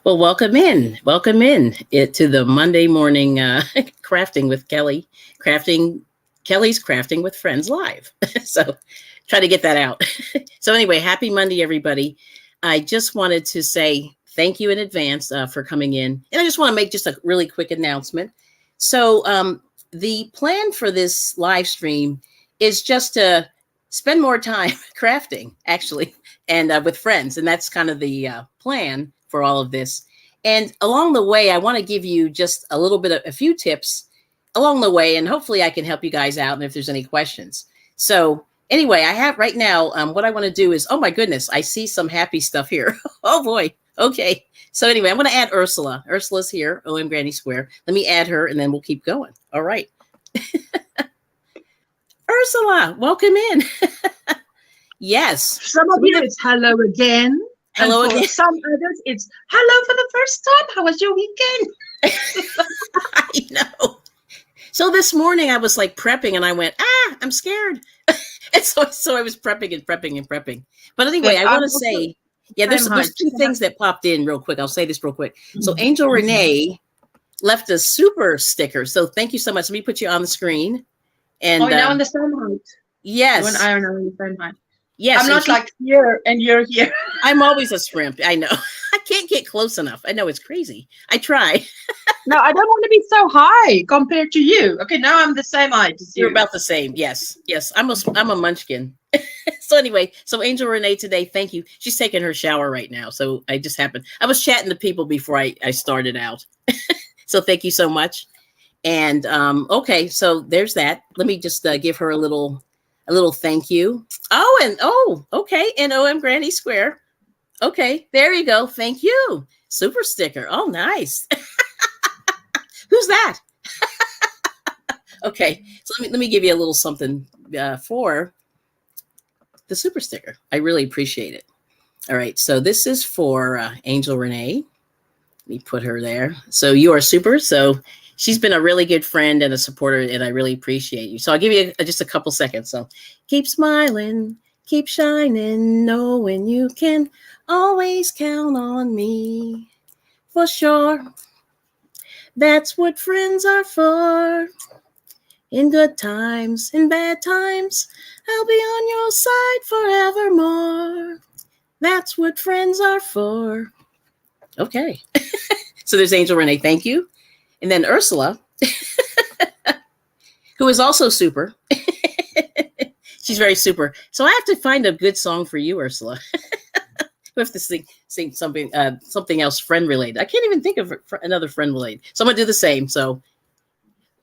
Well, welcome in to the Monday morning crafting with Kelly, crafting Kelly's crafting with friends live. So try to get that out. So anyway, happy Monday, everybody. I just wanted to say thank you in advance for coming in. And I just want to make just a really quick announcement. So the plan for this live stream is just to spend more time crafting, actually, and with friends. And that's kind of the plan for all of this. And along the way, I want to give you just a little bit of a few tips along the way, and hopefully I can help you guys out. And if there's any questions. So anyway, I have right now, what I want to do is, oh my goodness, I see some happy stuff here. Oh boy. Okay. So anyway, I'm going to add Ursula. Ursula's here, OM Granny Square. Let me add her and then we'll keep going. All right. Ursula, welcome in. Yes. Some of you, it's hello again. Hello and for again. some others, it's hello for the first time. How was your weekend? I know. So this morning I was like prepping and I went, I'm scared. And so I was prepping. But anyway, I want to say, yeah, there's two things that popped in real quick. I'll say this real quick. So Angel Renee left a super sticker. So thank you so much. Let me put you on the screen. And now on the same height. Yes. When I are on the same height. Yes. I'm not like here and you're here. I'm always a shrimp. I know. I can't get close enough. I know it's crazy. I try. No, I don't want to be so high compared to you. Okay, now I'm the same height as you. You're about the same. Yes. I'm a munchkin. So anyway, so Angel Renee today, thank you. She's taking her shower right now. So I was chatting to people before I started out. So thank you so much. And okay, so there's that. Let me just give her a little thank you. Okay. And OM Granny Square. Okay, there you go. Thank you. Super sticker. Oh, nice. Who's that? Okay, so let me give you a little something for the super sticker. I really appreciate it. All right, so this is for Angel Renee. Let me put her there. So you are super. So she's been a really good friend and a supporter, and I really appreciate you. So I'll give you just a couple seconds. So keep smiling, keep shining, knowing you can always count on me. For sure. That's what friends are for. In good times, in bad times, I'll be on your side forevermore. That's what friends are for. Okay. So there's Angel Renee. Thank you. And then Ursula, who is also super. She's very super. So I have to find a good song for you, Ursula. We have to sing something else friend related. I can't even think of another friend related. So I'm going to do the same. So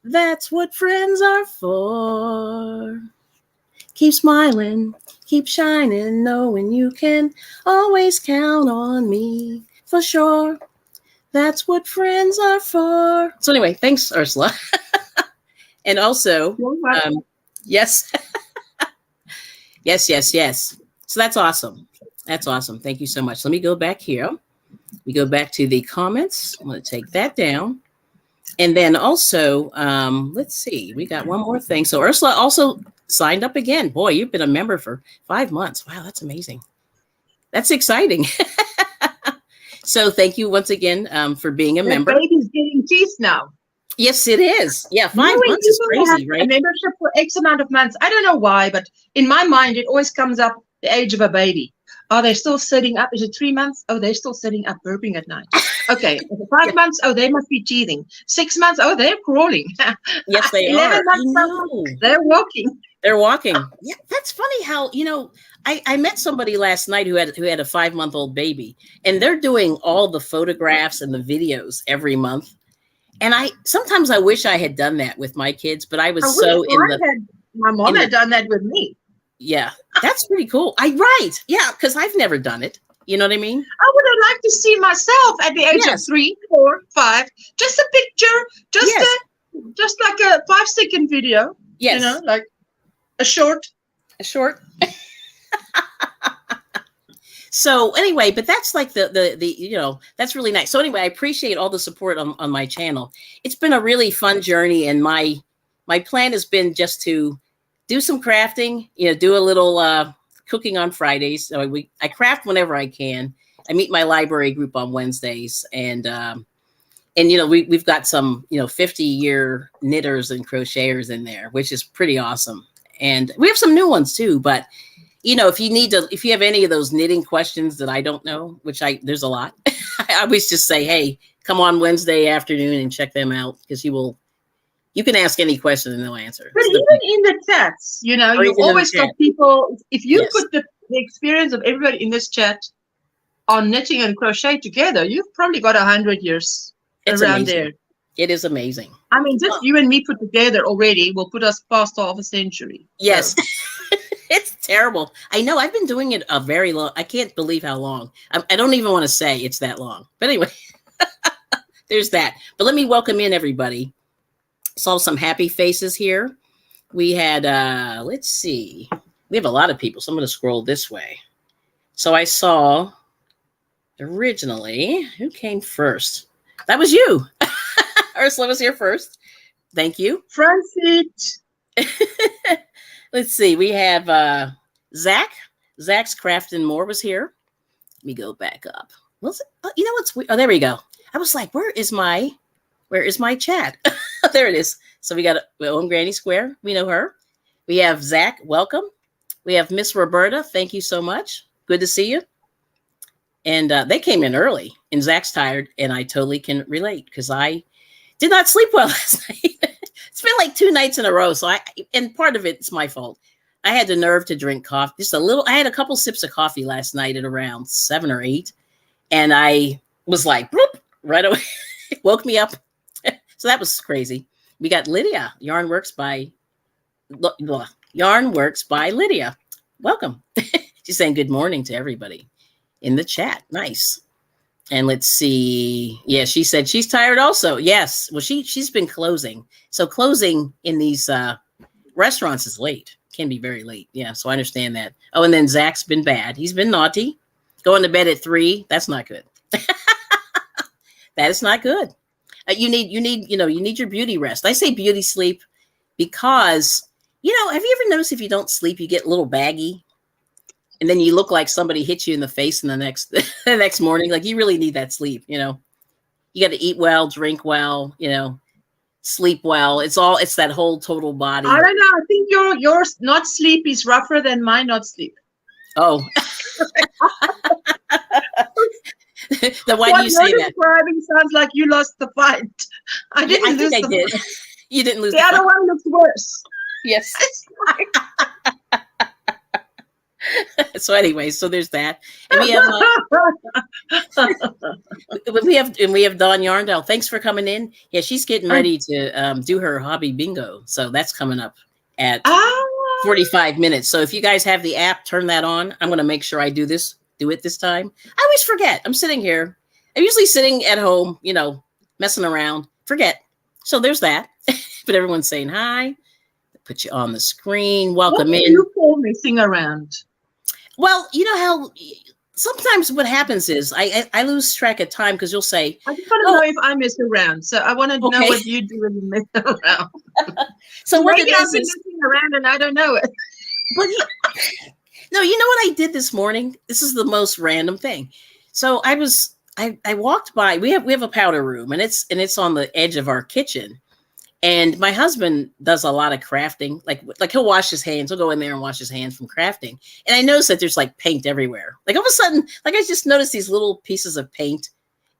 that's what friends are for. Keep smiling, keep shining, knowing you can always count on me. For sure. That's what friends are for. So anyway, thanks, Ursula. And also, yes. Yes. So that's awesome. That's awesome. Thank you so much. Let me go back here. We go back to the comments. I'm going to take that down. And then also, let's see. We got one more thing. So Ursula also signed up again. Boy, you've been a member for 5 months. Wow, that's amazing. That's exciting. So thank you once again for being a member. Baby's getting teeth now. Yes, it is. Yeah, 5 months is crazy, right? A membership for X amount of months. I don't know why, but in my mind, it always comes up the age of a baby. Are they still sitting up? Is it 3 months? Oh, they're still sitting up, burping at night. Okay. 5 months? Oh, they must be teething. 6 months? Oh, they're crawling. Yes, they 11 are. months, they're walking. They're walking. Yeah, that's funny how, I met somebody last night who had a 5-month-old baby, and they're doing all the photographs and the videos every month. And sometimes I wish I had done that with my kids, but I was my mom had done that with me. Yeah, that's pretty cool. Right. Yeah, because I've never done it. You know what I mean? I would have liked to see myself at the age of 3, 4, 5. Just a picture, just like a 5-second video. Yes. Like a short. So anyway, but that's like the that's really nice. So anyway, I appreciate all the support on my channel. It's been a really fun journey, and my plan has been just to do some crafting, do a little cooking on Fridays. So I craft whenever I can, I meet my library group on Wednesdays, and we've got some 50-year knitters and crocheters in there, which is pretty awesome. And we have some new ones too. But if you have any of those knitting questions that I don't know, there's a lot, I always just say, hey, come on Wednesday afternoon and check them out, because you can ask any question and they'll answer. But even in the chats, you've always got people. If you put the experience of everybody in this chat on knitting and crochet together, you've probably got 100 years around there. It is amazing. I mean, just you and me put together already will put us past half a century. Yes. So. It's terrible. I know. I've been doing it a very long. I can't believe how long. I don't even want to say it's that long. But anyway, there's that. But let me welcome in everybody. Saw some happy faces here. We had, let's see. We have a lot of people. So I'm going to scroll this way. So I saw originally, who came first? That was you. Ursula was here first. Thank you. Francis. Let's see. We have Zach. Zach's Crafting More was here. Let me go back up. What's weird? Oh, there we go. I was like, where is my chat? There it is. So we got Granny Square. We know her. We have Zach. Welcome. We have Miss Roberta. Thank you so much. Good to see you. And they came in early, and Zach's tired, and I totally can relate because I did not sleep well last night. It's been like 2 nights in a row. So and part of it's my fault. I had the nerve to drink coffee, just a little. I had a couple sips of coffee last night at around 7 or 8. And I was like, bloop, right away. Woke me up. So that was crazy. We got Lydia, Yarn Works by Lydia. Welcome. She's saying good morning to everybody in the chat. Nice. And let's see. Yeah, she said she's tired also. Yes. Well, she's been closing. So closing in these restaurants is late. Can be very late. Yeah, so I understand that. Oh, and then Zach's been bad. He's been naughty. Going to bed at 3. That's not good. That is not good. You need your beauty rest. I say beauty sleep because, have you ever noticed if you don't sleep, you get a little baggy and then you look like somebody hit you in the face in the next morning. Like you really need that sleep. You got to eat well, drink well, sleep well. It's that whole total body. I don't know. I think your not sleep is rougher than my not sleep. Oh. Then why do you say that? Describing sounds like you lost the fight. I didn't lose the fight. You didn't lose the other one looks worse. Yes. So anyway, so there's that. And we have Dawn Yarndale. Thanks for coming in. Yeah, she's getting ready to do her hobby bingo. So that's coming up at 45 minutes. So if you guys have the app, turn that on. I'm going to make sure I do it this time. I always forget. I'm sitting here. I'm usually sitting at home, messing around. Forget. So there's that. But everyone's saying hi. Put you on the screen. Welcome in. What do you call messing around? Well, you know how sometimes what happens is I lose track of time because you'll say, I just want to know if I mess around. So I want to know what you do when you mess around. So what maybe it I've is been messing around and I don't know it. But no, you know what I did this morning? This is the most random thing. So I walked by. We have a powder room, and it's on the edge of our kitchen. And my husband does a lot of crafting. Like he'll wash his hands. He'll go in there and wash his hands from crafting. And I noticed that there's like paint everywhere. Like all of a sudden, like I just noticed these little pieces of paint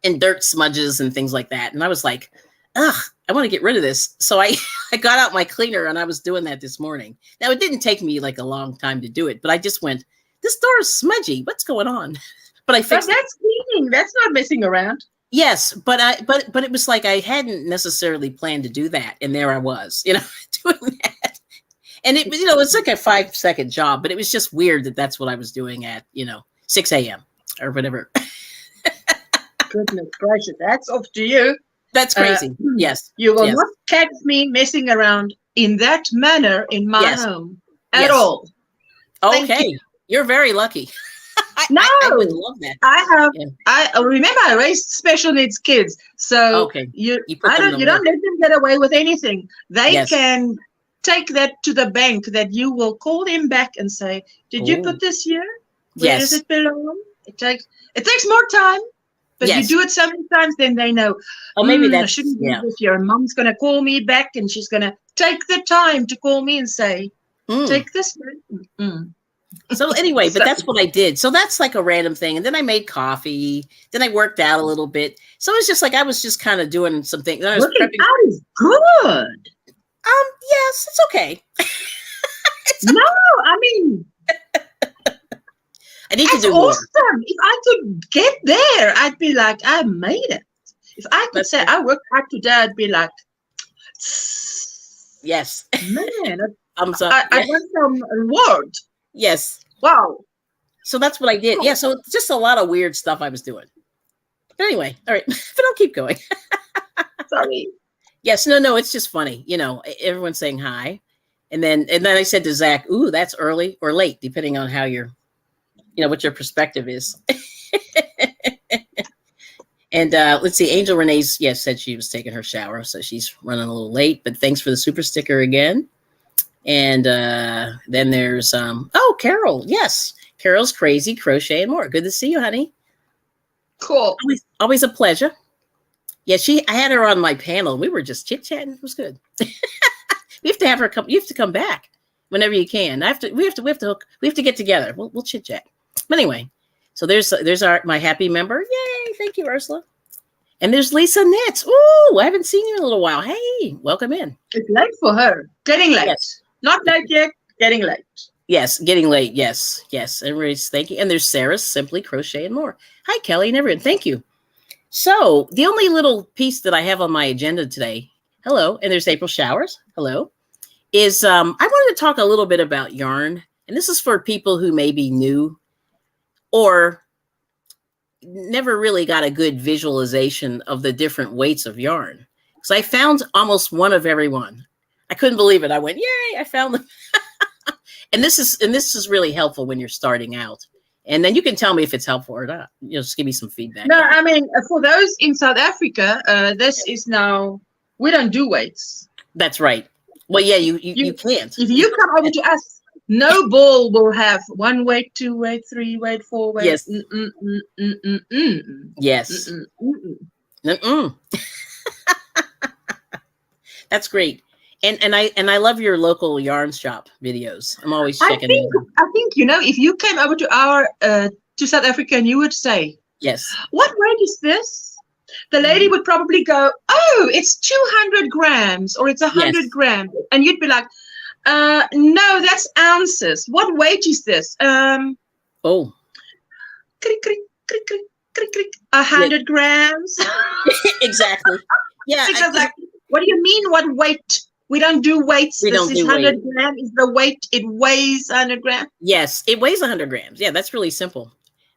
and dirt smudges and things like that. And I was like, ugh, I want to get rid of this. So I got out my cleaner and I was doing that this morning. Now it didn't take me like a long time to do it, but I just went, this door is smudgy. What's going on? But I fixed it. That's cleaning. That's not messing around. Yes, but it was like I hadn't necessarily planned to do that, and there I was, doing that. And it's like a 5-second job, but it was just weird that that's what I was doing at 6 a.m. or whatever. Goodness gracious, that's off to you. That's crazy. Yes, you will not catch me messing around in that manner in my home at all. Okay, you're very lucky. I would love that. I remember I raised special needs kids, so you don't let them get away with anything. They can take that to the bank. That you will call them back and say, "Did you put this here? Where does it belong?" It takes more time, but Yes. you do it so many times, then they know. Oh, maybe I that's, shouldn't do yeah. this. Your mom's gonna call me back, and she's gonna take the time to call me and say, "Take this." So anyway, but So- that's what I did. So that's like a random thing. And then I made coffee. Then I worked out a little bit. So it's just like I was just kind of doing some things. I was Working prepping. out is good. Yes, it's okay. No, I mean, I need to that's do more. awesome. If I could get there, I'd be like, I made it. If I could That's say good. I worked hard today, I'd be like, Yes. man, Thumbs up. I Yeah. won some reward. Yes. Wow. So that's what I did. Yeah. So it's just a lot of weird stuff I was doing. But anyway, all right. But I'll keep going. Sorry. Yes. No, it's just funny. You know, everyone's saying hi. And then I said to Zach, ooh, that's early or late, depending on how what your perspective is. And let's see, Angel Renee's, said she was taking her shower, so she's running a little late, but thanks for the super sticker again. And then there's, Carol. Yes, Carol's Crazy Crochet and More. Good to see you, honey. Cool. Always a pleasure. Yeah, I had her on my panel. We were just chit-chatting. It was good. We have to have her come. You have to come back whenever you can. We have to get together. We'll chit-chat. But anyway, so there's my happy member. Yay! Thank you, Ursula. And there's Lisa Nitz. Ooh, I haven't seen you in a little while. Hey, welcome in. It's late for her. Getting late. Yes. Not late yet. Getting late. Yes, getting late. Yes. Everybody's thank you. And there's Sarah's Simply Crochet and More. Hi, Kelly and everyone. Thank you. So the only little piece that I have on my agenda today, hello, and there's April Showers, hello, is I wanted to talk a little bit about yarn. And this is for people who may be new or never really got a good visualization of the different weights of yarn. So I found almost one of every one. I couldn't believe it. I went, yay, I found them. And this is really helpful when you're starting out. And then you can tell me if it's helpful or not. Just give me some feedback. No, I mean, for those in South Africa, this is now, we don't do weights. That's right. Well, yeah, you can't. If you come over to us, no ball will have 1 weight, 2 weight, 3 weight, 4 weight. Yes. Yes. That's great. And I love your local yarn shop videos. I'm always checking them. I think if you came over to South Africa and you would say, yes, what weight is this? The lady would probably go, oh, it's 200 grams or it's 100 grams. And you'd be like, no, that's ounces. What weight is this? Oh. 100 grams. Exactly. Yeah. Because what do you mean, what weight? We don't do weights. We don't do 100 grams is the weight. It weighs 100 grams. Yes, it weighs 100 grams. Yeah, that's really simple.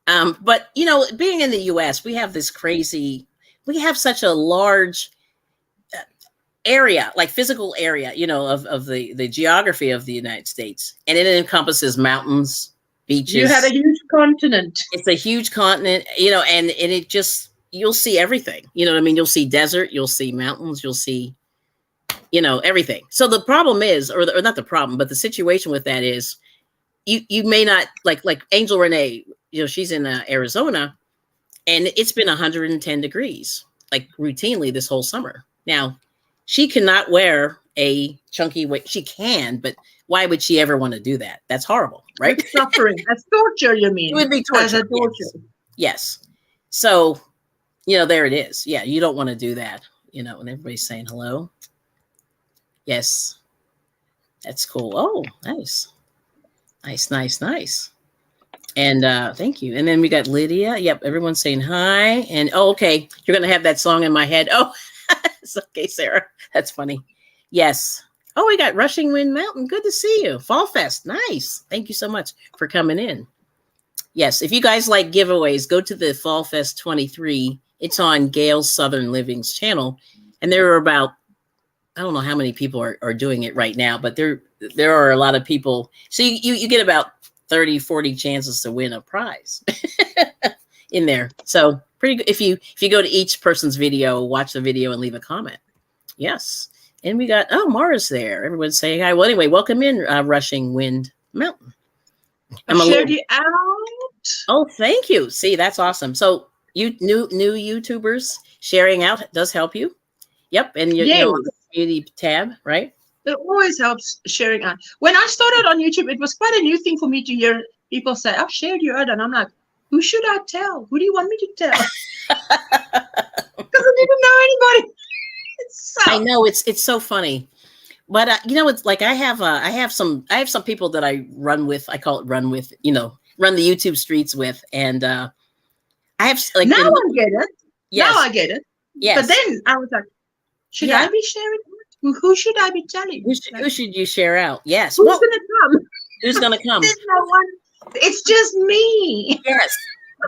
But, being in the U.S., we have such a large area, like physical area, of the geography of the United States. And it encompasses mountains, beaches. You have a huge continent. It's a huge continent, and it just, you'll see everything. You know what I mean? You'll see desert, you'll see mountains, you'll see everything. So the problem is, or not the problem, but the situation with that is you may not like Angel Renee, she's in Arizona and it's been 110 degrees, like routinely this whole summer. Now she cannot wear a chunky weight. She can, but why would she ever want to do that? That's horrible, right? It's suffering. That's torture, you mean? It would be torture. Yes. So, there it is. Yeah. You don't want to do that, and everybody's saying hello. Yes. That's cool. Oh, nice. Nice. And thank you. And then we got Lydia. Yep. Everyone's saying hi. And okay. You're going to have that song in my head. Oh, it's okay, Sarah. That's funny. Yes. Oh, we got Rushing Wind Mountain. Good to see you. Fall Fest. Nice. Thank you so much for coming in. Yes. If you guys like giveaways, go to the Fall Fest 23. It's on Gail's Southern Living's channel. And there are about, I don't know how many people are doing it right now, but there are a lot of people. So you get about 30, 40 chances to win a prize in there. So pretty good. If you go to each person's video, watch the video and leave a comment. Yes. And we got, Mara's there. Everyone's saying hi. Well, anyway, welcome in Rushing Wind Mountain. I shared you out. Oh, thank you. See, that's awesome. So you new YouTubers sharing out does help you. Yep, and you know on the community tab, right? It always helps sharing out. When I started on YouTube, it was quite a new thing for me to hear people say, "I've shared you out," and I'm like, "Who should I tell? Who do you want me to tell?" Because I didn't know anybody. I know it's so funny, but you know, it's like I have some people that I run with. I call it run with. You know, run the YouTube streets with, and I have like now I get it. Yes. Now I get it. Yes. But then I was like, should I be sharing? Who should I be telling? Who should you share out? Yes. Who's gonna come? Who's gonna come? There's no one. It's just me. Yes.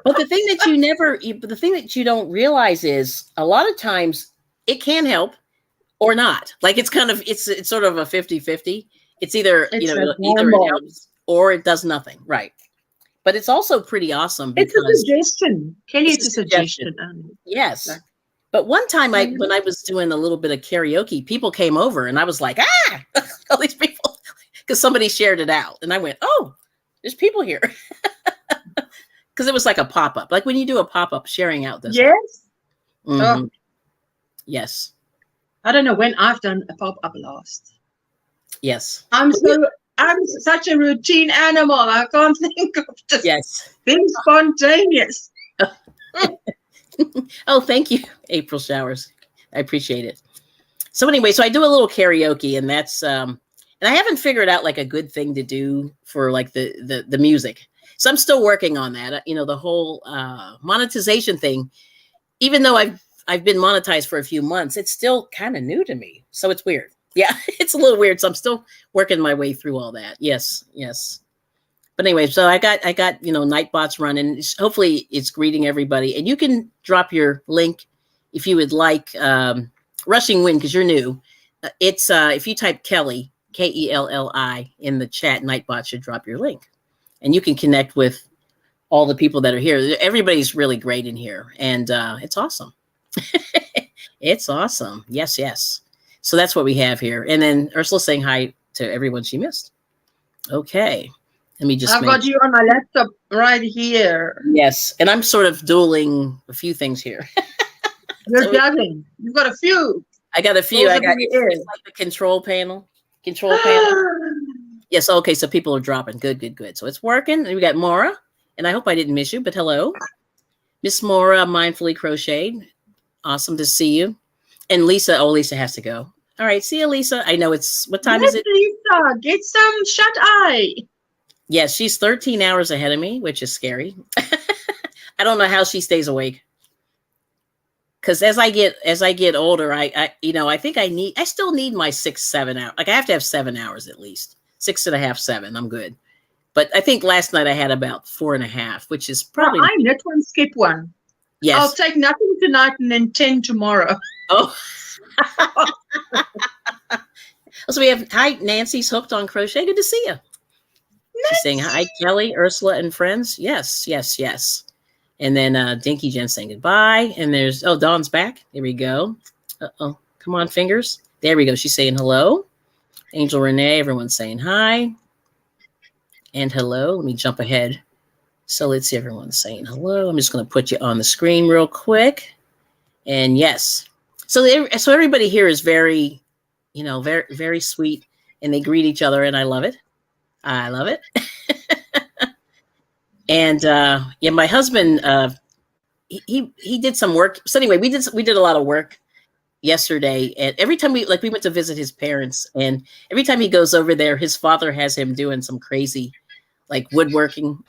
But the thing that you don't realize is a lot of times it can help or not. Like it's kind of it's sort of a 50-50. It's either either it helps or it does nothing. Right. But it's also pretty awesome. It's a suggestion. Kelly, it's a suggestion. Yes. But one time when I was doing a little bit of karaoke, people came over and I was like, all these people, because somebody shared it out. And I went, oh, there's people here. Because it was like a pop-up. Like when you do a pop-up, sharing out this. Yes. Mm-hmm. Oh. Yes. I don't know when I've done a pop-up last. Yes. I'm such a routine animal. I can't think of just being spontaneous. Oh, thank you, April Showers. I appreciate it. So anyway, so I do a little karaoke, and that's and I haven't figured out like a good thing to do for like the music. So I'm still working on that. You know, the whole monetization thing. Even though I've been monetized for a few months, it's still kind of new to me. So it's weird. Yeah, it's a little weird. So I'm still working my way through all that. Yes, yes. But anyway, so I got Nightbots running. Hopefully it's greeting everybody. And you can drop your link if you would like. Rushing Wind, because you're new. It's if you type Kelli, Kelli, in the chat, Nightbot should drop your link. And you can connect with all the people that are here. Everybody's really great in here. And it's awesome. It's awesome. Yes, yes. So that's what we have here. And then Ursula's saying hi to everyone she missed. Okay. Let me just. I've got you on my laptop right here. Yes, and I'm sort of dueling a few things here. You're juggling. You've got a few. I got a few. I got it's like the control panel. Yes. Okay. So people are dropping. Good. Good. Good. So it's working. And we got Maura, and I hope I didn't miss you, but hello, Miss Maura, mindfully crocheted. Awesome to see you. And Lisa. Oh, Lisa has to go. All right. See you, Lisa. I know it's what time is it? Lisa, get some shut eye. Yes, she's 13 hours ahead of me, which is scary. I don't know how she stays awake. Because as I get older, I think I still need my 6-7 hours. Like I have to have 7 hours at least. 6.5, 7. I'm good. But I think last night I had about 4.5, which is probably. I knit one, skip one. Yes. I'll take nothing tonight and then 10 tomorrow. Oh. So we have hi, Nancy's hooked on crochet. Good to see you. She's saying hi, Kelly, Ursula, and friends. Yes, yes, yes. And then Dinky Jen saying goodbye. And there's Dawn's back. There we go. Uh-oh. Come on, fingers. There we go. She's saying hello. Angel Renee, everyone's saying hi. And hello. Let me jump ahead. So let's see, everyone's saying hello. I'm just going to put you on the screen real quick. And yes. So everybody here is very, very, very sweet. And they greet each other, and I love it. I love it. And my husband, he did some work. So anyway, we did a lot of work yesterday. And every time we went to visit his parents, and every time he goes over there, his father has him doing some crazy like woodworking.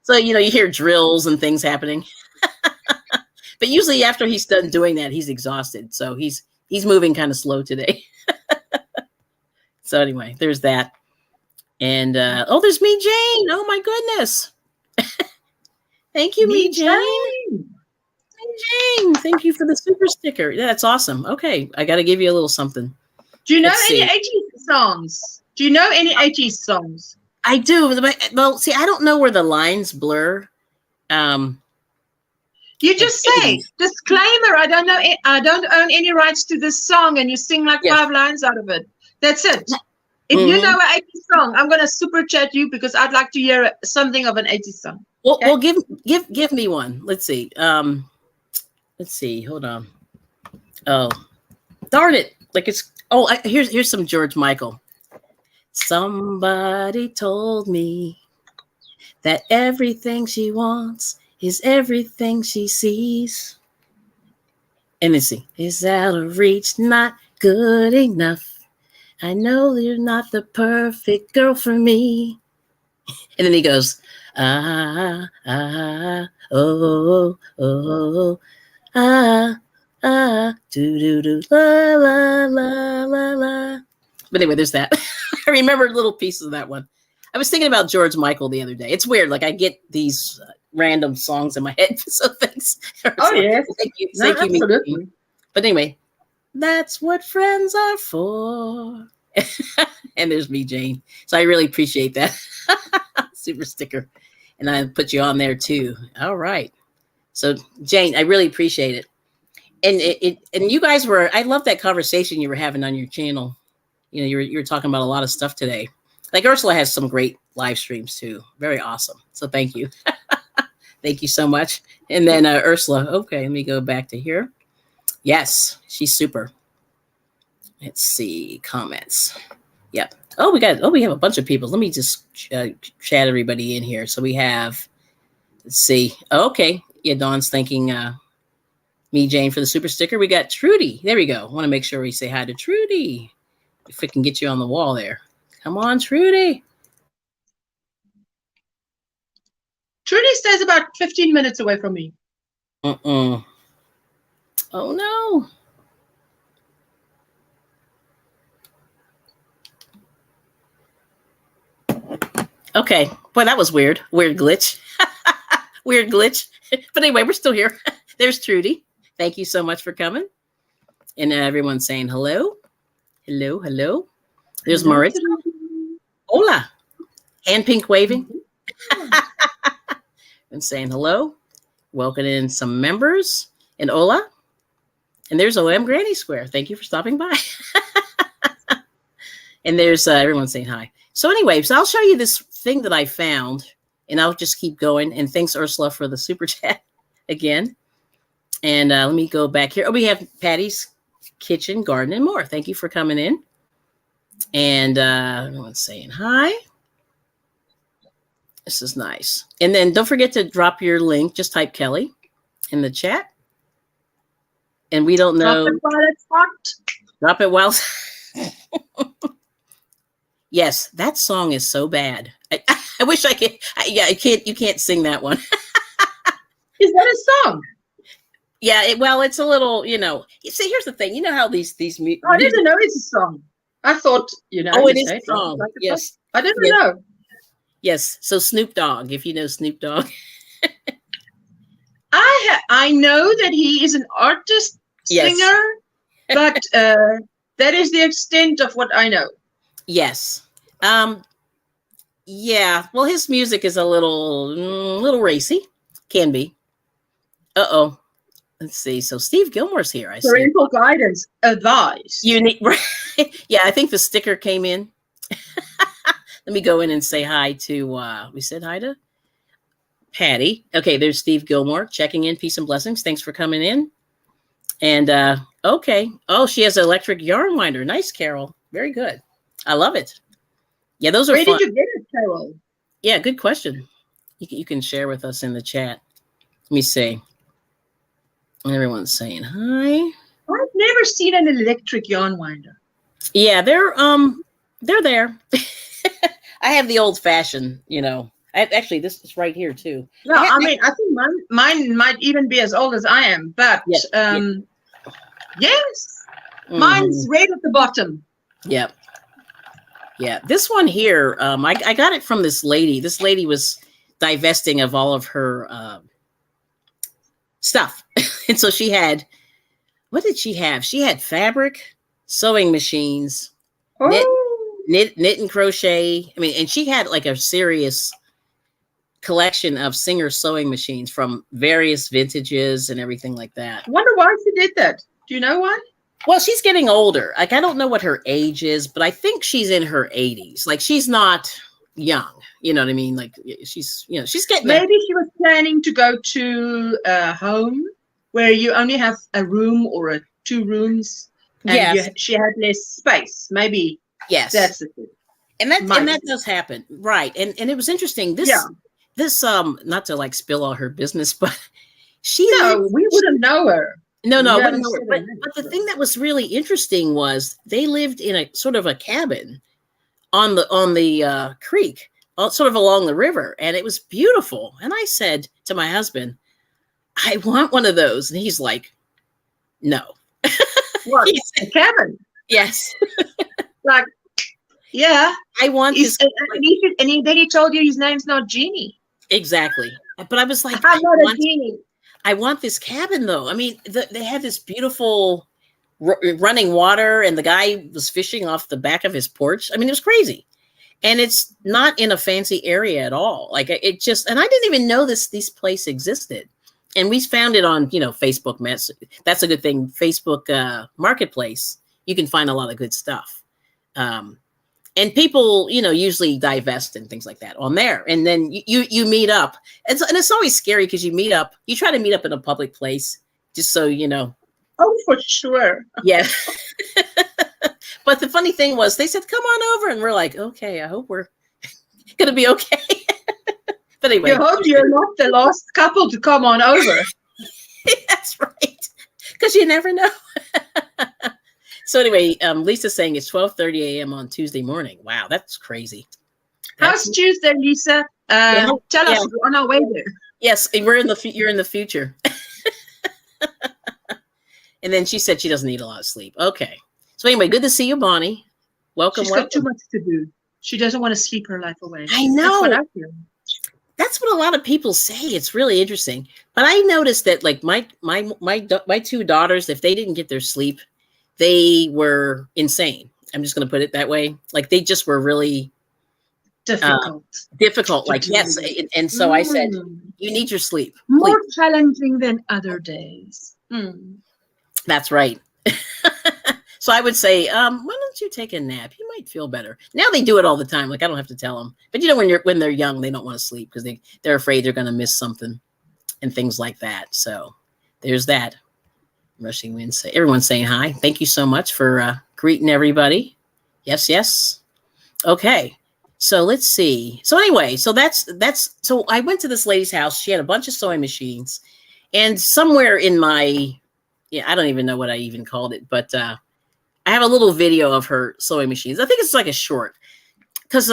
So, you hear drills and things happening. But usually after he's done doing that, he's exhausted. So he's moving kind of slow today. So anyway, there's that. And there's Me Jane. Oh my goodness. Thank you, Me Jane. Me Jane. Thank you for the super sticker. Yeah, that's awesome. Okay, I got to give you a little something. Do you know any 80s songs? Do you know any 80s songs? I do. Well, see, I don't know where the lines blur. You just say, disclaimer, I don't know. I don't own any rights to this song, and you sing like 5 lines out of it. That's it. If you know an 80s song, I'm gonna super chat you because I'd like to hear something of an 80s song. Well, well, give me one. Let's see. Let's see. Hold on. Oh, darn it! Like it's. Oh, here's some George Michael. Somebody told me that everything she wants is everything she sees. And let's see. Is out of reach, not good enough. I know you're not the perfect girl for me. And then he goes, oh, do, la, la, la, la, la. But anyway, there's that. I remember little pieces of that one. I was thinking about George Michael the other day. It's weird. Like I get these random songs in my head. So thanks. Oh, yes. Thank you. No, Thank you. absolutely. But anyway, that's what friends are for. And there's me, Jane. So I really appreciate that. Super sticker. And I put you on there too. All right. So Jane, I really appreciate it. And and you guys were, I love that conversation you were having on your channel. You know, you were talking about a lot of stuff today. Like Ursula has some great live streams too. Very awesome. So thank you. Thank you so much. And then Ursula, okay, let me go back to here. Yes, she's super. Let's see, comments. Yep. Oh, we have a bunch of people. Let me just chat everybody in here. So we have, let's see. Okay. Yeah, Dawn's thanking me, Jane, for the super sticker. We got Trudy. There we go. Want to make sure we say hi to Trudy. If we can get you on the wall there. Come on, Trudy. Trudy stays about 15 minutes away from me. Oh, no. Okay. Boy, that was weird. Weird glitch. Weird glitch. But anyway, we're still here. There's Trudy. Thank you so much for coming. And everyone's saying hello. Hello, hello. There's Maritza. Hola. Hand pink waving. And saying hello. Welcoming some members. And hola. And there's OM Granny Square. Thank you for stopping by. And there's everyone saying hi. So anyway, so I'll show you this thing that I found. And I'll just keep going. And thanks, Ursula, for the super chat again. And let me go back here. Oh, we have Patty's Kitchen, Garden, and more. Thank you for coming in. And everyone's saying hi. This is nice. And then don't forget to drop your link. Just type Kelly in the chat. And we don't know. Drop it while it's hot. Drop it while. Yes, that song is so bad. I wish I could. Yeah, you can't sing that one. Is that a song? Yeah, well, it's a little, you know. You see, here's the thing. You know how these I didn't know it's a song. I thought, you know. Oh, it is a song. Like Yes. I didn't know. Yes. So Snoop Dogg, if you know Snoop Dogg. I know that he is an artist, singer, but that is the extent of what I know. Yes. Yeah. Well, his music is a little racy. Can be. Uh-oh. Let's see. So Steve Gilmore's here. I see. Parental guidance advised. You need, right? Yeah, I think the sticker came in. Let me go in and say hi to, we said hi to Patty. Okay, there's Steve Gilmore checking in. Peace and blessings. Thanks for coming in. And, okay. Oh, she has an electric yarn winder. Nice, Carol. Very good. I love it. Yeah, those are Where fun. did you get it, Carol? Yeah, good question. You can share with us in the chat. Let me see. Everyone's saying hi. I've never seen an electric yarn winder. Yeah, they're there. I have the old fashioned, you know. Actually, this is right here too. No, I mean, I think mine might even be as old as I am, but yes, mine's right at the bottom. Yep. Yeah, this one here, I got it from this lady. This lady was divesting of all of her stuff. And so she had, what did she have? She had fabric, sewing machines, knit and crochet. I mean, and she had like a serious collection of Singer sewing machines from various vintages and everything like that. I wonder why she did that. Do you know why? Well, she's getting older. Like, I don't know what her age is, but I think she's in her 80s. Like, she's not young. You know what I mean? Like, she's getting Maybe she was planning to go to a home where you only have a room or two rooms, and yes. she had less space. Maybe yes, that's the thing. And that does happen, right? And it was interesting. This not to like spill all her business, but we wouldn't know her. No, wouldn't know her. But the thing that was really interesting was they lived in a sort of a cabin on the creek, sort of along the river, and it was beautiful. And I said to my husband, I want one of those. And he's like, no. What? A cabin? Yes. Like, yeah. I want this. And then he told you his name's not Jeannie. Exactly. But I was like, I'm not a Jeannie. I want this cabin, though. I mean, they had this beautiful running water, and the guy was fishing off the back of his porch. I mean, it was crazy. And it's not in a fancy area at all. Like, it just, and I didn't even know this place existed. And we found it on, Facebook. That's a good thing. Facebook Marketplace. You can find a lot of good stuff. And people, usually divest and things like that on there. And then you meet up. And it's always scary because you try to meet up in a public place just so you know. Oh, for sure. Yeah. But the funny thing was they said, come on over. And we're like, okay, I hope we're going to be okay. But anyway. You hope you're not the last couple to come on over. That's right. Because you never know. So anyway, Lisa's saying it's 12:30 a.m. on Tuesday morning. Wow, that's crazy. How's Tuesday, Lisa? Tell us, we're on our way there. Yes, you're in the future. And then she said she doesn't need a lot of sleep. Okay. So anyway, good to see you, Bonnie. Welcome. She's got too much to do. She doesn't want to sleep her life away. I know. That's what I feel. That's what a lot of people say. It's really interesting. But I noticed that, like, my two daughters, if they didn't get their sleep, they were insane. I'm just going to put it that way. Like, they just were really difficult. Like, yes. And so I said, you need your sleep. More challenging than other days. That's right. So I would say, why don't you take a nap? You might feel better. Now they do it all the time. Like, I don't have to tell them. But when they're young, they don't want to sleep because they're afraid they're going to miss something and things like that. So there's that. Rushing Wind. Everyone's saying hi. Thank you so much for greeting everybody. Yes. Okay. So let's see. So anyway, so so I went to this lady's house. She had a bunch of sewing machines, and somewhere in my, I don't even know what I even called it, but I have a little video of her sewing machines. I think it's like a short, because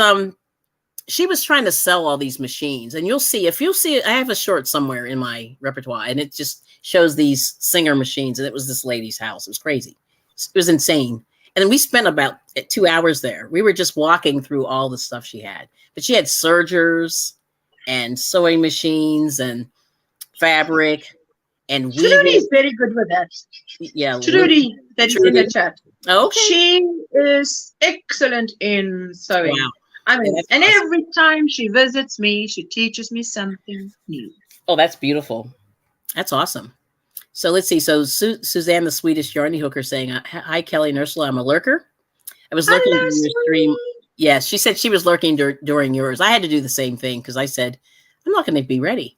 she was trying to sell all these machines, and if you'll see, I have a short somewhere in my repertoire, and it just shows these Singer machines, and it was this lady's house. It was crazy. It was insane. And we spent about 2 hours there. We were just walking through all the stuff she had. But she had sergers and sewing machines and fabric and weaving. Trudy's very good with that. Yeah. Trudy, that's in the chat. Okay. She is excellent in sewing. Wow. I mean, and awesome. Every time she visits me, she teaches me something new. Oh, that's beautiful. That's awesome. So let's see. So Suzanne, the Swedish Yarny Hooker, saying, hi, Kelly and Ursula. I'm a lurker. I was lurking during your stream. Yes, she said she was lurking during yours. I had to do the same thing because I said, I'm not going to be ready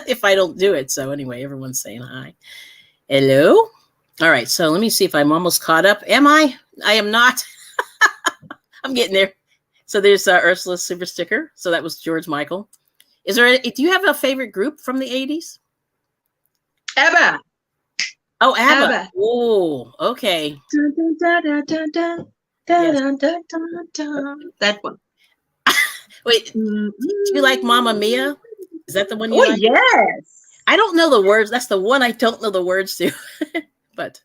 if I don't do it. So anyway, everyone's saying hi. Hello. All right. So let me see if I'm almost caught up. Am I? I am not. I'm getting there. So there's Ursula's super sticker. So that was George Michael. Do you have a favorite group from the 80s? ABBA. Oh, ABBA. Oh, okay. That one. Wait, do you like Mamma Mia? Is that the one you like? Oh, yes. I don't know the words. That's the one I don't know the words to. But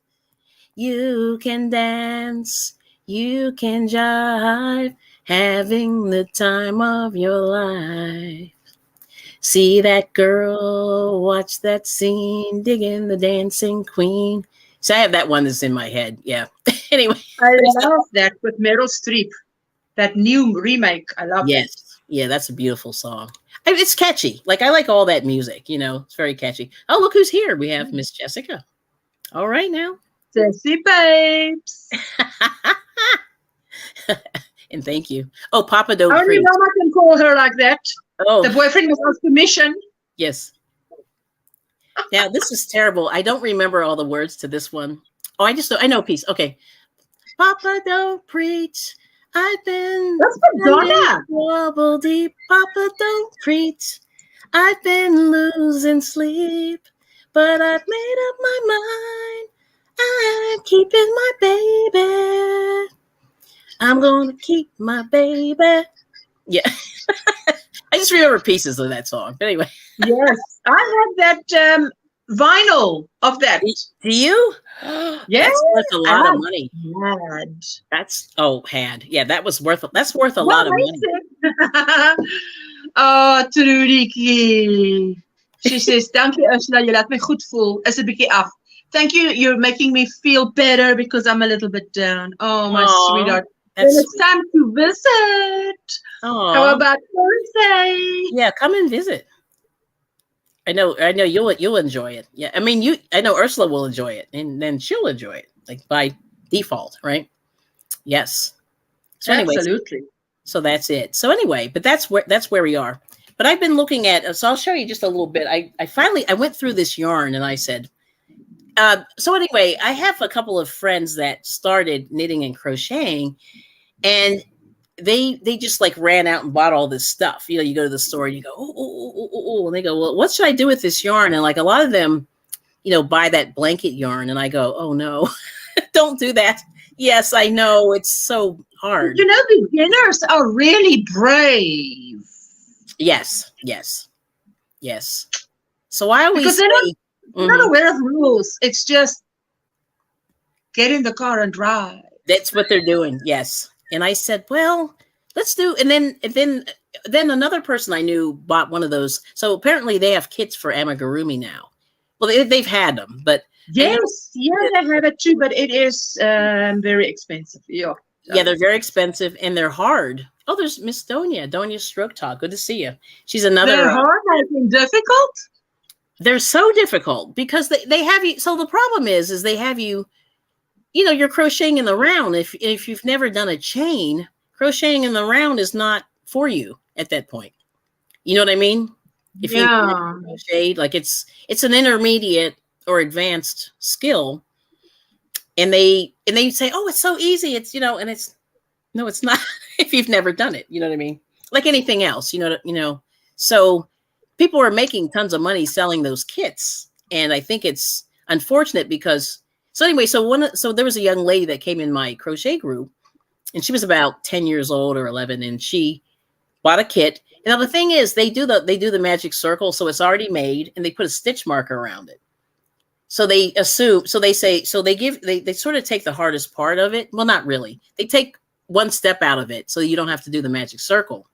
you can dance, you can jive, having the time of your life. See that girl, watch that scene, digging the dancing queen. So I have that one that's in my head. Yeah. Anyway. I love that with Meryl Streep. That new remake. I love it. Yes. Yeah, that's a beautiful song. It's catchy. Like, I like all that music, it's very catchy. Oh, look who's here. We have Miss Jessica. All right now. Sissy babes. And thank you. Oh, Papa don't Only preach. Mama can call her like that. Oh, The boyfriend was asked permission. yes. Now, this is terrible. I don't remember all the words to this one. Oh, I know a piece. Okay. Papa don't preach. I've been That's Madonna. trouble deep. Papa don't preach. I've been losing sleep, but I've made up my mind. I'm keeping my baby. I'm going to keep my baby. Yeah. I just remember pieces of that song. But anyway. Yes. I had that vinyl of that. Do you? Yes. That's worth a lot of money. Had. Yeah, that's worth a lot of money. Oh, Trudykie. She says, dankie Ursula, jy laat my goed voel. Is 'n bietjie af. Thank you. You're making me feel better because I'm a little bit down. Oh, my sweetheart. Then it's time to visit. Aww. How about Thursday? Yeah, come and visit. I know you'll enjoy it. Yeah. I mean, I know Ursula will enjoy it, and then she'll enjoy it, like by default, right? Yes. So anyway, absolutely. So that's it. So anyway, but that's where we are. But I've been looking at, so I'll show you just a little bit. I went through this yarn and I said, so anyway, I have a couple of friends that started knitting and crocheting, and they just like ran out and bought all this stuff. You know, you go to the store and you go, oh, and they go, well, what should I do with this yarn? And like a lot of them, you know, buy that blanket yarn, and I go, oh no, don't do that. Yes, I know it's so hard. You know, beginners are really brave. Yes. So I always because they're not aware of rules. It's just get in the car and drive. That's what they're doing. Yes. And I said, well, let's do. And then another person I knew bought one of those. So apparently they have kits for amigurumi now. Well, they've had them, but yes, they have it too. But it is very expensive. Yeah, they're very expensive and they're hard. Oh, there's Miss Donia Stroke Talk. Good to see you. She's another. They're hard and difficult. They're so difficult because they have you. So the problem is they have you. You know, you're crocheting in the round. If you've never done a chain, crocheting in the round is not for you at that point. You know what I mean? If you crochet, like it's an intermediate or advanced skill, and they say, oh, it's so easy. It's, you know, and it's not if you've never done it. You know what I mean? Like anything else, you know. So people are making tons of money selling those kits, and I think it's unfortunate because. So anyway, so there was a young lady that came in my crochet group, and she was about 10 years old or 11, and she bought a kit. And now the thing is, they do the magic circle, so it's already made, and they put a stitch marker around it. So they assume, so they say, so they sort of take the hardest part of it. Well, not really. They take one step out of it, so you don't have to do the magic circle.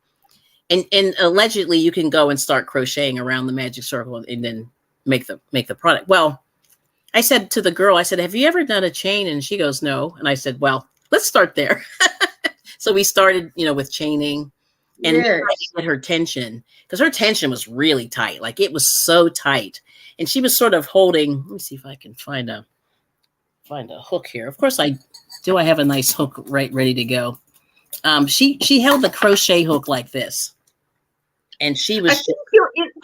And allegedly, you can go and start crocheting around the magic circle and then make the product. Well. I said to the girl, I said, have you ever done a chain? And she goes, no. And I said, well, let's start there. So we started, you know, with chaining and trying to get her tension, because her tension was really tight. Like it was so tight. And she was sort of holding, let me see if I can find a hook here. Of course I have a nice hook ready to go. She held the crochet hook like this. And she was.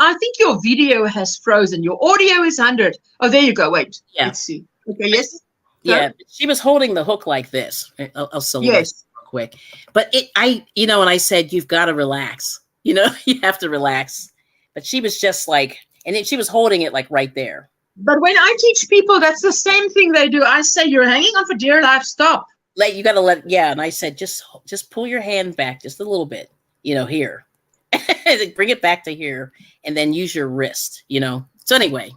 I think your video has frozen. Your audio is 100. Oh, there you go. Wait. Yeah. Let's see. Okay. Yes. Yeah. She was holding the hook like this. I'll yes. Real quick. But and I said, you've got to relax. You know, you have to relax. But she was just like, and she was holding it like right there. But when I teach people, that's the same thing they do. I say, you're hanging on for dear life. Stop. You got to let. Yeah. And I said, just pull your hand back just a little bit. You know, here. Bring it back to here and then use your wrist, you know. So anyway,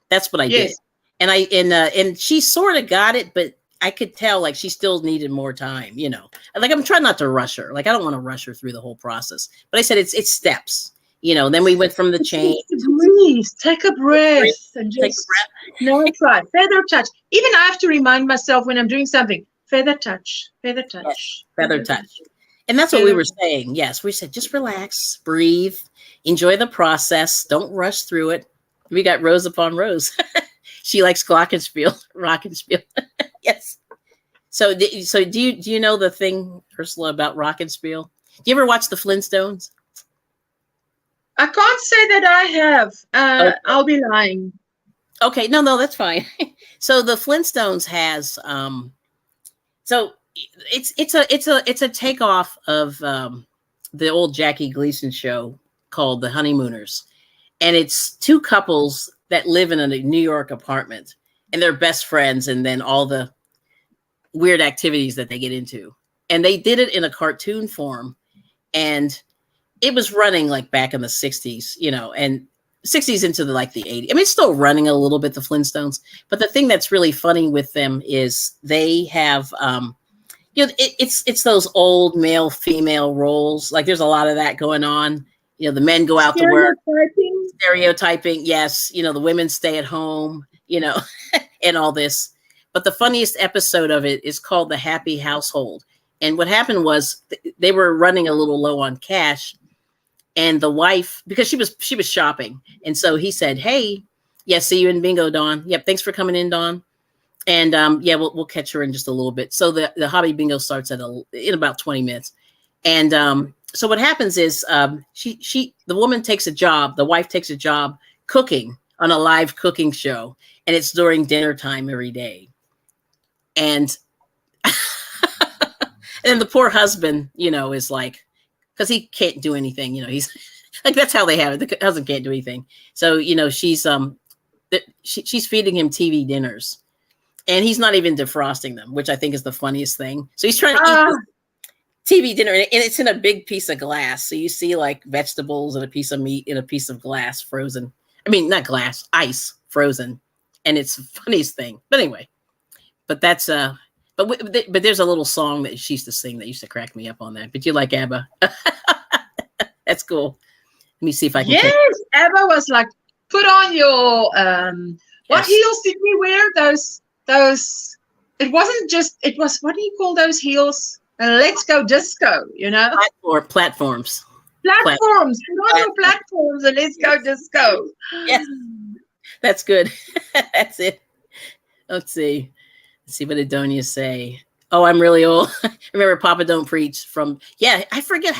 that's what I did. And and she sort of got it, but I could tell like she still needed more time, you know. Like I'm trying not to rush her. Like I don't want to rush her through the whole process. But I said it's steps, you know. Then we went from the chain. Breathe, take a breath, and just take a breath. No, try feather touch. Even I have to remind myself when I'm doing something. Feather touch, feather touch, yes, feather touch. And that's what we were saying. Yes, we said, just relax, breathe, enjoy the process. Don't rush through it. We got rows upon rows. She likes glockenspiel, rockenspiel. Yes. So, do you know the thing, Ursula, about Rockenspiel? Do you ever watch the Flintstones? I can't say that I have. Okay. I'll be lying. Okay, no, that's fine. So the Flintstones has so it's a takeoff of the old Jackie Gleason show called The Honeymooners, and it's two couples that live in a New York apartment, and they're best friends, and then all the weird activities that they get into, and they did it in a cartoon form, and it was running like back in the 60s, and 60s into the 80s. I mean, it's still running a little bit, the Flintstones, but the thing that's really funny with them is they have it's those old male female roles. Like there's a lot of that going on. The men go out to work. Stereotyping, yes. The women stay at home, and all this. But the funniest episode of it is called The Happy Household. And what happened was they were running a little low on cash. And the wife, because she was shopping, and so he said, "Hey, yeah, see you in bingo, Dawn. Yep, thanks for coming in, Dawn. And yeah, we'll catch her in just a little bit." So the hobby bingo starts in about 20 minutes, and so what happens is the woman takes a job, the wife takes a job cooking on a live cooking show, and it's during dinner time every day, and and the poor husband, is like, because he can't do anything, he's like, that's how they have it. The husband can't do anything. So, she's feeding him TV dinners, and he's not even defrosting them, which I think is the funniest thing. So he's trying to eat TV dinner, and it's in a big piece of glass. So you see like vegetables and a piece of meat in a piece of glass frozen. I mean, not glass, ice frozen. And it's the funniest thing. But anyway, but that's, but there's a little song that she used to sing that used to crack me up on that. But you like ABBA. That's cool. Let me see if I can. Yes, ABBA was like, put on your what heels did we wear? Those it wasn't just, it was, what do you call those heels? Let's go disco, Platforms. Platforms. Put on your platforms and let's go disco. Yes. That's good. That's it. Let's see what did Donia say. Oh, I'm really old. Remember Papa Don't Preach from, I forget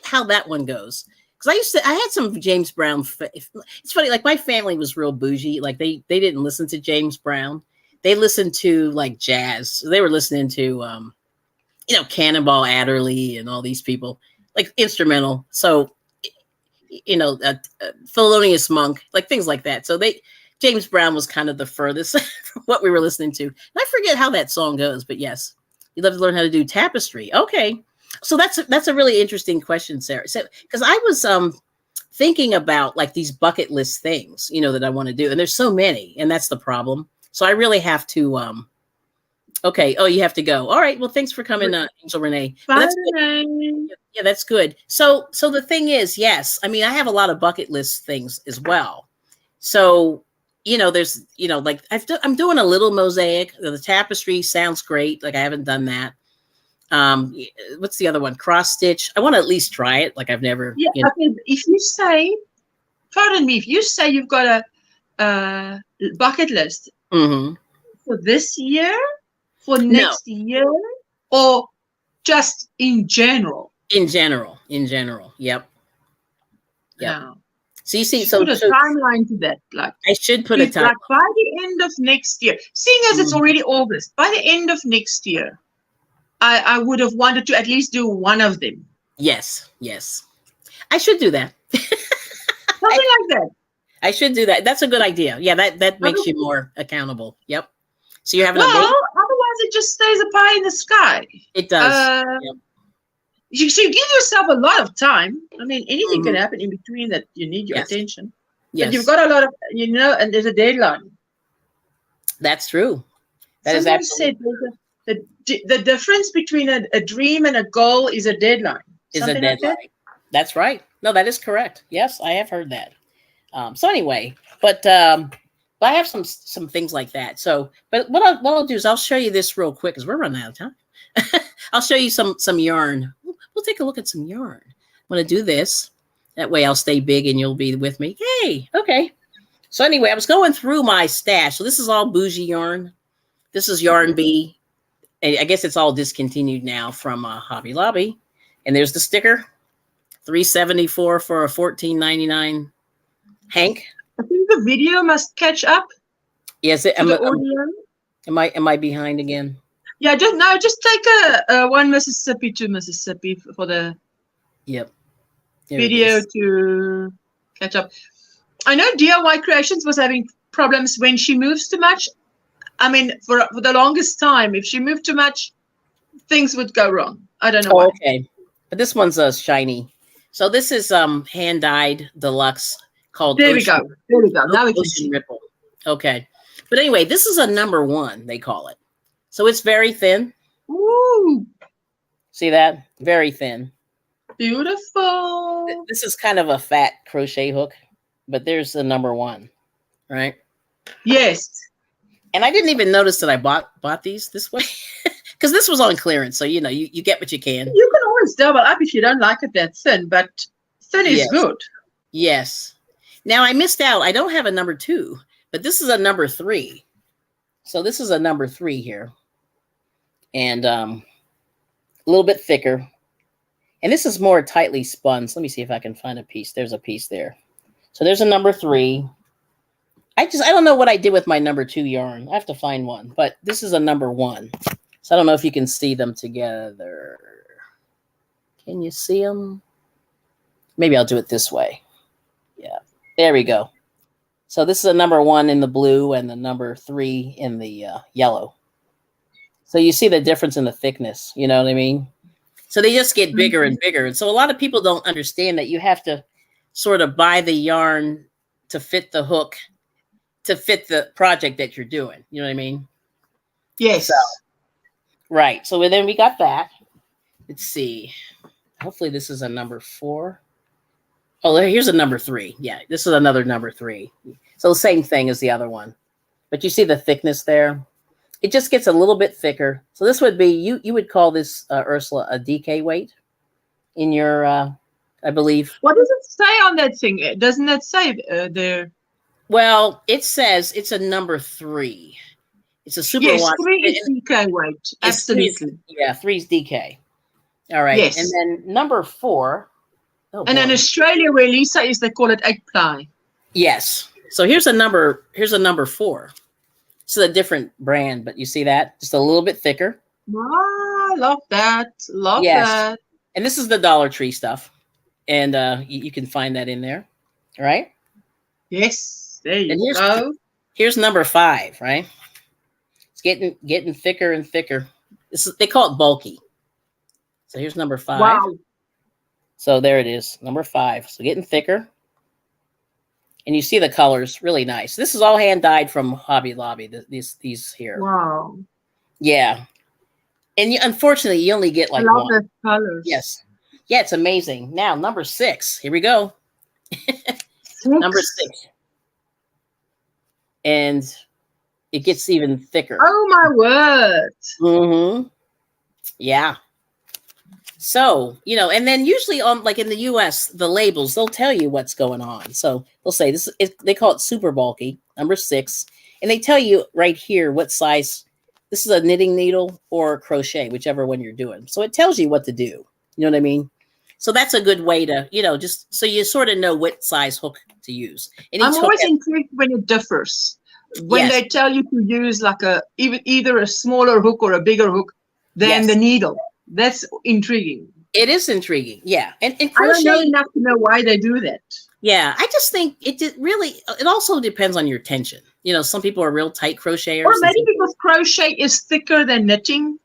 how that one goes. Because I had some James Brown. It's funny, like my family was real bougie. Like they didn't listen to James Brown. They listened to like jazz. So they were listening to, Cannonball Adderley and all these people, like instrumental. So, Thelonious Monk, like things like that. So James Brown was kind of the furthest from what we were listening to. And I forget how that song goes, but yes, you'd love to learn how to do tapestry. Okay. So that's a really interesting question, Sarah. So, because I was thinking about like these bucket list things, that I want to do. And there's so many, and that's the problem. So I really have to, okay. Oh, you have to go. All right. Well, thanks for coming, Angel Renee. Bye, Renee. Yeah, that's good. So the thing is, yes, I mean, I have a lot of bucket list things as well. So, there's, like I'm doing a little mosaic. The tapestry sounds great. Like I haven't done that. What's the other one? Cross stitch. I want to at least try it. Like I've never. Yeah. Okay. If you say, pardon me, if you say you've got a bucket list for this year, for next year, or just in general? In general. Yep. No. So you see, put a timeline to that. Like I should put a timeline. Like by the end of next year, seeing as it's already August, by the end of next year, I would have wanted to at least do one of them. Yes. I should do that. Something like that. I should do that. That's a good idea. Yeah, that makes you more accountable. Yep. So you're having otherwise it just stays a pie in the sky. It does. Yep. You give yourself a lot of time. I mean, anything can happen in between that you need your attention. Yes. But you've got a lot of, and there's a deadline. That's true. That is absolutely the difference between a dream and a goal is a deadline. Is a deadline. Like that's right. No, that is correct. Yes, I have heard that. So anyway, but I have some things like that. So, but what I'll do is I'll show you this real quick because we're running out of time. I'll show you some yarn. We'll take a look at some yarn. I'm going to do this. That way I'll stay big and you'll be with me. Hey, okay. So anyway, I was going through my stash. So this is all bougie yarn This is Yarn Bee. I guess it's all discontinued now from Hobby Lobby. And there's the sticker, $3.74 for a $14.99 Hank. I think the video must catch up. Yes, to the audio. Am I behind again? Yeah, just take a one Mississippi to Mississippi for the There video to catch up. I know DIY Creations was having problems when she moves too much. I mean, for the longest time, if she moved too much, things would go wrong. I don't know why. Okay, but this one's shiny. So this is hand dyed deluxe called. There we go. Now we can see. Ripple. Okay, but anyway, this is a number 1. They call it. So it's very thin. Ooh, See that? Very thin. beautiful. This is kind of a fat crochet hook, but there's the number 1, right? Yes. And I didn't even notice that I bought these this way because this was on clearance. So, you get what you can. You can always double up if you don't like it that thin, but thin is good. Yes. Now I missed out. I don't have a number 2, but this is a number 3. So this is a number 3 here. And a little bit thicker. And this is more tightly spun. So let me see if I can find a piece. There's a piece there. So there's a number 3. I don't know what I did with my number 2 yarn. I have to find one, but this is a number 1. So I don't know if you can see them together. Can you see them? Maybe I'll do it this way. Yeah, there we go. So this is a number 1 in the blue and the number 3 in the yellow. So you see the difference in the thickness, you know what I mean? So they just get bigger and bigger. And so a lot of people don't understand that you have to sort of buy the yarn to fit the hook, to fit the project that you're doing. You know what I mean? Yes. So, right. So then we got that. Let's see. Hopefully this is a number 4. Oh, here's a number 3. Yeah, this is another number 3. So the same thing as the other one. But you see the thickness there? It just gets a little bit thicker. So this would be, you would call this, Ursula, a DK weight in your, I believe. What does it say on that thing? Doesn't it say there? Well, it says it's a number 3. It's a super Yes, wash. 3 is DK weight. Absolutely. Yeah, 3 is DK. All right. Yes. And then number 4. Oh, and in boy. Australia, where Lisa is, they call it 8-ply. Yes. So here's a number 4. It's a different brand, but you see that? Just a little bit thicker. Ah, love that. Love that. And this is the Dollar Tree stuff. And you can find that in there. All right? Yes. There you go. Here's number 5, right? It's getting thicker and thicker. They call it bulky. So here's number 5. Wow. So there it is, number 5. So getting thicker. And you see the colors, really nice. This is all hand dyed from Hobby Lobby, these here. Wow. Yeah. And unfortunately, you only get like I love one. the colors. Yes. Yeah, it's amazing. Now, number 6. Here we go. Number 6. And it gets even thicker. Oh, my word. Mm-hmm. Yeah. So, and then usually on, like in the US, the labels, they'll tell you what's going on. So they'll say they call it super bulky, number 6. And they tell you right here what size. This is a knitting needle or crochet, whichever one you're doing. So it tells you what to do. You know what I mean? So that's a good way to, just so you sort of know what size hook to use. And I'm always intrigued when it differs. When they tell you to use like either a smaller hook or a bigger hook than the needle. That's intriguing. It is intriguing. Yeah. And crochet, I don't know enough to know why they do that. Yeah. I just think it also depends on your tension. Some people are real tight crocheters. Or maybe because crochet is thicker than knitting,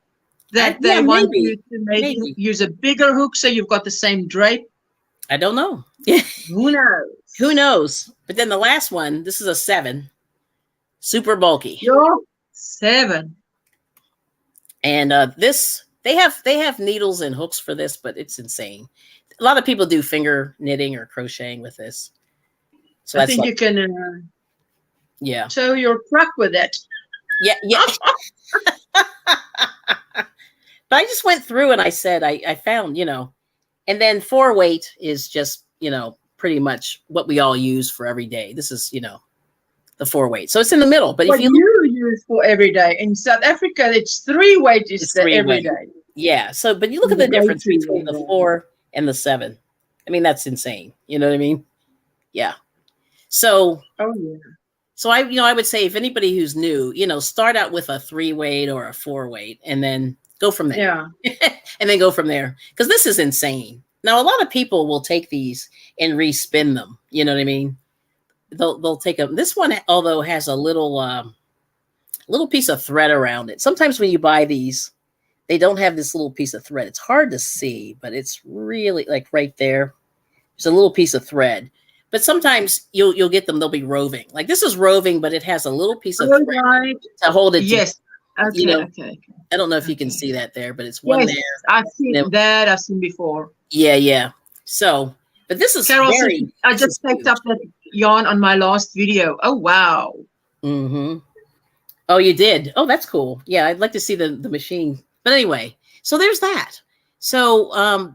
that they want you to maybe use a bigger hook so you've got the same drape. I don't know. Who knows? Who knows? But then the last one, this is a 7. Super bulky. You're 7. And this, they have needles and hooks for this, but it's insane. A lot of people do finger knitting or crocheting with this. So I think you can show your truck with it. Yeah. But I just went through and I said, I found, and then 4 weight is just, pretty much what we all use for every day. This is, the 4 weight. So it's in the middle. But if you use for every day. In South Africa, it's 3-weight is It's the three-weight. everyday. Yeah. So, but you look at the difference between the 4 and the 7. I mean, that's insane. You know what I mean? Yeah. So, oh yeah. So I would say if anybody who's new, start out with a 3-weight or a 4-weight, and then go from there. Yeah. And then go from there, because this is insane. Now, a lot of people will take these and respin them. You know what I mean? They'll take them. This one, although, has a little piece of thread around it. Sometimes when you buy these, they don't have this little piece of thread. It's hard to see, but it's really like right there. There's a little piece of thread. But sometimes you'll get them. They'll be roving. Like this is roving, but it has a little piece of thread to hold it. Yes. Okay. Okay. I don't know if you can see that there, but it's one there. I've seen that. I've seen before. Yeah, yeah. So, but this is Carol, very. I just picked up that yarn on my last video. Oh wow. Mm-hmm. Oh, you did. Oh, that's cool. Yeah, I'd like to see the machine. But anyway, so there's that. So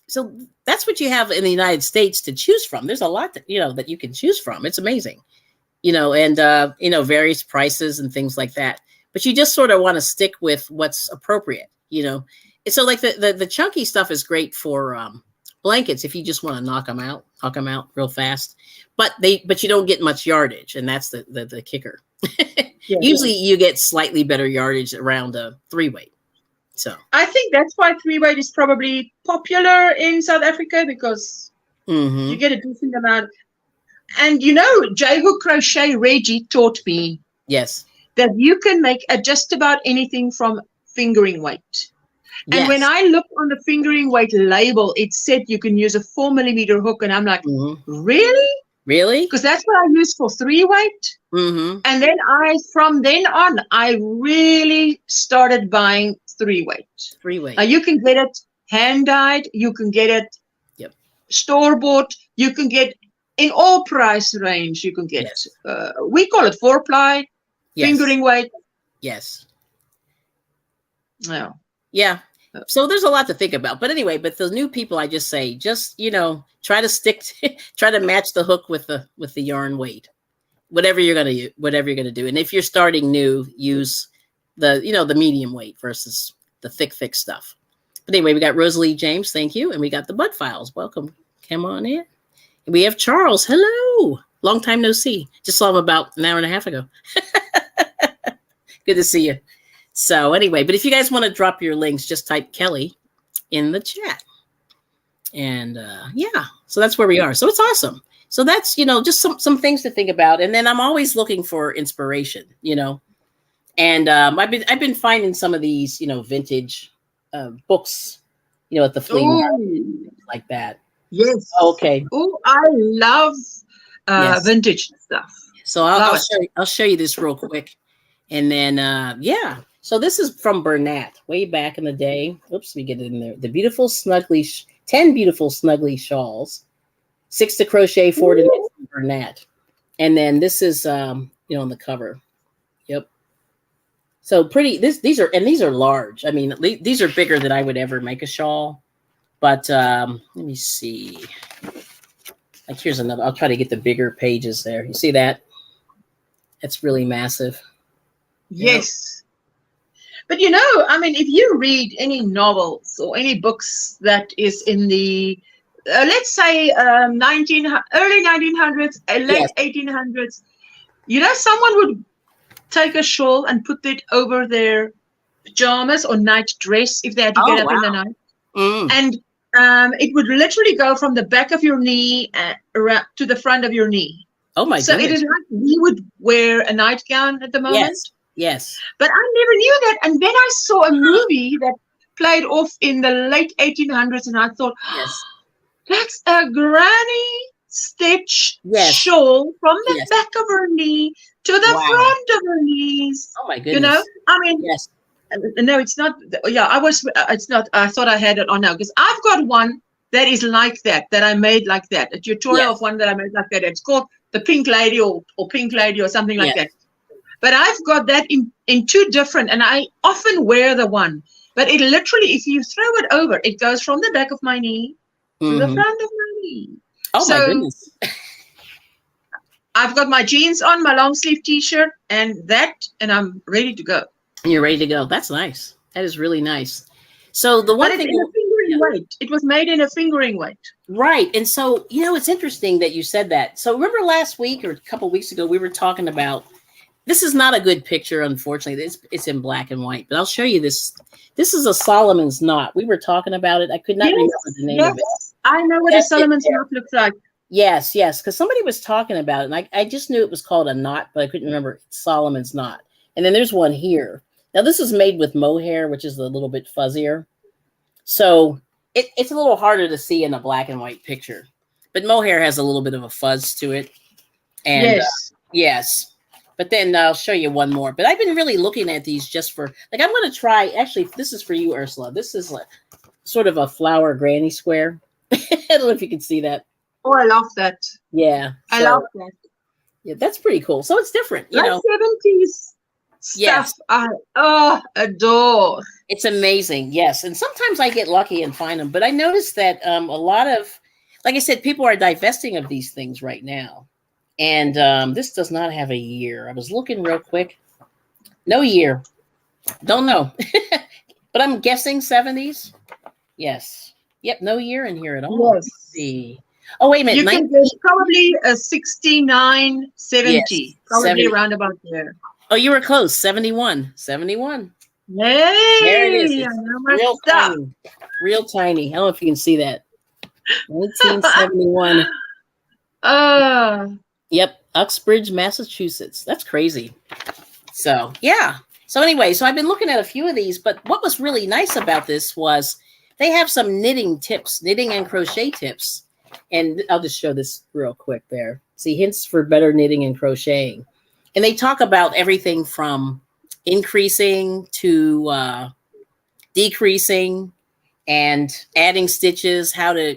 so that's what you have in the United States to choose from. There's a lot that that you can choose from. It's amazing. And various prices and things like that. But you just sort of want to stick with what's appropriate, And so like the chunky stuff is great for blankets if you just want to knock them out real fast. But you don't get much yardage, and that's the kicker. Yeah, usually you get slightly better yardage around a 3-weight. So I think that's why 3-weight is probably popular in South Africa, because you get a decent amount. And J-hook crochet Reggie taught me that you can make just about anything from fingering weight. Yes. And when I looked on the fingering weight label, it said you can use a 4mm hook, and I'm like, really? Really? Because that's what I use for 3-weight. And then from then on, I really started buying 3-weight. 3-weight. Now you can get it hand dyed. You can get it store bought. You can get in all price range. You can get. We call it 4-ply fingering weight. Yes. Yeah. Yeah. So there's a lot to think about. But anyway, the new people, I just say, try to match the hook with the yarn weight, whatever you're gonna do. And if you're starting new, use the medium weight versus the thick stuff. But anyway, we got Rosalie James, thank you, and we got the Bud Files. Welcome, come on in. And we have Charles. Hello, long time no see. Just saw him about an hour and a half ago. Good to see you. So anyway, but if you guys want to drop your links, just type Kelly in the chat. And so that's where we are. So it's awesome. So that's, just some things to think about. And then I'm always looking for inspiration, And I've been finding some of these, vintage books, at the flea market, like that. Yes. Okay. Oh, I love vintage stuff. So I'll show you this real quick. And then, So this is from Bernat, way back in the day. Oops, we get it in there. The beautiful snuggly, 10 beautiful snuggly shawls, 6 to crochet, 4 to knit from Bernat. And then this is, on the cover. Yep. So pretty. These are large. I mean, these are bigger than I would ever make a shawl. But let me see. Like here's another. I'll try to get the bigger pages there. You see that? It's really massive. Yes. But if you read any novels or any books that is in the, let's say, early 1900s, late 1800s, someone would take a shawl and put it over their pajamas or night dress if they had to get up in the night. And it would literally go from the back of your knee around to the front of your knee. Oh, my goodness. So it is like we would wear a nightgown at the moment. Yes. But I never knew that. And then I saw a movie that played off in the late 1800s, and I thought, that's a granny stitch shawl from the back of her knee to the front of her knees. Oh, my goodness. No, it's not. Yeah, it's not. I thought I had it on now, because I've got one that is like that I made like that. A tutorial of one that I made like that. It's called the Pink Lady or Pink Lady or something like that. But I've got that in 2 different, and I often wear the one. But it literally, if you throw it over, it goes from the back of my knee to the front of my knee. Oh, my goodness. I've got my jeans on, my long sleeve t-shirt, and I'm ready to go. You're ready to go. That's nice. That is really nice. So the one But it's thing, in a fingering weight. It was made in a fingering weight. right? And so it's interesting that you said that. So remember last week or a couple weeks ago, we were talking about. This is not a good picture, unfortunately. It's in black and white, but I'll show you this. This is a Solomon's knot. We were talking about it. I could not remember the name of it. I know what a Solomon's knot looks like. Yes, because somebody was talking about it, and I just knew it was called a knot, but I couldn't remember Solomon's knot. And then there's one here. Now, this is made with mohair, which is a little bit fuzzier. So it's a little harder to see in a black and white picture. But mohair has a little bit of a fuzz to it. And yes. Yes. But then I'll show you one more. But I've been really looking at these just for, like, I'm going to try, actually, this is for you, Ursula. This is like sort of a flower granny square. I don't know if you can see that. Oh, I love that. Yeah. I love that. Yeah, that's pretty cool. So it's different, you know. 70s stuff. Yes. I adore. It's amazing. Yes. And sometimes I get lucky and find them. But I noticed that a lot of, like I said, people are divesting of these things right now. And this does not have a year. I was looking real quick. No year. Don't know. But I'm guessing 70s. Yes. Yep. No year in here at all. Yes. Let's see. Oh, wait a minute. There's probably a 69, 70. Yes, probably 70. Around about there. Oh, you were close. 71. 71. Hey, there it is. Real tiny. Real tiny. I don't know if you can see that. 1971. Yep. Uxbridge, Massachusetts. That's crazy. So, yeah. So anyway, I've been looking at a few of these, but what was really nice about this was they have some knitting tips, knitting and crochet tips. And I'll just show this real quick there. See, hints for better knitting and crocheting. And they talk about everything from increasing to decreasing and adding stitches, how to,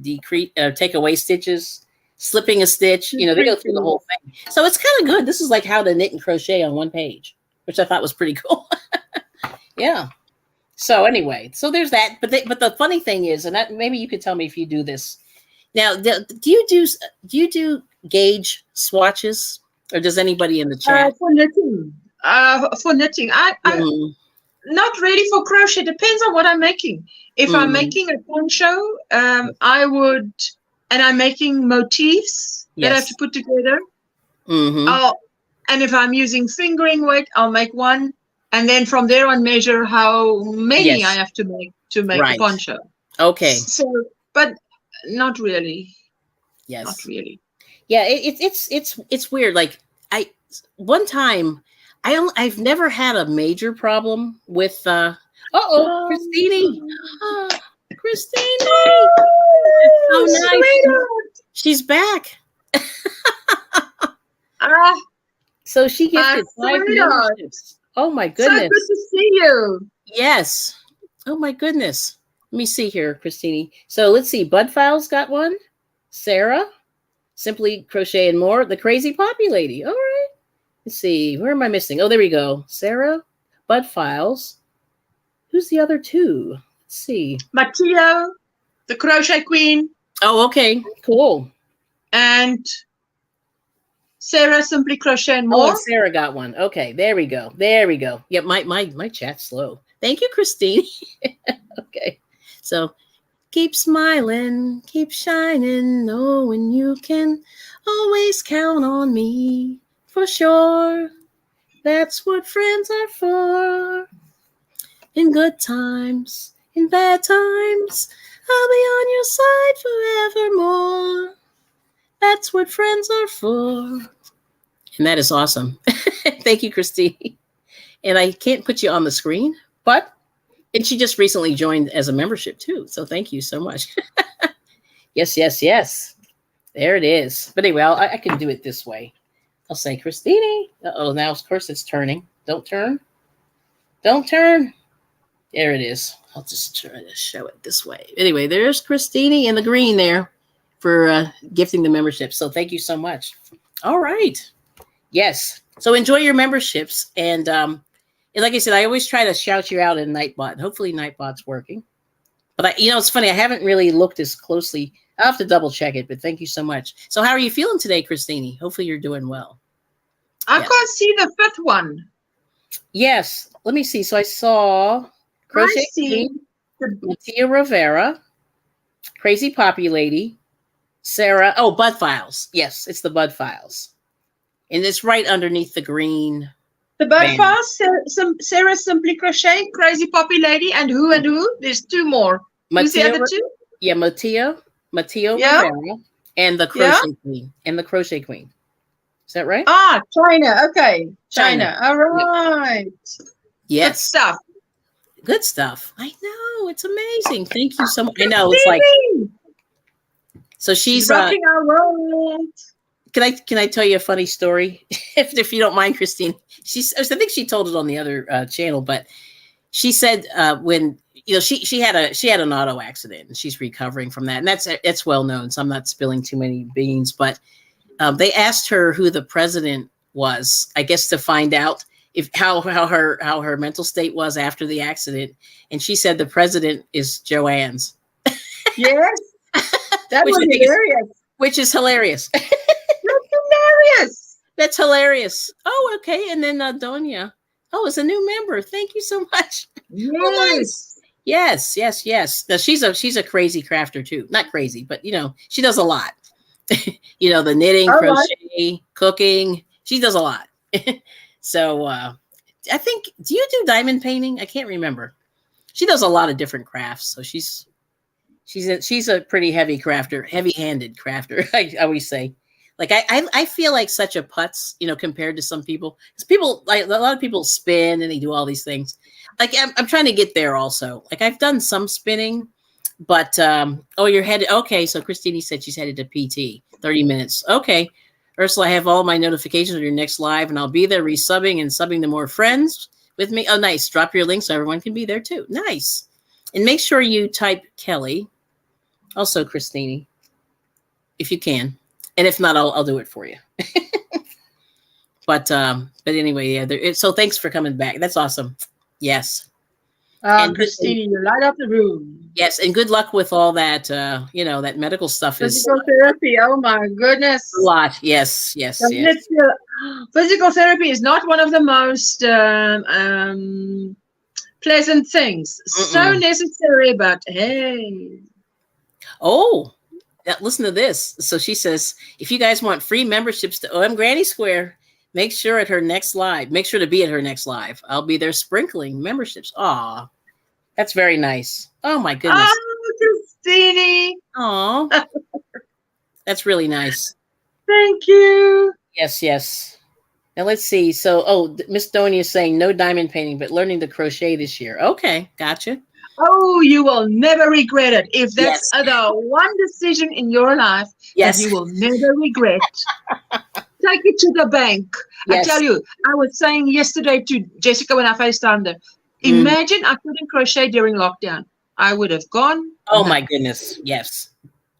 decrease, take away stitches, slipping a stitch, they go through the whole thing. So it's kind of good. This is like how to knit and crochet on one page, which I thought was pretty cool. Yeah. So anyway, so there's that. But the funny thing is, and that maybe you could tell me if you do this. Now, do you do gauge swatches, or does anybody in the chat? For knitting. I'm not really for crochet. Depends on what I'm making. If I'm making a poncho, I would, and I'm making motifs that I have to put together. And if I'm using fingering weight, I'll make one. And then from there on, measure how many I have to make a poncho. Okay. So, but not really. Yes. Not really. Yeah, it's weird. Like one time, I've never had a major problem with. Christine. Christine. So nice. She's back. So she gifted 5 memberships. Oh my goodness. So good to see you. Yes. Oh my goodness. Let me see here, Christine. So let's see. Bud Files got one. Sarah. Simply Crochet and More. The Crazy Poppy Lady. All right. Let's see. Where am I missing? Oh, there we go. Sarah. Bud Files. Who's the other two? Let's see. Matteo. The Crochet Queen. Oh, okay. Cool. And Sarah, Simply Crochet and More. Oh, Sarah got one. Okay, there we go. There we go. Yep, my chat's slow. Thank you, Christine. Okay, so keep smiling, keep shining, knowing you can always count on me for sure. That's what friends are for. In good times, in bad times, I'll be on your side forevermore. That's what friends are for. And that is awesome. Thank you, Christine. And I can't put you on the screen, and she just recently joined as a membership too. So thank you so much. Yes. There it is. But anyway, I can do it this way. I'll say, Christine. Now of course it's turning. Don't turn. Don't turn. There it is. I'll just try to show it this way. Anyway, there's Christine in the green there for gifting the membership. So thank you so much. All right. Yes. So enjoy your memberships. And like I said, I always try to shout you out in Nightbot. Hopefully Nightbot's working. But it's funny. I haven't really looked as closely I'll have to double check it, but thank you so much. So how are you feeling today, Christine? Hopefully you're doing well. I Yes. can't see the fifth one. Yes. Let me see. So I saw Crochet I see Queen, Mattia Rivera, Crazy Poppy Lady, Sarah. Oh, Bud Files. Yes, it's the Bud Files. And it's right underneath the green. the Bud banner. Files, Sarah Simply Crochet, Crazy Poppy Lady, and who and who? There's two more. Who's the Mattia, other two? yeah, Mattia Yeah. Rivera, and the Crochet Queen. And the Crochet Queen. Is that right? Ah, China. Okay. China. China. All right. Good Yes. stuff. Good stuff. I know. It's amazing. Thank you so much. I know. It's like, so she's rocking our world. Can I tell you a funny story? if you don't mind, Christine. I think she told it on the other channel, but she said when she had an auto accident and she's recovering from that, and that's well known. So I'm not spilling too many beans, but they asked her who the president was, I guess, to find out how her mental state was after the accident, and she said the president is Joanne's. Yes, that was hilarious. Which is hilarious. Hilarious. That's hilarious. Oh, okay. And then Donia. Oh, it's a new member. Thank you so much. Yes. Oh, nice. Yes. Now, she's a crazy crafter too. Not crazy, but she does a lot. The knitting, crochet, cooking. She does a lot. So I think, do you do diamond painting? I can't remember. She does a lot of different crafts. So she's a pretty heavy crafter, heavy-handed crafter. I always say. Like I feel like such a putz, compared to some people. Because people, like a lot of people spin and they do all these things. Like I'm trying to get there also. Like I've done some spinning, but you're headed. Okay, so Christine said she's headed to PT, 30 minutes. Okay, Ursula, I have all my notifications of your next live, and I'll be there resubbing and subbing to more friends with me. Oh, nice. Drop your link so everyone can be there too. Nice. And make sure you type Kelly, also Christine, if you can. And if not, I'll do it for you. But anyway, yeah. So thanks for coming back. That's awesome. Yes. And Christine, you light up the room. Yes, and good luck with all that. That medical stuff physical therapy. Oh my goodness. A lot. Yes. Physical therapy is not one of the most pleasant things. So necessary, but hey. Oh. Listen to this. So she says, if you guys want free memberships to OM Granny Square, make sure to be at her next live. I'll be there sprinkling memberships. Aw, that's very nice. Oh my goodness. Oh, Christine. Aw, that's really nice. Thank you. Yes. Now let's see. So, Miss Donia is saying no diamond painting, but learning to crochet this year. Okay, gotcha. Oh, you will never regret it. If that's the one decision in your life that you will never regret, take it to the bank. Yes. I tell you, I was saying yesterday to Jessica when I FaceTimed her, imagine I couldn't crochet during lockdown. I would have gone. Oh my goodness. Yes.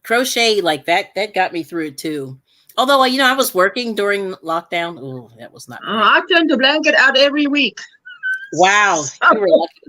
Crochet like that got me through it too. Although, I was working during lockdown. Oh, that was not great. I turned the blanket out every week. Wow. You were lucky.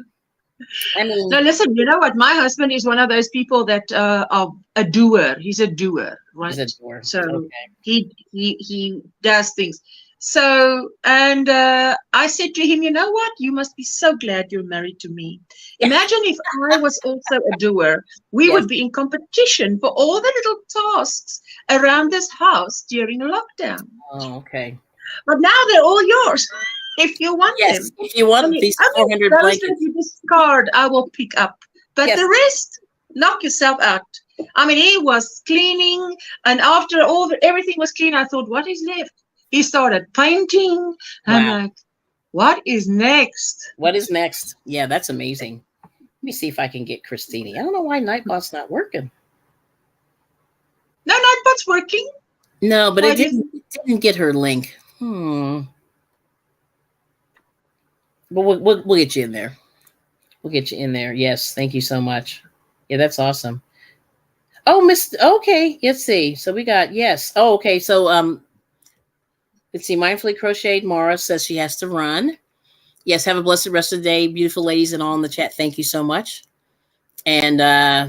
Now listen, you know what? My husband is one of those people that are a doer. He's a doer, right? He's a doer. So he does things. So, and I said to him, you know what? You must be so glad you're married to me. Imagine if I was also a doer. We would be in competition for all the little tasks around this house during lockdown. Oh, okay. But now they're all yours. If you want them. If you want these 400 blankets. That you discard, I will pick up. But the rest, knock yourself out. He was cleaning, and after everything was clean, I thought, what is left? He started painting. Wow. I'm like, what is next? What is next? Yeah, that's amazing. Let me see if I can get Christine. I don't know why Nightbot's not working. No, Nightbot's working. No, but it didn't get her link. But we'll get you in there. We'll get you in there. Yes, thank you so much. Yeah, that's awesome. Oh, okay, let's see. So we got, Oh, okay. So let's see. Mindfully Crocheted Mara says she has to run. Yes, have a blessed rest of the day, beautiful ladies and all in the chat. Thank you so much. And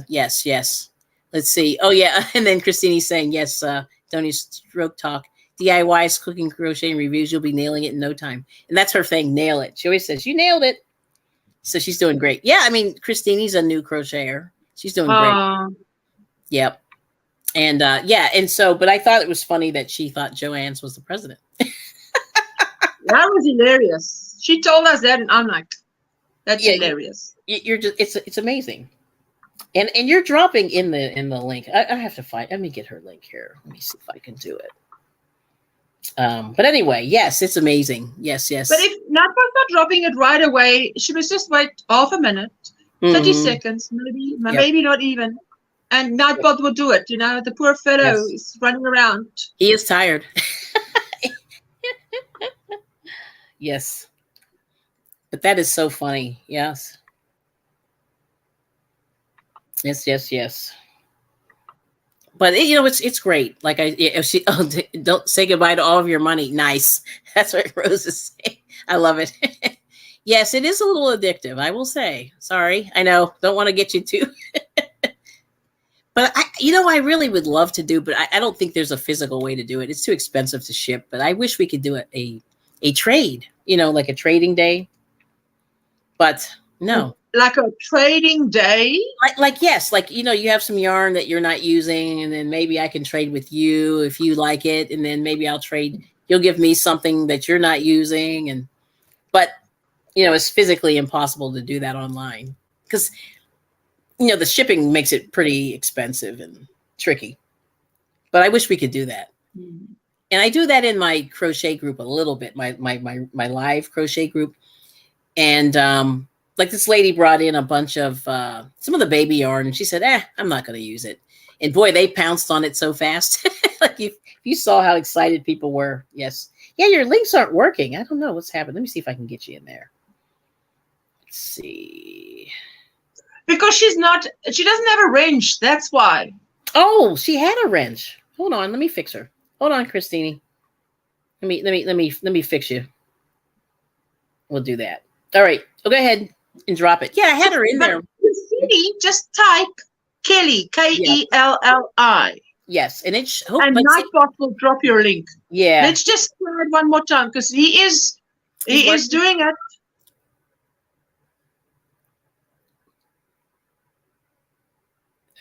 yes. Let's see. Oh yeah, and then Christini's saying yes. Tony's stroke talk. DIYs, cooking, crocheting reviews. You'll be nailing it in no time. And that's her thing. Nail it. She always says you nailed it. So she's doing great. Yeah, I mean, Christini's a new crocheter. She's doing great. Yep. And yeah, and so, but I thought it was funny that she thought Joanne's was the president. That was hilarious. She told us that, and I'm like, that's hilarious. You're just it's amazing. And you're dropping in the link. I have to find. Let me get her link here. Let me see if I can do it. But anyway, yes, it's amazing. Yes. But if Nat was not dropping it right away, she was just wait half a minute, 30 seconds, maybe not even. And Nightbot will do it. You know, the poor fellow is running around. He is tired. Yes. But that is so funny. Yes. Yes. But it's great. Like don't say goodbye to all of your money. Nice. That's what Rose is saying. I love it. Yes, it is a little addictive. I will say. Sorry, I know. Don't want to get you too. But I really would love to do. But I don't think there's a physical way to do it. It's too expensive to ship. But I wish we could do a trade. Like a trading day. But no. Like a trading day? Yes, you have some yarn that you're not using, and then maybe I can trade with you if you like it, and then maybe I'll trade. You'll give me something that you're not using, but it's physically impossible to do that online because the shipping makes it pretty expensive and tricky. But I wish we could do that, and I do that in my crochet group a little bit, my live crochet group, and like this lady brought in a bunch of some of the baby yarn, and she said, I'm not going to use it. And boy, they pounced on it so fast. Like if you saw how excited people were. Yes. Yeah, your links aren't working. I don't know what's happened. Let me see if I can get you in there. Let's see. Because she doesn't have a wrench. That's why. Oh, she had a wrench. Hold on. Let me fix her. Hold on, Christine. Let me fix you. We'll do that. All right. Well, go ahead and drop it. Yeah, I had her in there. Christine, just type Kelli, Kelli. Yes, and and Nightbot will drop your link. Yeah. Let's just try it one more time because he is doing it. All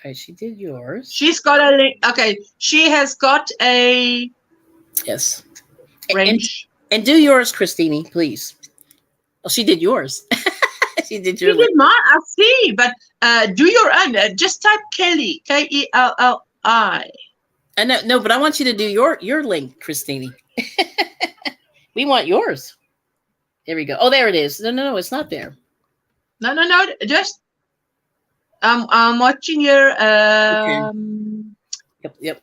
right, she did yours. She's got a link. Okay, she has got a wrench. And do yours, Christine, please. Oh, she did yours. She did mine. I see, but do your own. Just type Kelli, Kelli. No, but I want you to do your link, Christine. We want yours. There we go. Oh, there it is. No, it's not there. No. Just I'm watching your Okay. Yep.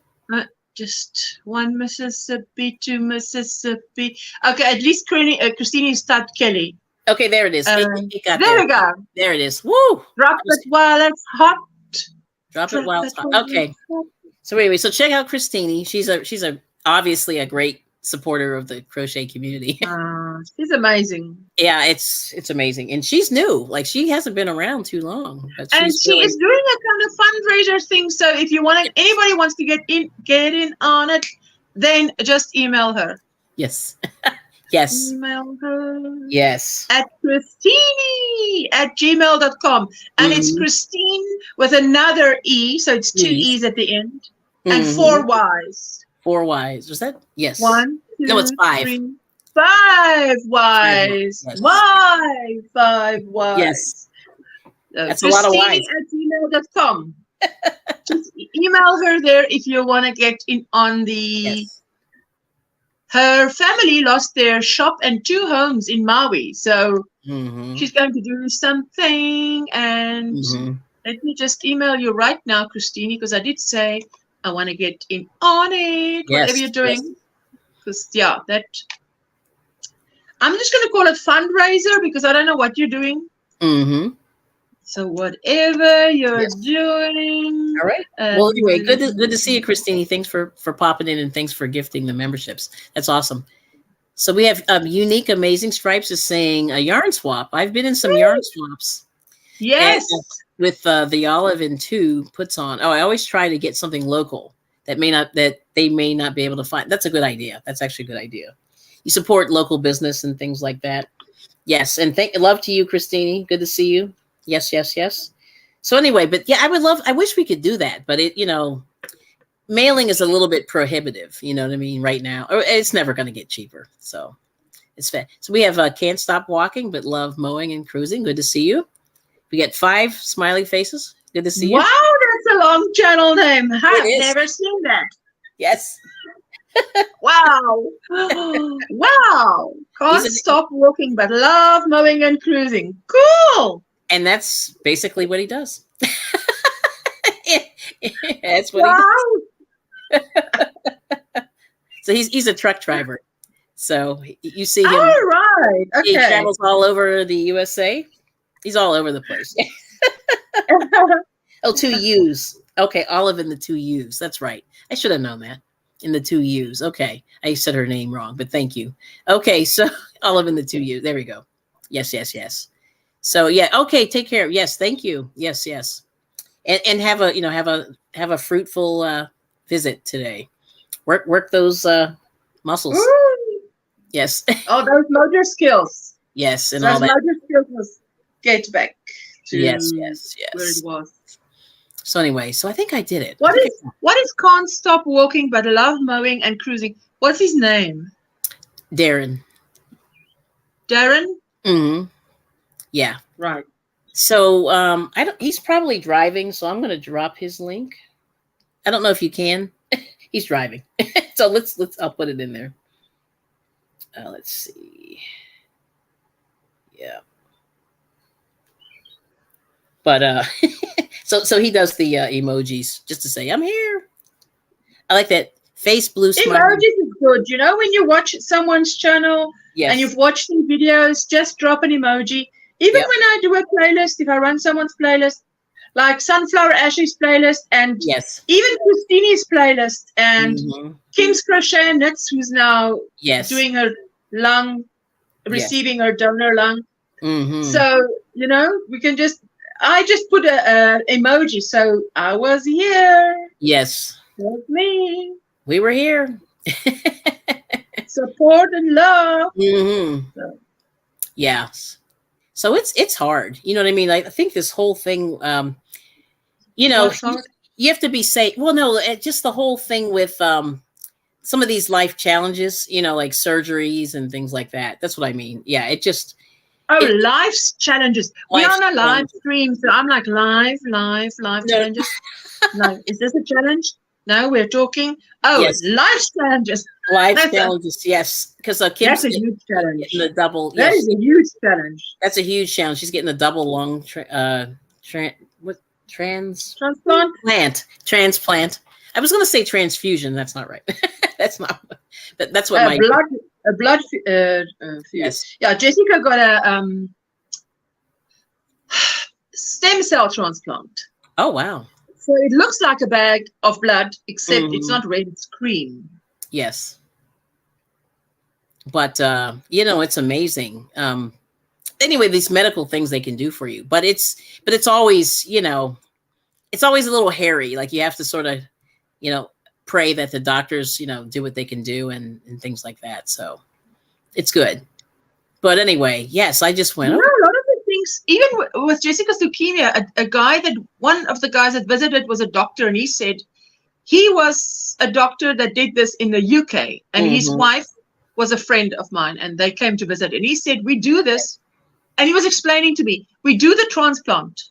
Just 1 Mississippi, 2 Mississippi. Okay, at least Christine is typed Kelli. Okay, there it is. It got there we go. There it is. Woo! Drop it while it's hot. Drop it while it's hot. Okay. So anyway, so check out Christine. She's obviously a great supporter of the crochet community. She's amazing. Yeah, it's amazing, and she's new. Like she hasn't been around too long. But and she is doing a kind of fundraiser thing. So if you anybody wants to get in on it, then just email her. Yes. Yes. Email her. Yes. At Christini@gmail.com. And it's Christine with another E. So it's 2 E's at the end. And 4 Y's. 4 Y's. Was that? Yes. 1, 2, no, it's 5. 3, 5 Y's. Yes. Why? 5 Y's. Yes. That's a lot of Y's. Christini@gmail.com. Just email her there if you want to get in on the... Yes. Her family lost their shop and 2 homes in Maui. So she's going to do something. And let me just email you right now, Christine, because I did say I want to get in on it, whatever you're doing. Because, I'm just going to call it fundraiser because I don't know what you're doing. So whatever you're doing. All right. Well, anyway, good to see you, Christine. Thanks for popping in and thanks for gifting the memberships. That's awesome. So we have Unique Amazing Stripes is saying a yarn swap. I've been in some yarn swaps. Yes. With the olive and two puts on. Oh, I always try to get something local that they may not be able to find. That's a good idea. That's actually a good idea. You support local business and things like that. Yes, and love to you, Christine. Good to see you. Yes, yes, yes. So anyway, but yeah, I wish we could do that, but mailing is a little bit prohibitive, you know what I mean, right now. Or it's never going to get cheaper. So it's fair. So we have Can't Stop Walking, but Love Mowing and Cruising. Good to see you. We get 5 smiley faces. Good to see you. Wow, that's a long channel name. I've never seen that. Yes. Wow. Wow. Can't stop walking, but love mowing and cruising. Cool. And that's basically what he does. That's what he does. So he's a truck driver. So you see him. All right. Okay. He travels all over the USA. He's all over the place. Oh, 2 U's. Okay, Olive in the 2 U's. That's right. I should have known that. In the 2 U's. Okay. I said her name wrong, but thank you. Okay, so Olive in the 2 U's. There we go. Yes, yes, yes. So yeah, okay, take care. Yes, thank you. Yes, yes. And have a fruitful visit today. Work those muscles. Ooh. Yes. Oh, those motor skills. Yes, and those all that. motor skills must get back to yes, yes, yes. where it was. So anyway, so I think I did it. What is Can't Stop Walking but Love Mowing and Cruising? What's his name? Darren. Darren? Mm-hmm. Yeah. Right. So he's probably driving, so I'm going to drop his link. I don't know if you can. He's driving. So I'll put it in there. Let's see. Yeah. But so he does the emojis just to say I'm here. I like that face blue smile. Emojis is good. You know, when you watch someone's channel and you've watched some videos, just drop an emoji. Even when I do a playlist, if I run someone's playlist, like Sunflower Ashes playlist, and even Christine's playlist, and Kim's Crochet Knits, who's now doing her lung, receiving her donor lung. So, you know, I just put a emoji. So I was here. Yes. That's me. We were here. Support and love. So. Yes. So it's hard. You know what I mean? I think this whole thing, you have to be safe. Well, no, just the whole thing with some of these life challenges, you know, like surgeries and things like that. That's what I mean. Yeah, life's challenges. We're on a live stream, so I'm like live challenges. Like, is this a challenge? No, we're talking. Oh, life challenges. Life challenges, yes. Because that's a huge challenge. The double. That is a huge challenge. That's a huge challenge. She's getting the double lung transplant. I was going to say transfusion. That's not right. That's not. That's what my blood. Yes. Yeah, Jessica got a stem cell transplant. Oh wow. So it looks like a bag of blood, except it's not red, it's cream. Yes. But, it's amazing. Anyway, these medical things they can do for you, but it's always, it's always a little hairy. Like you have to sort of, pray that the doctors, do what they can do and things like that. So it's good. But anyway, yes, I just went. A lot of the things, even with Jessica's leukemia, one of the guys that visited was a doctor, and he said he was a doctor that did this in the UK, and his wife was a friend of mine, and they came to visit, and he said, we do this, and he was explaining to me, we do the transplant,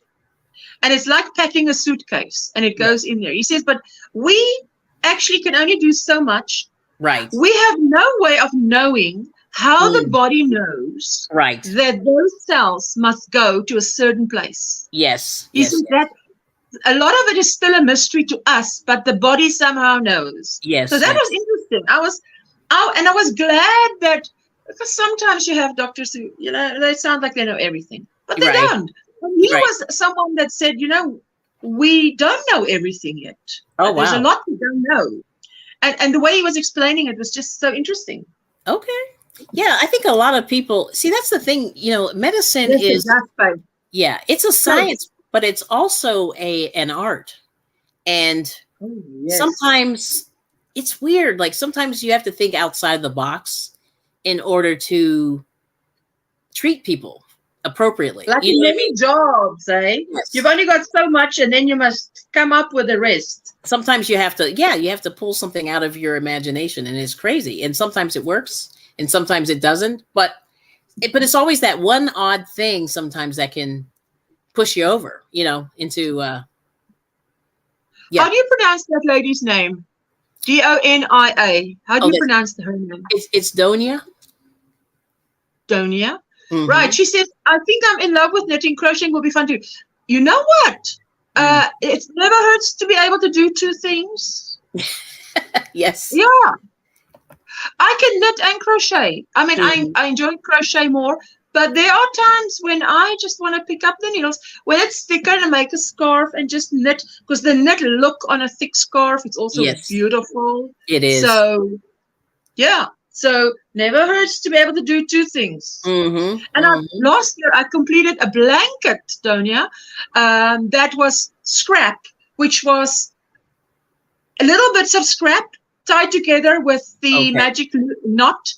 and it's like packing a suitcase, and it goes in there. He says, but we actually can only do so much. Right. We have no way of knowing how the body knows that those cells must go to a certain place. Yes. You see that a lot of it is still a mystery to us, but the body somehow knows. Yes. So that was interesting. I was glad that, because sometimes you have doctors who, they sound like they know everything, but they don't. And he was someone that said, we don't know everything yet. Oh, wow. There's a lot we don't know. And the way he was explaining it was just so interesting. Okay. Yeah, I think a lot of people, see, that's the thing, medicine is, Yeah, it's a So, science, but it's also an art. And oh, yes. sometimes it's weird. Like sometimes you have to think outside the box in order to treat people appropriately. Like You in know what I many mean? jobs, eh? You've Yes. only got so much and then you must come up with the rest. Sometimes you have to, yeah, you have to pull something out of your imagination, and it's crazy. And sometimes it works, and sometimes it doesn't. But it's always that one odd thing sometimes that can push you over, into How yeah. do you pronounce that lady's name? Donia. How do Oh, you pronounce her name? it's Donia. Donia. Right. Hmm. She says, I think I'm in love with knitting. Crocheting will be fun too. You know what? Mm. It never hurts to be able to do two things. Yes. Yeah. I can knit and crochet. I mean, Mhm. I enjoy crochet more, but there are times when I just want to pick up the needles when it's thicker and make a scarf and just knit, because the knit look on a thick scarf, it's also Yes, beautiful. it is. So, yeah. So, never hurts to be able to do two things. Mm-hmm. And Mm-hmm. last year, I completed a blanket, Donia, that was scrap, which was little bits of scrap tied together with the Okay. magic knot,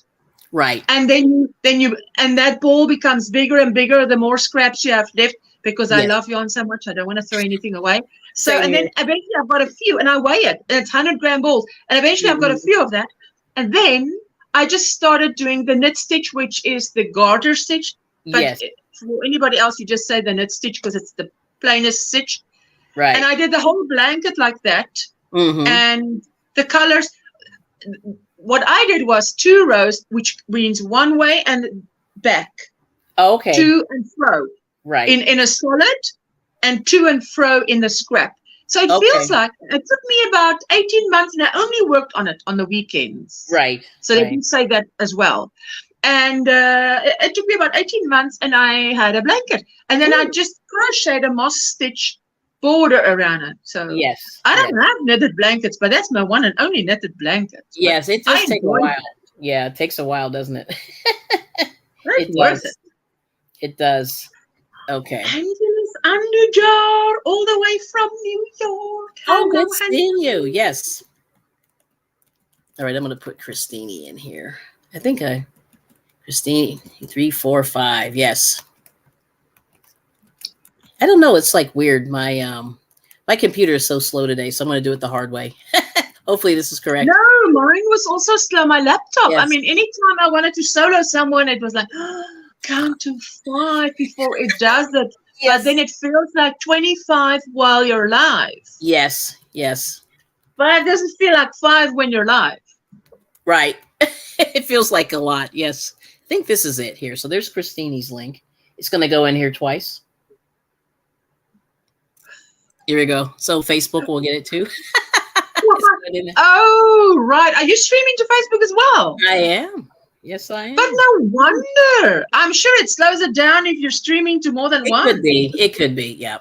Right. and then that ball becomes bigger and bigger the more scraps you have left, because I Yes. love yarn so much, I don't want to throw anything away. So, Same and then here. eventually I've got a few, and I weigh it, and it's 100-gram balls, and eventually I've got a Mhm. few of that, and then I just started doing the knit stitch, which is the garter stitch. But Yes. for anybody else, you just say the knit stitch because it's the plainest stitch. And Right. I did the whole blanket like that, Mm-hmm. and the colors. What I did was 2 rows, which means one way and back, Okay. to and fro Right. in a solid, and to and fro in the scrap. So it feels Okay. like it took me about 18 months, and I only worked on it on the weekends. Right. So they Right. did say that as well. And it took me about 18 months, and I had a blanket. And then I Ooh. just crocheted a moss stitch border around it. So Yes. I Yes. don't have knitted blankets, but that's my one and only knitted blanket. But Yes. It I does take a enjoy while. it. Yeah, it takes a while, doesn't it? It's It worth it. does. It does. Okay. Angela's Underjar, all the way from New York. Oh, Hello, good seeing you. hello. Yes. All right. I'm gonna put Christine in here. I think Christine 345. Yes. I don't know. It's like weird. My computer is so slow today, so I'm gonna do it the hard way. Hopefully this is correct. No, mine was also slow. My laptop. I Yes. mean, anytime I wanted to solo someone, it was like, count to 5 before it does it. But then Yes. it feels like 25 while you're live. Yes. Yes. But it doesn't feel like 5 when you're live. Right. It feels like a lot. Yes. I think this is it here. So there's Christine's link. It's going to go in here twice. Here we go. So Facebook will get it too. Oh, right. Are you streaming to Facebook as well? I am. Yes, I am. But no wonder. I'm sure it slows it down if you're streaming to more than It one. could be. It could be. Yeah.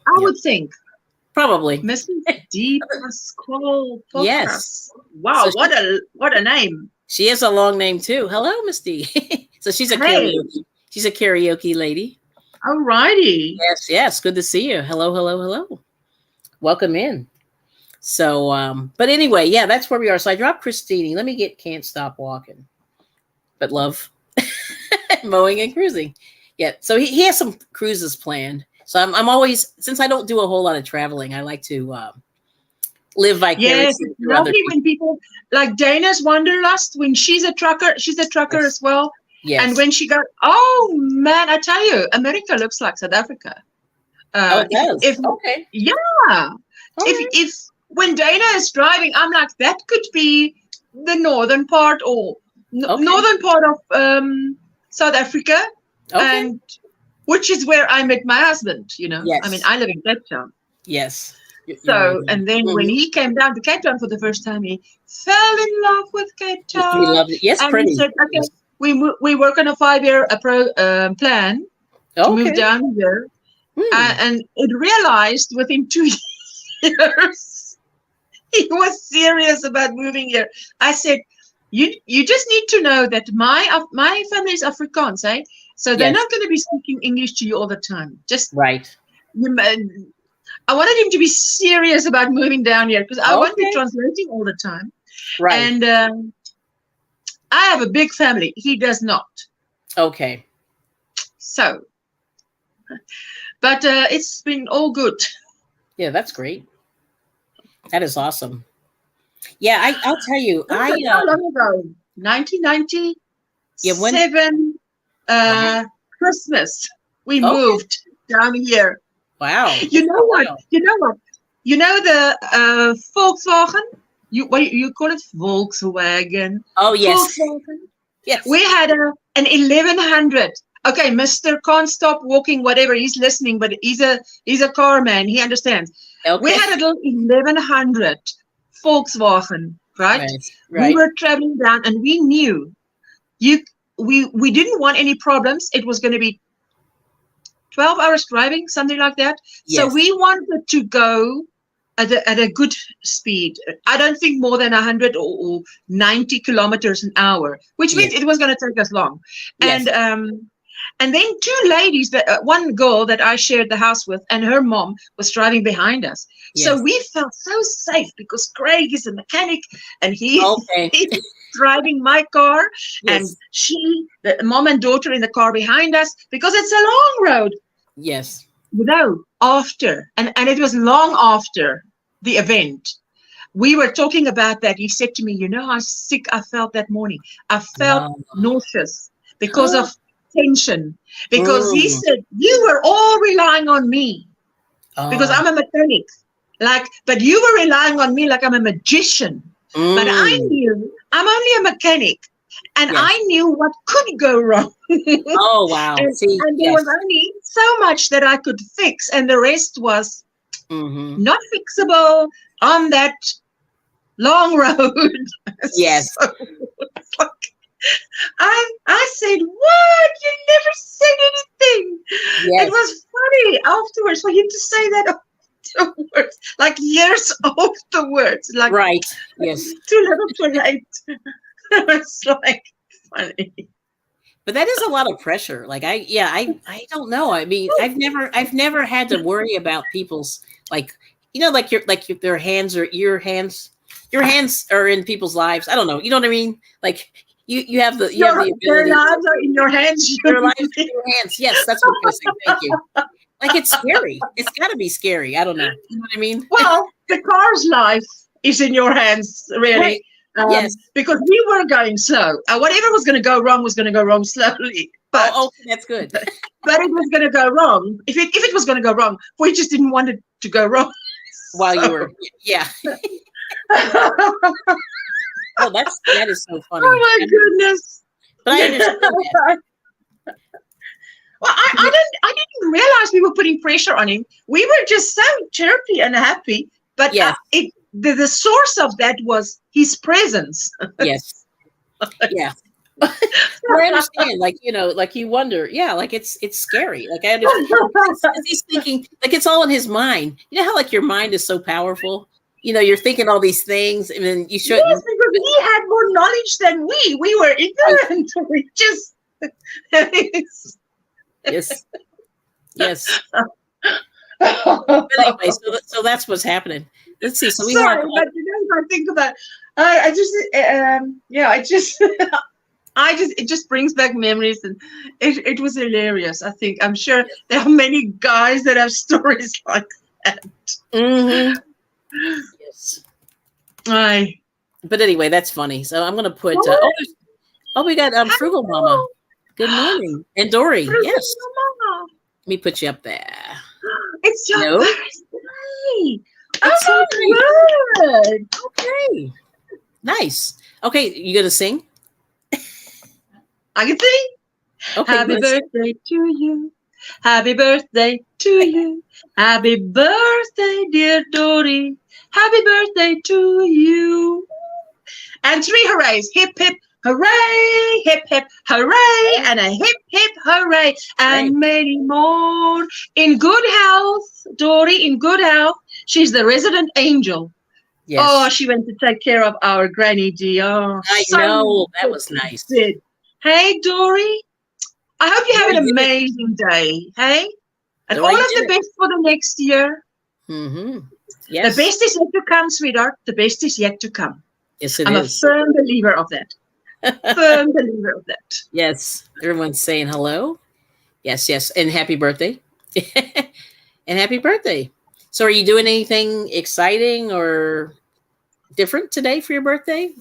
I Yeah. would think. Probably. Mrs. D. Pascal Yes. Wow, So what a name. she has a long name too. Hello, Miss D. So she's a Hey, karaoke. She's a karaoke lady. alrighty. Yes, yes. Good to see you. Hello, hello, hello. Welcome in. So, but anyway, yeah, that's where we are. So I dropped Christine. Let me get Can't Stop Walking. But love mowing and cruising. Yeah. So he has some cruises planned. So I'm always, since I don't do a whole lot of traveling, I like to live Yes, vicariously it's through other lovely people. when people like Dana's Wanderlust, when she's a trucker Yes. as well. Yes. And when she got, oh man, I tell you, America looks like South Africa. Oh, it does. If Okay. yeah, All right. if when Dana is driving, I'm like, that could be the northern part or Okay. northern part of South Africa, Okay. and which is where I met my husband. You know, Yes. I mean, I live in Cape Town. Yes. You're So, right. and then when Mhm. he came down to Cape Town for the first time, he fell in love with Cape He Town, loved it. Yes, and pretty. he said, "Okay, Yes. we work on a 5-year plan to move Okay. down here," Hmm. and it realized within 2 years he was serious about moving here. I said, "You just need to know that my family is Afrikaans, eh? So they're Yes. not going to be speaking English to you all the time. Just Right. I wanted him to be serious about moving down here because I won't be Okay. translating all the time. Right. And I have a big family. He does not. Okay. So, but it's been all good. Yeah, that's great. That is awesome. Yeah, I'll tell you, How long ago? 1997. Yeah, when Christmas. We Okay. moved down here. Wow. You know what? Wow. You know what? You know the Volkswagen? You call it Volkswagen? Oh yes. Volkswagen. Yes. We had an 1100. Okay, Mr. Can't stop walking, whatever. He's listening, but he's a car man. He understands. Okay. We had a little 1100 Volkswagen, right? Right. We were traveling down, and we knew we didn't want any problems. It was going to be 12 hours driving, something like that. Yes. So we wanted to go at a good speed. I don't think more than 100 or 90 kilometers an hour, which means it was going to take us long. Yes. And then two ladies, one girl that I shared the house with, and her mom was driving behind us. Yes. So we felt so safe because Craig is a mechanic and he's driving my car. Yes. And the mom and daughter in the car behind us, because it's a long road. Yes. You know, after, and it was long after the event, we were talking about that. He said to me, you know how sick I felt that morning? I felt nauseous because of tension. Because he said, you were all relying on me because I'm a mechanic. But you were relying on me like I'm a magician. But I knew I'm only a mechanic. And I knew what could go wrong. Oh, wow. and there was only so much that I could fix. And the rest was not fixable on that long road. Yes. So it's like, I said, what? You never said anything. Yes. It was funny afterwards for him to say that afterwards, like years afterwards. Like, right. Yes. Too little, too late. It's like funny. But that is a lot of pressure. Like I don't know. I mean, I've never had to worry about people's like their hands or your hands are in people's lives. I don't know. You know what I mean? Like you have the ability. Their lives are in your hands. Your lives are in your hands. Yes, that's what I'm saying. Thank you. Like it's scary. It's got to be scary. I don't know. You know what I mean? Well, the car's life is in your hands, really. Right. Yes, because we were going slow. Whatever was going to go wrong was going to go wrong slowly. But that's good. But it was going to go wrong. If it was going to go wrong, we just didn't want it to go wrong. While you were, Oh, that is so funny. Oh my goodness! But I understand that. Well, I didn't realize we were putting pressure on him. We were just so chirpy and happy. But the source of that was his presence. Yes. Yeah. I understand. Like, like you wonder, like it's scary. Like I understand. He's thinking, like it's all in his mind. You know how like your mind is so powerful? You're thinking all these things and then you shouldn't. Yes, because he had more knowledge than we. We were ignorant. We just Yes. Yes. But anyway, so that's what's happening. Let's see. So we have. But if I think about, it just brings back memories, and it was hilarious. I think I'm sure there are many guys that have stories like that. Mm-hmm. Yes. But anyway, that's funny. So I'm gonna put. We got Frugal Mama. Good morning, and Dory. Frugal yes. Mama. Let me put you up there. It's your birthday. Oh, my God. Okay. Nice. Okay, you gonna sing? I can sing. Okay, Happy birthday to you. Happy birthday to you. Happy birthday, dear Dory. Happy birthday to you. And 3 hoorays. Hip, hip, hooray. Hip, hip, hooray. And a hip, hip, hooray. And many more. In good health. Dory, in good health. She's the resident angel. Yes. Oh, she went to take care of our granny dear. I know. That was nice. Hey, Dory. I hope you have Very an good. amazing day, hey? And Dory all of did the it. best for the next year. Mm-hmm. The Yes. best is yet to come, sweetheart. The best is yet to come. Yes, it I'm a is. firm believer of that. Firm believer of that. Yes. Everyone's saying hello. Yes, yes. And happy birthday. And happy birthday. So are you doing anything exciting or different today for your birthday?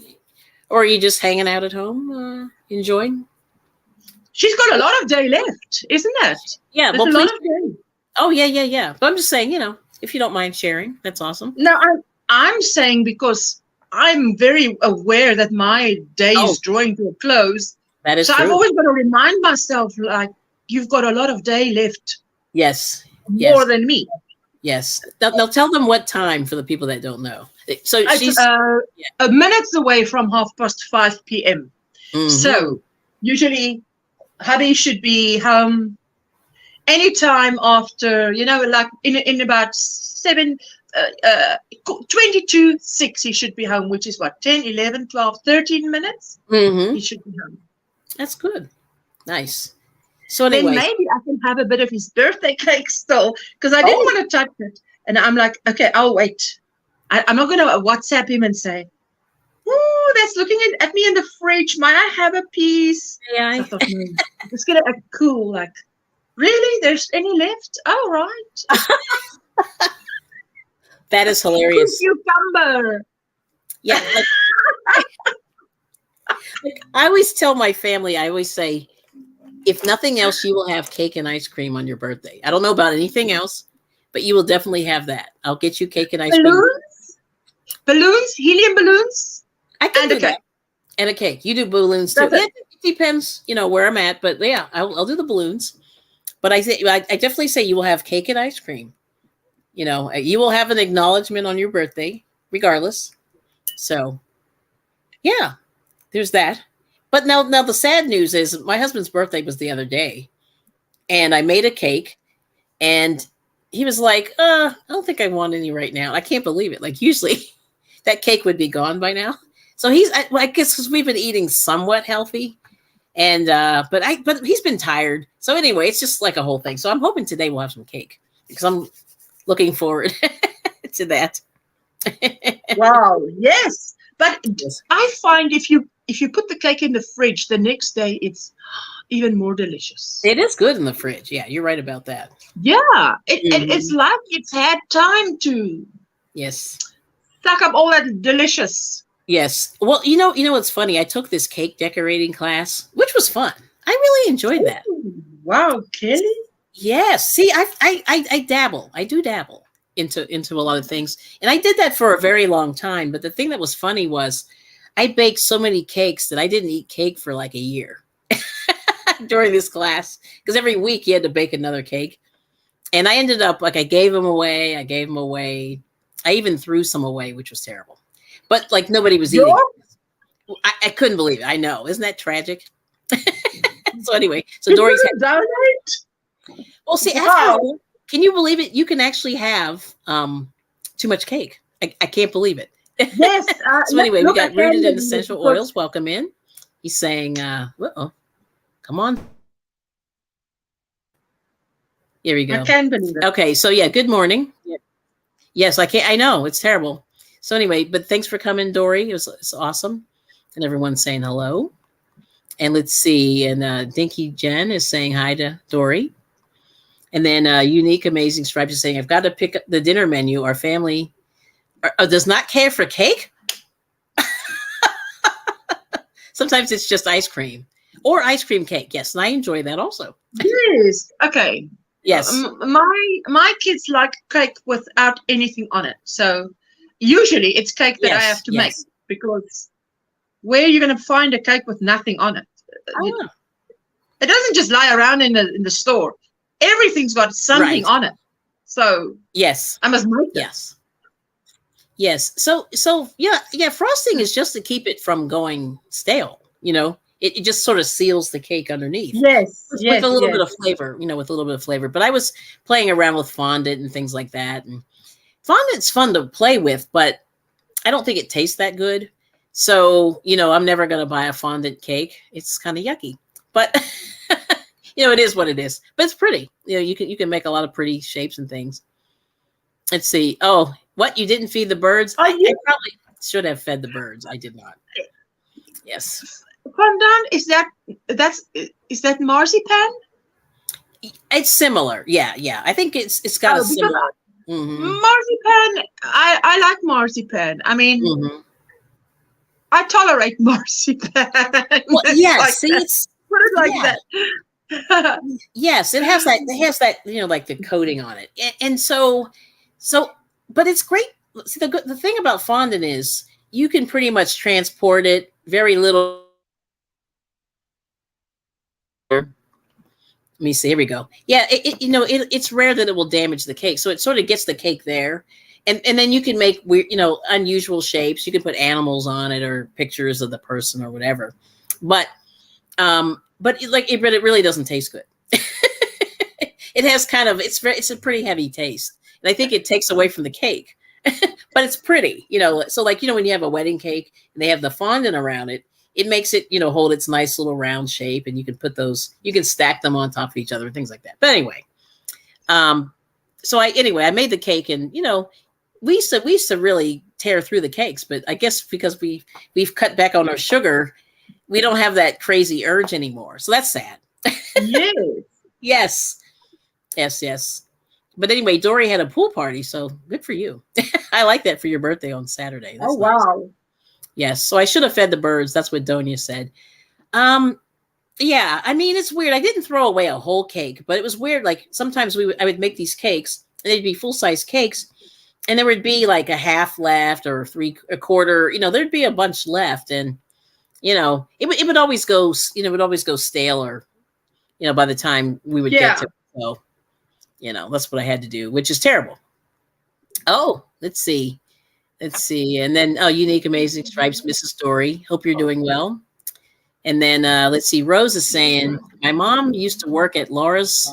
Or are you just hanging out at home, enjoying? She's got a lot of day left, isn't it? Yeah, There's well, a lot please. of day. Oh, yeah, yeah, yeah. But I'm just saying, if you don't mind sharing, that's awesome. No, I'm saying because I'm very aware that my day Oh, is drawing to a close. that is So I'm true. always going to remind myself, like, you've got a lot of day left, Yes, more yes, than me. yes. They'll tell them what time for the people that don't know. So It's she's. Yeah. a minutes away from 5:30 p.m. Mhm. So usually hubby should be home anytime after, like in about 22:06 he should be home, which is what, 10, 11, 12, 13 minutes? Mhm. He should be home. That's good. Nice. So Then anyway, maybe I can have a bit of his birthday cake still, because I didn't want to touch it. And I'm like, okay, I'll wait. I'm not going to WhatsApp him and say, oh, that's looking at me in the fridge. Might I have a piece? yeah, So I thought, no, I'm just going to act cool, like, really? There's any left? All right. that is hilarious. Cucumber. Yeah. Like, I always tell my family, I always say, if nothing else, you will have cake and ice cream on your birthday. I don't know about anything else, but you will definitely have that. I'll get you cake and ice cream. Balloons, helium balloons, I can and do a that. cake. And a cake. You do balloons too. That's it. Yeah, it depends, where I'm at. But yeah, I'll do the balloons. But I definitely say you will have cake and ice cream. You will have an acknowledgement on your birthday, regardless. So, yeah, there's that. But now the sad news is my husband's birthday was the other day, and I made a cake, and he was like, I don't think I want any right now. I can't believe it. Like usually that cake would be gone by now. So I guess because we've been eating somewhat healthy, and but he's been tired. So anyway, it's just like a whole thing. So I'm hoping today we'll have some cake because I'm looking forward to that. Wow, yes. But Yes. I find if you put the cake in the fridge, the next day it's even more delicious. It is good in the fridge. Yeah, you're right about that. Yeah, it's like it's had time to Yes. suck up all that delicious. Yes. Well, what's funny? I took this cake decorating class, which was fun. I really enjoyed that. Ooh, wow, Kelly. Yes. See, I dabble. I do dabble into a lot of things, and I did that for a very long time. But the thing that was funny was, I baked so many cakes that I didn't eat cake for like a year during this class because every week you had to bake another cake, and I ended up like I gave them away. I even threw some away, which was terrible. But like nobody was eating. I couldn't believe it. I know. Isn't that tragic? So anyway, so Dory's donate. Well, see, Wow. can you believe it? You can actually have too much cake. I can't believe it. Yes. So anyway, we got rooted in Kelly, essential because- oils. Welcome in. He's saying, uh-oh, come on. Here we go. I can't believe it. Okay, so yeah, good morning. Yes, I can't. I know it's terrible. So anyway, but thanks for coming, Dory. It's awesome, and everyone's saying hello. And let's see, and Dinky Jen is saying hi to Dory, and then Unique Amazing Stripes is saying, "I've got to pick up the dinner menu. Our family does not care for cake. Sometimes it's just ice cream or ice cream cake. Yes, and I enjoy that also. Yes. Okay. Yes, My kids like cake without anything on it. So usually it's cake that I have to make, because where are you going to find a cake with nothing on it? It doesn't just lie around in the store. Everything's got something on it. So yes, I must make it. Yes. So yeah. Frosting is just to keep it from going stale. It just sort of seals the cake underneath. Yes. With a little bit of flavor. With a little bit of flavor. But I was playing around with fondant and things like that. And fondant's fun to play with, but I don't think it tastes that good. So I'm never going to buy a fondant cake. It's kind of yucky. But it is what it is, but it's pretty. You can make a lot of pretty shapes and things. Let's see. Oh, what? You didn't feed the birds? I probably should have fed the birds. I did not. Yes. Fondant, is that marzipan? It's similar. Yeah. I think it's got a similar. Marzipan. I like marzipan. I mean, I tolerate marzipan. Well, yes. Like see, put it like that. Yes, it has that. It has that. Like the coating on it, and so, but it's great. See, the thing about fondant is you can pretty much transport it. Very little. Let me see. Here we go. Yeah, it's rare that it will damage the cake, so it sort of gets the cake there, and then you can make weird, unusual shapes. You can put animals on it or pictures of the person or whatever, but it really doesn't taste good. It has kind of it's a pretty heavy taste, and I think it takes away from the cake. But it's pretty, So when you have a wedding cake and they have the fondant around it, it makes it, hold its nice little round shape, and you can stack them on top of each other, things like that. But anyway, I made the cake, and we used to really tear through the cakes, but I guess because we've cut back on our sugar, we don't have that crazy urge anymore. So that's sad. Yes. Yes. But anyway, Dory had a pool party, so good for you. I like that for your birthday on Saturday. That's nice. Wow. Yes, so I should have fed the birds. That's what Donia said. Yeah, I mean, it's weird. I didn't throw away a whole cake, but it was weird. Like sometimes I would make these cakes, and they'd be full-size cakes, and there would be like a half left or a quarter. There'd be a bunch left, and it would always go. It would always go stale, or by the time we would get to it. So. That's what I had to do, which is terrible. Oh, let's see. And then, unique, amazing stripes, Mrs. Story. Hope you're doing well. And then, let's see. Rose is saying, my mom used to work at Laura's,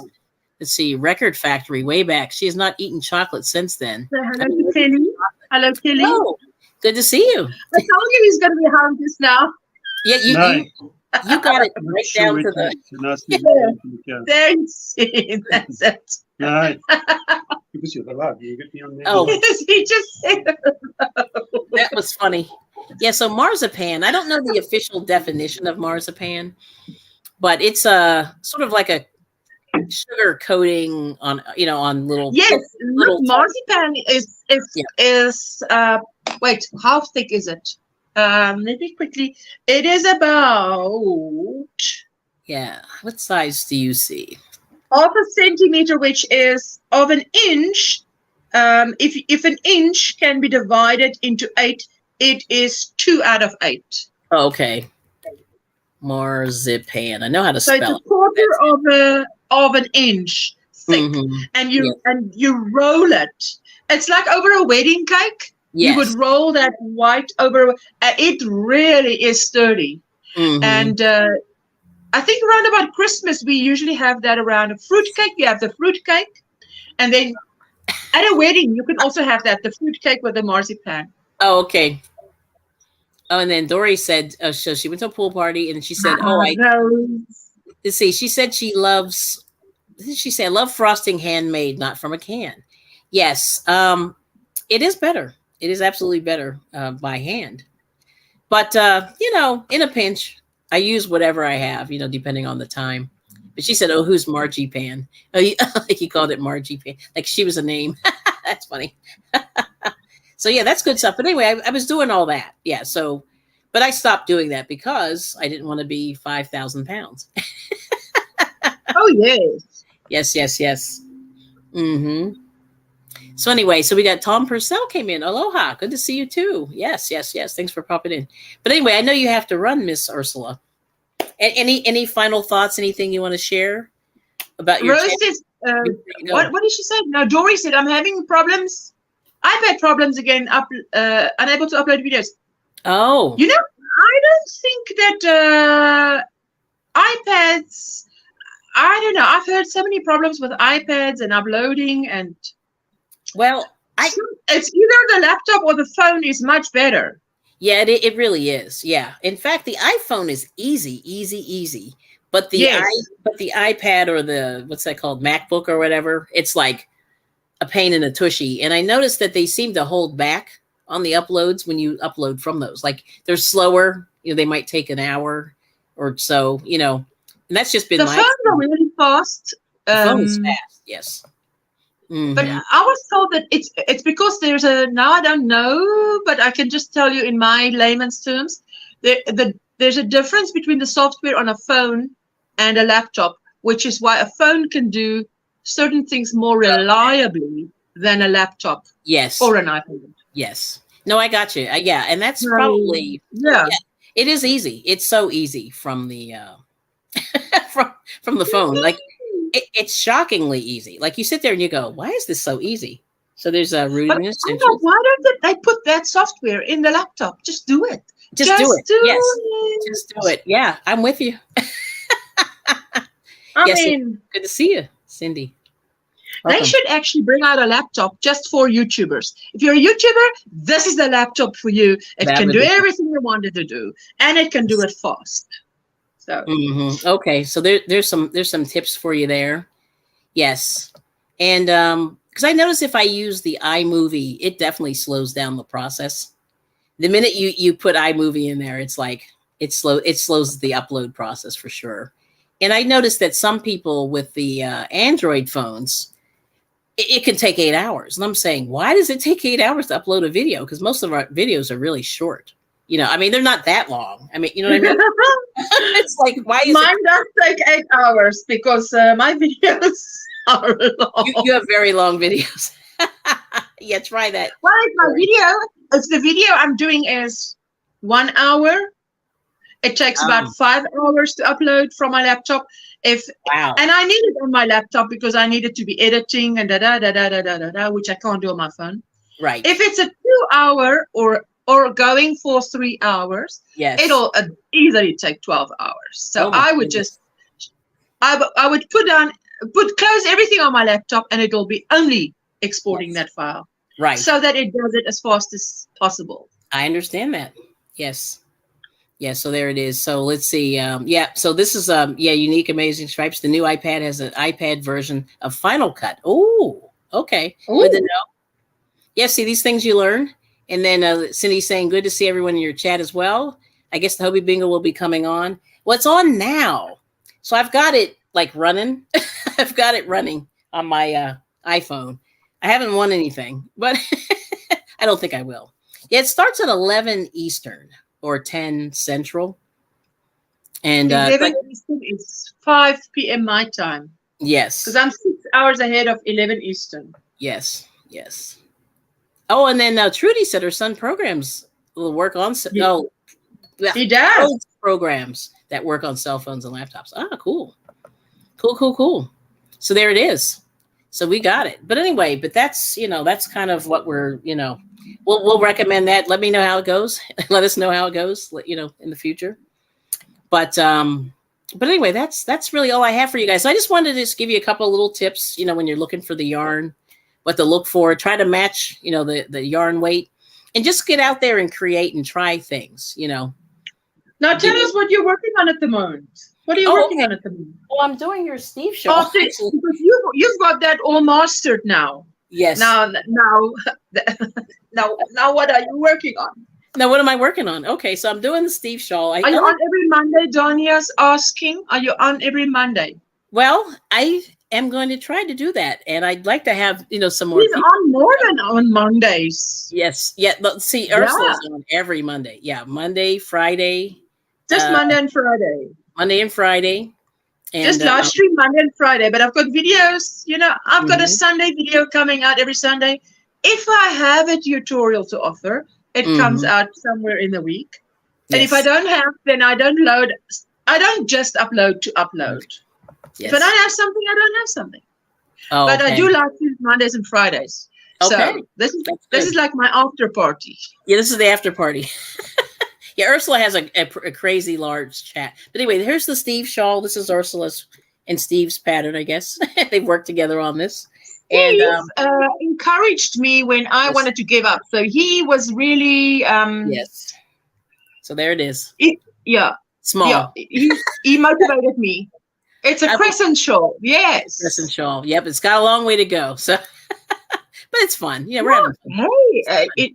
record factory way back. She has not eaten chocolate since then. Hello, Kelly. Hello, Kelly. Oh, good to see you. I told you he's going to be home just now. Yeah, you got it right down to the... There you see. That's it. No, because you're the love. You get me on there. Oh, he just said that was funny. Yeah, so marzipan. I don't know the official definition of marzipan, but it's sort of like a sugar coating on on little. Yes, little marzipan is wait, how thick is it? Let me quickly. It is about. Yeah, what size do you see? Half a centimeter, which is of an inch. If an inch can be divided into 8, it is 2 out of 8. Okay. Marzipan. I know how to spell it. So it's a quarter of an inch thick, and you roll it. It's like over a wedding cake. Yes. You would roll that white over. It really is sturdy, and. I think around about Christmas, we usually have that around a fruit cake. You have the fruit cake. And then at a wedding, you can also have the fruit cake with the marzipan. Oh, okay. Oh, and then Dory said, so she went to a pool party and she said, let's see. She said she loves, I love frosting handmade, not from a can. Yes. It is better. It is absolutely better by hand. But, in a pinch, I use whatever I have, depending on the time. But she said, who's Margie-Pan? Oh, he called it Margie-Pan. Like she was a name. That's funny. So, yeah, that's good stuff. But anyway, I was doing all that. Yeah, so, but I stopped doing that because I didn't want to be 5,000 pounds. Oh, yes. Yes. Mm-hmm. So anyway, so we got Tom Purcell came in. Aloha. Good to see you too. Yes. Thanks for popping in. But anyway, I know you have to run, Miss Ursula. Any final thoughts? Anything you want to share about your Rose says, what did she say? No, Dory said, I'm having problems. I've had problems again, unable to upload videos. Oh. I don't think that iPads, I don't know. I've heard so many problems with iPads and uploading and... Well, it's either the laptop or the phone is much better. Yeah, it really is. Yeah. In fact, the iPhone is easy. But the Yes. but the iPad or the what's that called, MacBook or whatever, it's like a pain in a tushy. And I noticed that they seem to hold back on the uploads when you upload from those. Like they're slower. You know, they might take an hour or so. You know, and that's just been The my phones are really fast. the phone is fast. Yes. But Mhm. I was told that it's because there's a, now I don't know, but I can just tell you in my layman's terms, there's a difference between the software on a phone and a laptop, which is why a phone can do certain things more reliably than a laptop Yes. or an iPad. Yes. No, I got you. Yeah, and that's So, probably yeah. it is easy. It's so easy from the from the phone. Like it's shockingly easy. Like you sit there and you go, "Why is this so easy?" So there's a root But and I essentials. thought, why don't they put that software in the laptop? Just do it. Just do it. Yes. it. Just do it. Yeah, I'm with you. I Yes, mean, good to see you, Cindy. they Welcome. should actually bring out a laptop just for YouTubers. If you're a YouTuber, this is the laptop for you. It That can would do be- everything you wanted to do, and it can do it fast. So Mhm. Okay, so there's some tips for you there. Yes, and because I notice if I use the iMovie, it definitely slows down the process. The minute you put iMovie in there, it's like it slows the upload process for sure. And I noticed that some people with the Android phones, it can take 8 hours. And I'm saying, why does it take 8 hours to upload a video? Because most of our videos are really short. You know, I mean, they're not that long. I mean, you know what I mean? It's like, why is mine does take 8 hours because my videos are long. you have very long videos? Yeah, try that. Well, it's my video. It's the video I'm doing is 1 hour. It takes about 5 hours to upload from my laptop. Wow. And I need it on my laptop because I need it to be editing and which I can't do on my phone. Right. If it's a 2 hour or going for 3 hours, Yes. it'll easily take 12 hours. So Oh my I would goodness. I would close everything on my laptop and it'll be only exporting that file. Right. So that it does it as fast as possible. I understand that. Yes. Yeah, so there it is. So let's see. Yeah, so this is Unique Amazing Stripes. The new iPad has an iPad version of Final Cut. Oh, okay. Ooh. Good to know. Yeah, see these things you learn. And then Cindy's saying, good to see everyone in your chat as well. I guess the Hobie Bingo will be coming on. Well, it's on now. So I've got it like running. I've got it running on my iPhone. I haven't won anything, but I don't think I will. Yeah, it starts at 11 Eastern. Or 10 Central. And 11 Eastern is 5 p.m. my time. Yes. Because I'm 6 hours ahead of 11 Eastern. Yes. Yes. Oh, and then Trudy said her son programs will work on He does. programs that work on cell phones and laptops. Ah, cool. Cool. So there it is. So we got it. But anyway, that's kind of what we're, we'll recommend that. Let me know how it goes. Let us know how it goes, in the future. But anyway, that's really all I have for you guys. So I just wanted to just give you a couple of little tips, when you're looking for the yarn, what to look for, try to match, the yarn weight, and just get out there and create and try things, Now tell us what you're working on at the moment. What are you working on at the moment? Well, I'm doing your Steve show. Oh, because you've got that all mastered now. Yes. Now, what are you working on? Now, what am I working on? Okay, so I'm doing the Steve shawl. Are you on every Monday? Donia's asking. Are you on every Monday? Well, I am going to try to do that, and I'd like to have some more. He's on more than on Mondays. Yes, yeah. See, Ursula's on every Monday. Yeah, Monday, Friday. Just Monday and Friday. Monday and Friday. And, just live stream Monday and Friday, but I've got videos. I've got a Sunday video coming out every Sunday. If I have a tutorial to offer, it comes out somewhere in the week. And if I don't have, then I don't load. I don't just upload to upload. Yes. If I don't have something, I don't have something. Oh, but I do live stream Mondays and Fridays. Okay. So this is like my after party. Yeah, this is the after party. Yeah, Ursula has a crazy large chat. But anyway, here's the Steve shawl. This is Ursula's and Steve's pattern, I guess. They've worked together on this. And encouraged me when I wanted to give up. So he was really yes. So there it is. Small. Yeah, he motivated me. It's a crescent shawl. Yes. Crescent shawl. Yep. It's got a long way to go. So, but it's fun. Yeah, we're having fun. Hey,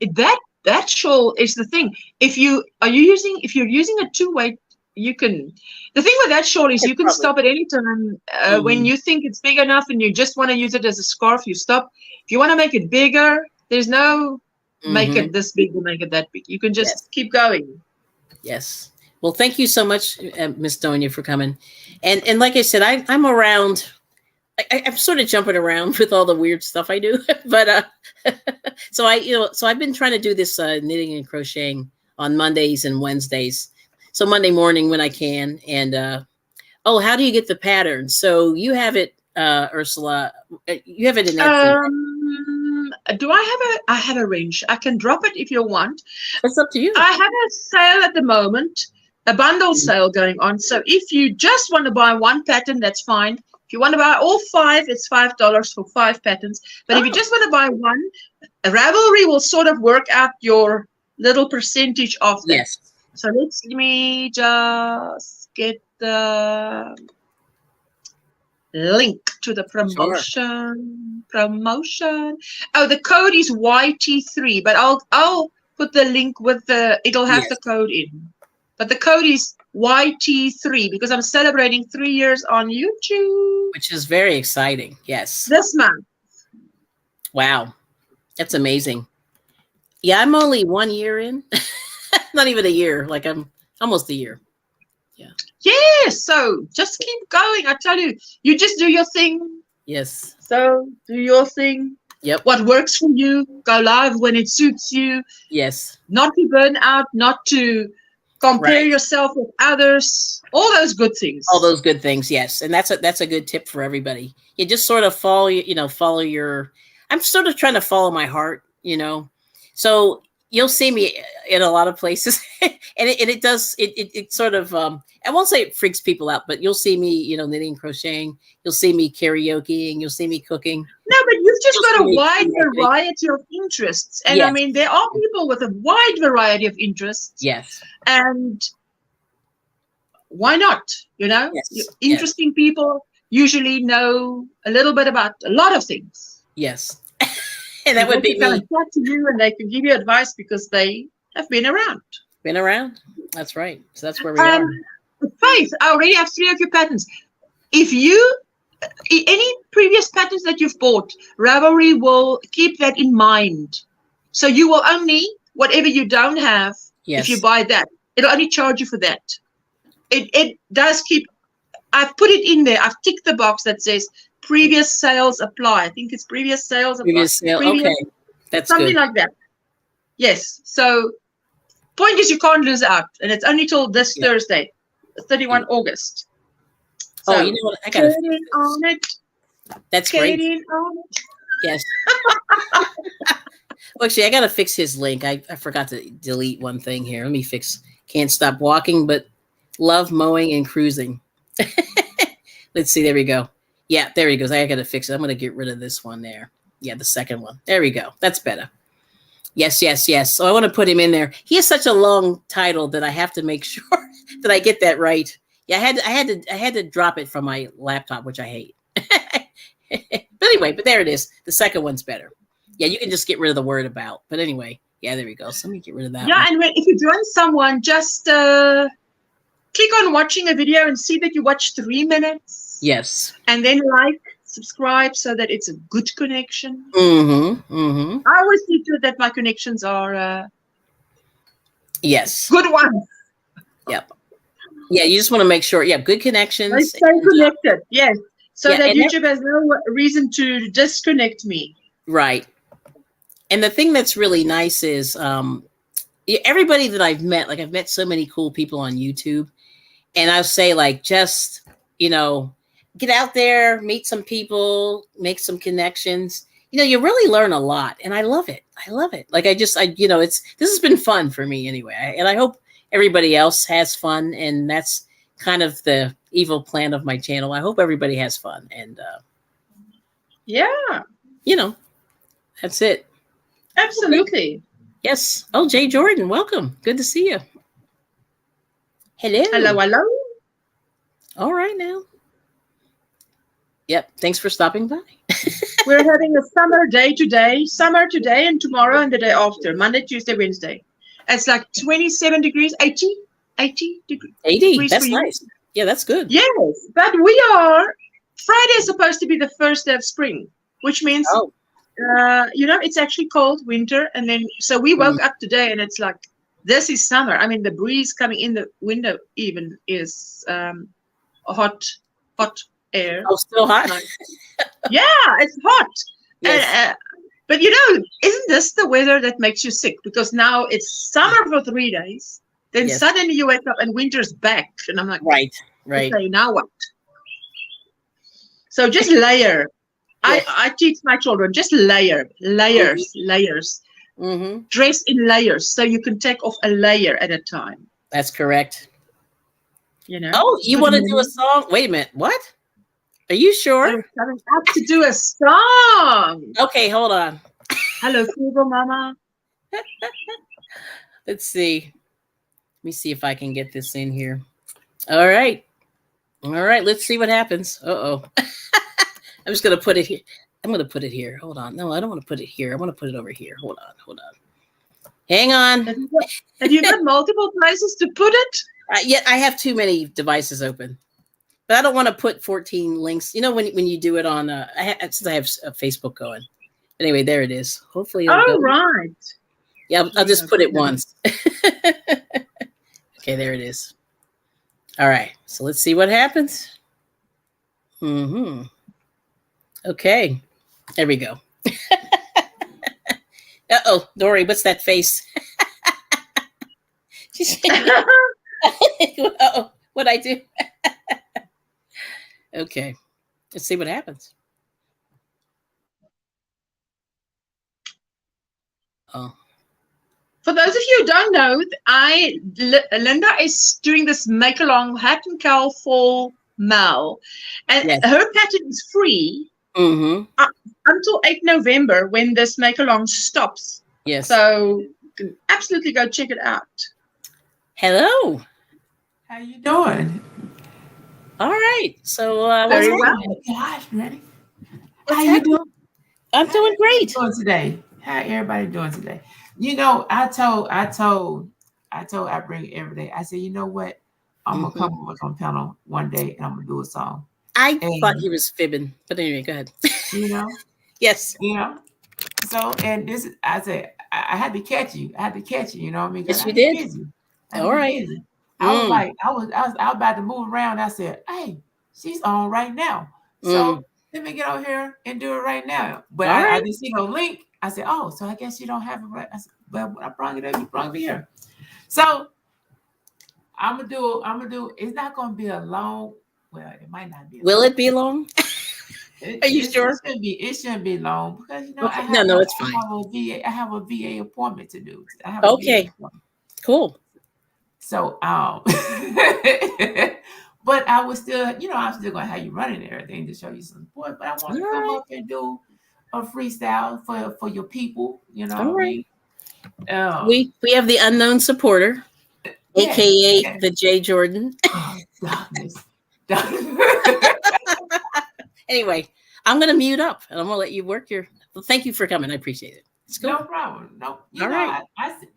that shawl is the thing. If you're using a 2-way, you can. The thing with that shawl is you can stop at any time when you think it's big enough and you just want to use it as a scarf. You stop. If you want to make it bigger, there's no make it this big or make it that big. You can just keep going. Yes. Well, thank you so much, Miss Donia, for coming. And like I said, I'm around. I'm sort of jumping around with all the weird stuff I do, but so I've been trying to do this knitting and crocheting on Mondays and Wednesdays. So Monday morning when I can. And how do you get the pattern? So you have it, Ursula. You have it in Etsy. Do I have a range? I can drop it if you want. It's up to you. I have a sale at the moment, a bundle sale going on. So if you just want to buy one pattern, that's fine. If you want to buy all 5, it's $5 for 5 patterns. But if you just want to buy one, Ravelry will sort of work out your little percentage of that. Yes. So let me just get the link to the promotion. Promotion. Oh, the code is YT3, but I'll put the link with it'll have the code in. But the code is YT3 because I'm celebrating 3 years on YouTube. Which is very exciting. Yes. This month. Wow. That's amazing. Yeah, I'm only 1 year in. Not even a year. Like I'm almost a year. Yeah. Yeah. So just keep going. I tell you, you just do your thing. Yes. So do your thing. Yep. What works for you. Go live when it suits you. Yes. Not to burn out, not to compare yourself with others. All those good things. All those good things, yes. And that's a good tip for everybody. You just sort of follow your I'm sort of trying to follow my heart, So you'll see me in a lot of places. and it sort of I won't say it freaks people out, but you'll see me, knitting, crocheting. You'll see me karaokeing. You'll see me cooking. No, but you've just got a wide variety of interests. And I mean, there are people with a wide variety of interests. Yes. And why not? Yes. Interesting people usually know a little bit about a lot of things. Yes. And that would be me. They can talk to you and they can give you advice because they have been around. Been around? That's right. So that's where we are. Faith, I already have 3 of your patterns. If any previous patterns that you've bought, Ravelry will keep that in mind. So you will only, whatever you don't have, if you buy that, it'll only charge you for that. It does keep, I've put it in there. I've ticked the box that says previous sales apply. I think it's previous sales apply. Previous sale, okay. That's something good. like that. Yes. So point is you can't lose out. And it's only till this Thursday, 31 August. So, you know what? I got on it. That's great. On it. Yes. Well, actually, I got to fix his link. I forgot to delete one thing here. Let me fix. Can't stop walking, but love mowing and cruising. Let's see. There we go. Yeah, there he goes. I got to fix it. I'm going to get rid of this one there. Yeah, the second one. There we go. That's better. Yes, yes, yes. So I want to put him in there. He has such a long title that I have to make sure that I get that right. Yeah, I had to drop it from my laptop, which I hate. But anyway, but there it is. The second one's better. Yeah, you can just get rid of the word about. But anyway, yeah, there we go. So let me get rid of that. Yeah, one. And if you join someone, just click on watching a video and see that you watch 3 minutes. Yes. And then subscribe so that it's a good connection. Mm-hmm. Mm-hmm. I always see to it that my connections are yes, good ones. Yep. Yeah, you just want to make sure. Yeah, good connections. I stay connected. Yes. So that YouTube has no reason to disconnect me. Right. And the thing that's really nice is everybody that I've met, like I've met so many cool people on YouTube, and I'll say just, get out there, meet some people, make some connections. You really learn a lot, and I love it. I love it. This has been fun for me anyway. And I hope everybody else has fun, and that's kind of the evil plan of my channel. I hope everybody has fun, and that's it. Absolutely. Yes. Oh, Jay Jordan, welcome. Good to see you. Hello. Hello. All right now. Yep. Thanks for stopping by. We're having a summer day today, and tomorrow and the day after, Monday, Tuesday, Wednesday. It's like 27 degrees, 80 degrees. 80. That's for you. nice. Yeah, that's good. Yes, but Friday is supposed to be the first day of spring, which means, it's actually cold winter. And then, so we woke up today and it's like, this is summer. I mean, the breeze coming in the window even is hot air. Oh, still hot? Yeah, it's hot. Yes. But isn't this the weather that makes you sick? Because now it's summer for 3 days. Then suddenly you wake up and winter's back. And I'm like, right. Okay, now what? So just layer. Yes. I teach my children, just layers. Mm-hmm. Dress in layers so you can take off a layer at a time. That's correct. Oh, you want to do a song? Wait a minute. What? Are you sure? I'm coming up to do a song. Okay, hold on. Hello, Fever Mama. Let's see. Let me see if I can get this in here. All right. Let's see what happens. Uh-oh. I'm just going to put it here. I'm going to put it here. Hold on. No, I don't want to put it here. I want to put it over here. Hold on. Hang on. Have you got multiple places to put it? Yeah, I have too many devices open. But I don't want to put 14 links. When you do it on, since I have Facebook going. Anyway, there it is. Hopefully it'll go. Right. Yeah, I'll just put it once. Okay, there it is. All right, so let's see what happens. Mm-hmm. Okay, there we go. Uh-oh, Dory, what's that face? Uh-oh, what'd I do? Okay, let's see what happens. Oh. For those of you who don't know, Linda is doing this make-along hat and cowl fall mail, and her pattern is free until 8 November when this make-along stops. Yes. So you can absolutely go check it out. Hello. How you doing? All right. So very well. Gosh, ready? How you doing? I'm doing great. How you doing today? How everybody doing today? I told I bring every day. I said, you know what? I'm gonna come up on panel one day and I'm gonna do a song. I thought he was fibbing, but anyway, go ahead. Yes. So I said I had to catch you. You know what I mean? Yes, you did. Busy. All right. Busy. I was like, I was about to move around. I said, hey, she's on right now. So let me get over here and do it right now. But I didn't see no link. I said, oh, so I guess you don't have it right. I said, well, when I brought it up, you brought me here. So I'm gonna do. It's not gonna be a long. Well, it might not be. Will it be long? Are you sure? It shouldn't be long because it's fine. I have a VA appointment to do. Okay. Cool. So but I was still, I'm still gonna have you running everything to show you some support. But I want to come up and do a freestyle for your people. All right. We have the unknown supporter, aka the J Jordan. Oh, darkness. Anyway, I'm gonna mute up and I'm gonna let you work your. Well, thank you for coming. I appreciate it. It's cool. No problem. No. Right.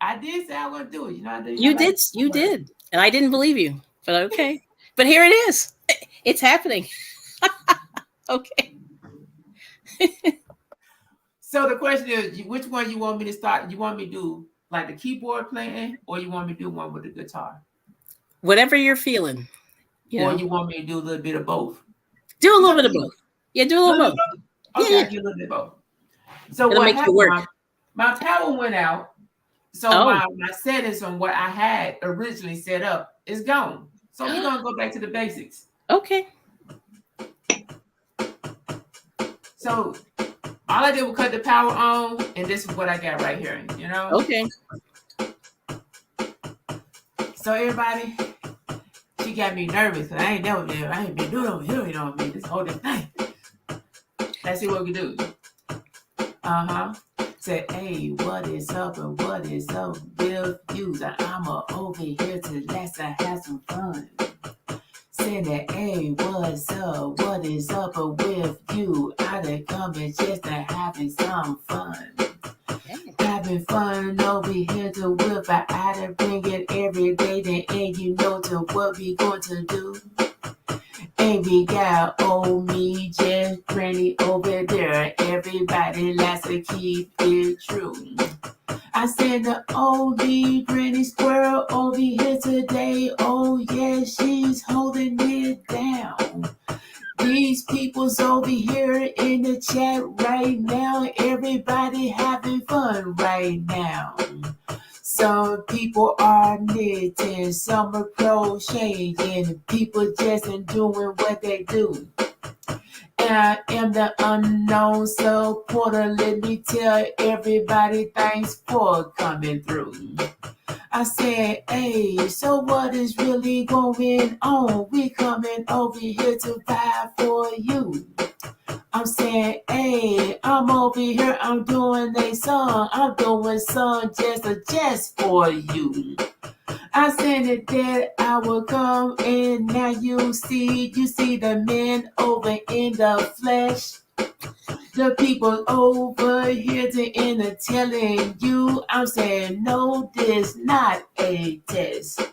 I did say I was gonna do it. I did. You did, and I didn't believe you. But okay. But here it is. It's happening. Okay. So the question is, which one you want me to start? You want me to do like the keyboard playing, or you want me to do one with the guitar? Whatever you're feeling. Or you want me to do a little bit of both? Do a little bit of both. Yeah, do a little bit of both. Okay, I'll do a little bit of both. So it'll make you work. My power went out. So my settings on what I had originally set up is gone. So we're gonna go back to the basics. Okay. So all I did was cut the power on, and this is what I got right here. Okay. So everybody, she got me nervous because I ain't been doing over here. This whole thing. Let's see what we do. Say, hey, what is up and what is up with you? I'm over here to let's have some fun. Say that, hey, what's up? What is up with you? I done coming just to having some fun. Having fun over here to whip. I done bring it every day. Then and you know to what we going to do. And we got old me, just Granny over there. Everybody likes to keep it true. I said the oldie Granny Squirrel over here today. Oh yeah, she's holding it down. These people's over here in the chat right now. Everybody having fun right now. Some people are knitting, some are crocheting, people just doing what they do. And I am the unknown supporter. Let me tell everybody thanks for coming through. I said, hey, so what is really going on? We coming over here to fight for you. I'm saying, hey, I'm over here, I'm doing a song. I'm doing song just for you. I said that I will come and now you see the men over in the flesh. The people over here to telling you, I'm saying, no, this not a test.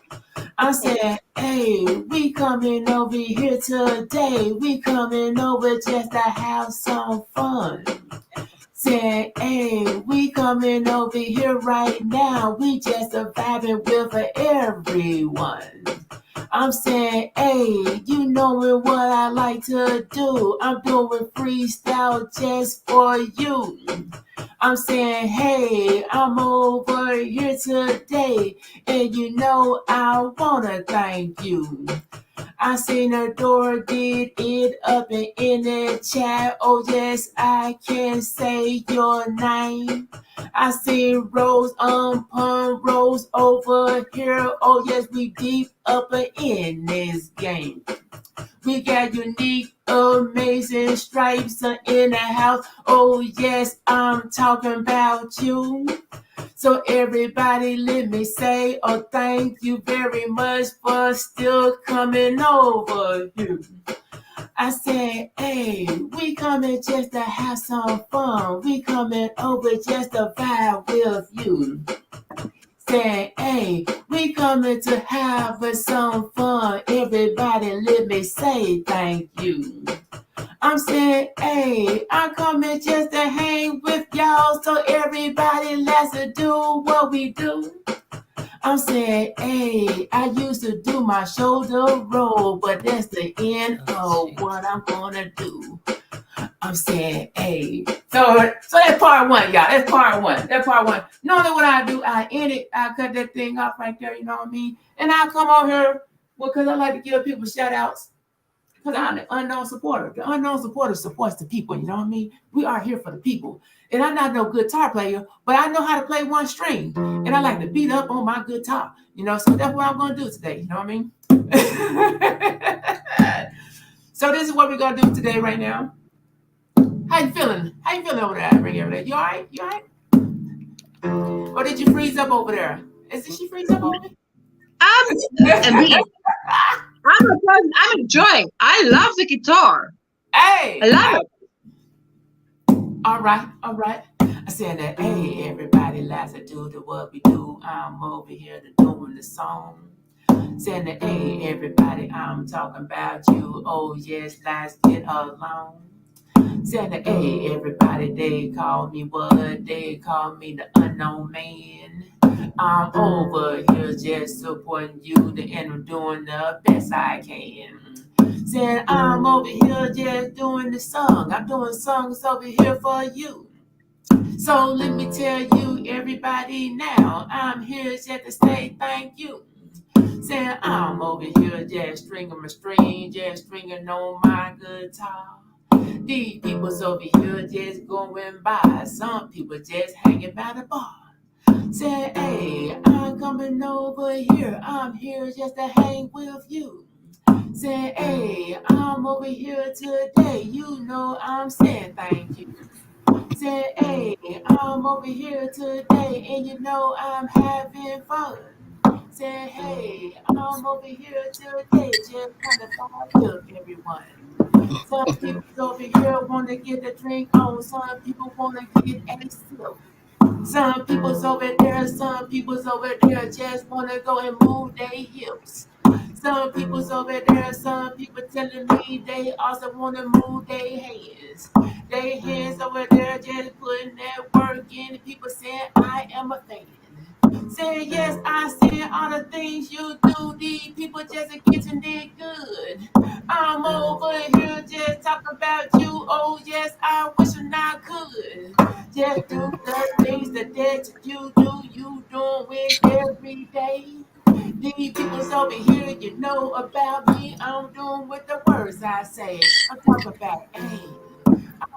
I said, hey, we coming over here today. We coming over just to have some fun. Said, hey, we coming over here right now. We just vibing with everyone. I'm saying, hey, you knowing what I like to do. I'm doing freestyle just for you. I'm saying, hey, I'm over here today. And you know I wanna thank you. I seen her door did it up and in the chat. Oh yes, I can say your name. I see Rose Rose over here. Oh yes, we deep up in this game. We got unique, amazing stripes in the house. Oh yes, I'm talking about you. So everybody let me say, oh thank you very much for still coming over here. I said, hey, we coming just to have some fun. We coming over just to vibe with you. Said, hey, we coming to have some fun. Everybody let me say thank you. I'm saying, hey, I'm coming just to hang with y'all. So everybody let's do what we do. I'm saying, hey, I used to do my shoulder roll, but that's the end of what I'm gonna do. I'm saying, hey, so that's part one, y'all. That's part one. Normally what I do, I end it, I cut that thing off right there, you know what I mean? And I come on here, because I like to give people shout outs. Because I'm the unknown supporter. The unknown supporter supports the people, you know what I mean? We are here for the people. And I'm not no guitar player, but I know how to play one string. And I like to beat up on my guitar, you know? So that's what I'm going to do today, you know what I mean? So this is what we're going to do today right now. How you feeling? How you feeling over there? Bring over there. You all right? You all right? Or did you freeze up over there? Did she freeze up over there? I'm enjoying. I love the guitar. Hey, I love it. All right. I said that, hey, everybody likes to do what we do. I'm over here to doing the song. Saying that, hey, everybody, I'm talking about you. Oh, yes, let's get along. Saying that, hey, everybody, they call me what? They call me the unknown man. I'm over here just supporting you and I'm doing the best I can. Saying I'm over here just doing the song. I'm doing songs over here for you. So let me tell you, everybody, now I'm here just to say thank you. Saying I'm over here just stringing my string, just stringing on my guitar. These people's over here just going by. Some people just hanging by the bar. Say, hey, I'm coming over here. I'm here just to hang with you. Say, hey, I'm over here today. You know I'm saying thank you. Said, hey, I'm over here today, and you know I'm having fun. Said, hey, I'm over here today, just trying to vibe with everyone. Some people over here want to get a drink on, some people want to get a sip. Some people's over there, some people's over there just wanna go and move their hips. Some people's over there, some people telling me they also wanna move their hands. Their hands over there just putting that work in. People saying I am a fan. Say yes, I see all the things you do. These people just getting it good. I'm over here just talking about you. Oh yes, I wish I could. Just do the things that you do. You doing it every day. These people's over here, you know about me. I'm doing with the words I say. I'm talking about, hey,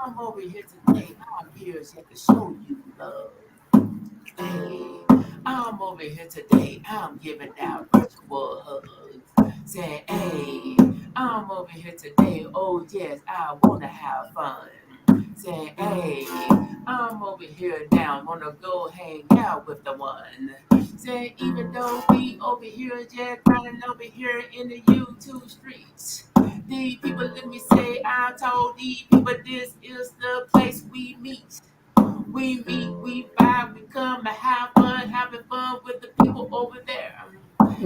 I'm over here today. I'm here just to show you love. Hey, I'm over here today. I'm giving out virtual hugs. Saying, hey, I'm over here today. Oh, yes, I want to have fun. Saying, hey, I'm over here now. Want to go hang out with the one. Saying, even though we over here just running over here in the YouTube streets. These people, let me say, I told these people this is the place we meet. We meet, we vibe, we come and have fun, having fun with the people over there.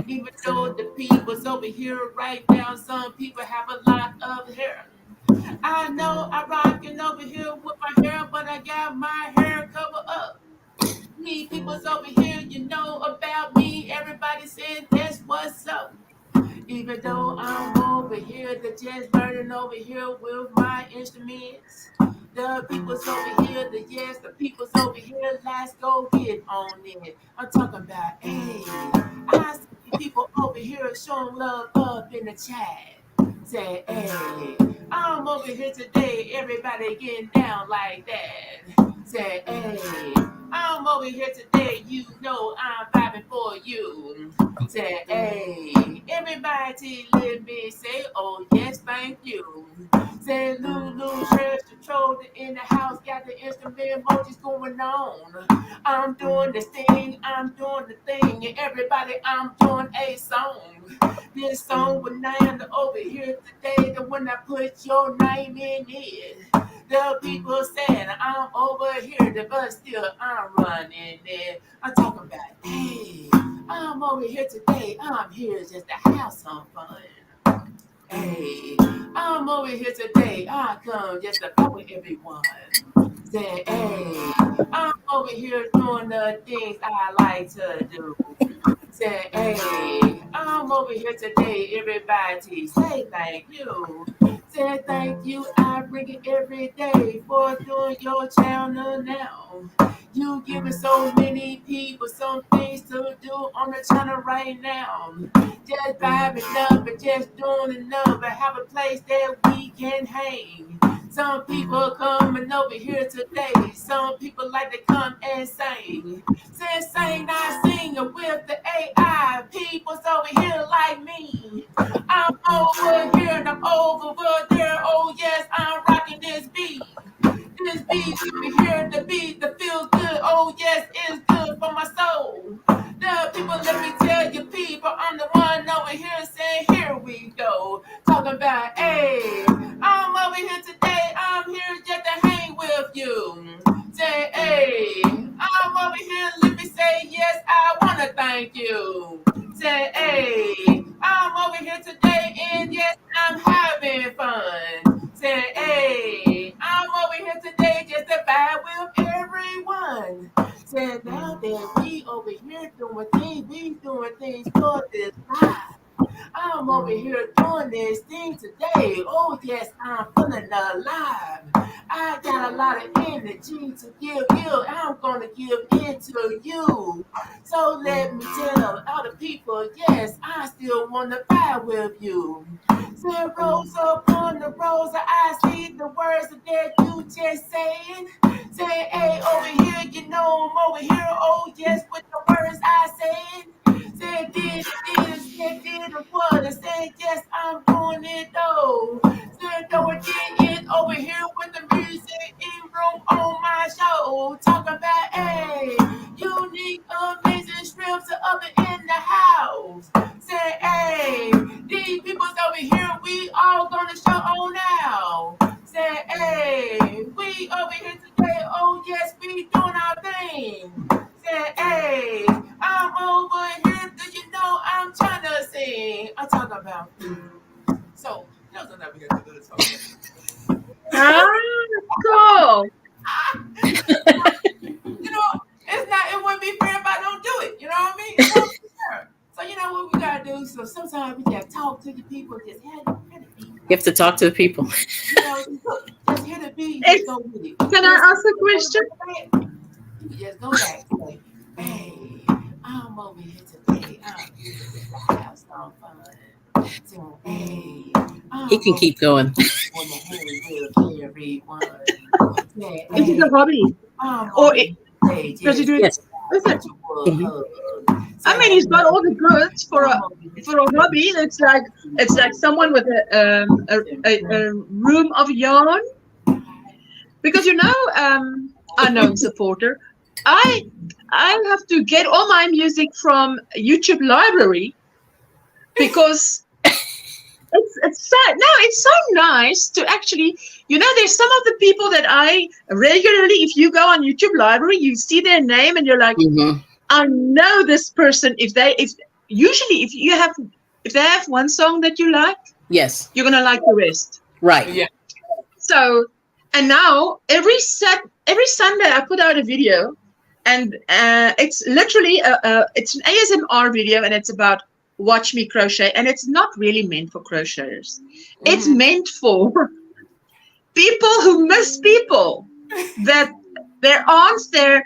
Even though the people's over here right now, some people have a lot of hair. I know I'm rocking over here with my hair, but I got my hair covered up. Me, people's over here, you know about me. Everybody says that's what's up. Even though I'm over here, the jazz burning over here with my instruments. The people's over here, the yes, the people's over here. Let's go get on it. I'm talking about, hey, I see people over here showing love up in the chat. Say, hey, I'm over here today. Everybody getting down like that. Say, hey, I'm over here today. You know I'm vibing for you. Say, hey, everybody let me say, oh yes, thank you. Say, Lulu, church control in the house, got the instrument emojis going on. I'm doing this thing, I'm doing the thing, and everybody, I'm doing a song. This song with Nanda over here today, the one that put your name in it. The people saying I'm over here, but still I'm running it. I'm talking about, hey, I'm over here today. I'm here just to have some fun. Hey, I'm over here today. I come just to fuck with everyone. Say, hey, I'm over here doing the things I like to do. Say, hey, I'm over here today. Everybody say thank you. Say thank you. I bring it every day for doing your channel now. You giving so many people some things to do on the channel right now. Just vibing up and just doing enough and have a place that we can hang. Some people coming over here today. Some people like to come and sing. Say sing, not sing with the AI. People's over here like me. I'm over here and I'm over there. Oh yes, I'm rocking this beat. This beat over here, the beat, the feel good. Oh yes, it's good for my soul. The people, let me tell you, people, I'm the one over here saying, here we go. Talking about, hey, I'm over here today. I'm here just to hang with you. Say, hey, I'm over here. Let me say, yes, I want to thank you. Say, hey, I'm over here today, and yes, I'm having fun. Say, hey, I'm over here today just to vibe with everyone. Say, now that we over here doing things for this life. I'm over here doing this thing today. Oh, yes, I'm feeling alive. I got a lot of energy to give you. I'm going to give it to you. So let me tell all the people, yes, I still want to vibe with you. Say, rose upon the rose, I see the words that you just saying. Say, hey, over here, you know I'm over here. Oh, yes, with the words I said. Said did, said did what? I said yes, I'm doing it though. Said though I did it over here with the music in room on my oven in the house. Say, hey, these people's over here, we all gonna show on now. Say, hey, we over here today, oh yes, we doing our thing. Say, hey, I'm over here, do you know I'm trying to sing? I talk about food. So, you know, sometimes we got to do this. Cool. You know, it wouldn't be fair if I don't do it. You know what I mean? It's not fair. So you know what we gotta do? So sometimes we gotta talk to the people, just hear the beat. You have to talk to the people. You know, just hear the beat, just go with it. Can I ask a question? You just go back and say, hey, I'm over here today. I'm here to have some fun. So, hey, He can keep going. Everyone. Is it a hobby? Or does he do it? Yes. Is it? I mean, he's got all the goods for a hobby. It's like someone with a room of yarn. Because unknown supporter, I have to get all my music from YouTube library because it's so nice to actually, there's some of the people that I regularly, if you go on YouTube library, you see their name and you're like, I know this person. If they have one song that you like, yes, you're gonna like the rest. Right. Yeah. So, and now every Sunday I put out a video, and it's literally it's an ASMR video, and it's about watch me crochet, and it's not really meant for crocheters. It's meant for people who miss people, that their aunts, their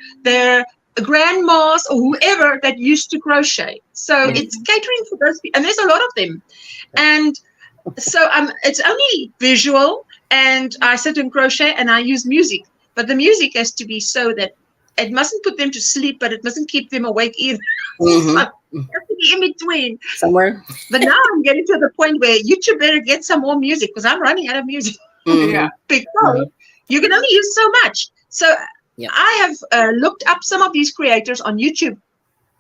grandmas, or whoever that used to crochet. So it's catering for those people, and there's a lot of them. And so it's only visual, and I sit and crochet and I use music, but the music has to be so that it mustn't put them to sleep, but it mustn't keep them awake either. It has to be in between somewhere. But now I'm getting to the point where YouTube better get some more music, because I'm running out of music. Yeah. Because you can only use so much. So I have looked up some of these creators on YouTube,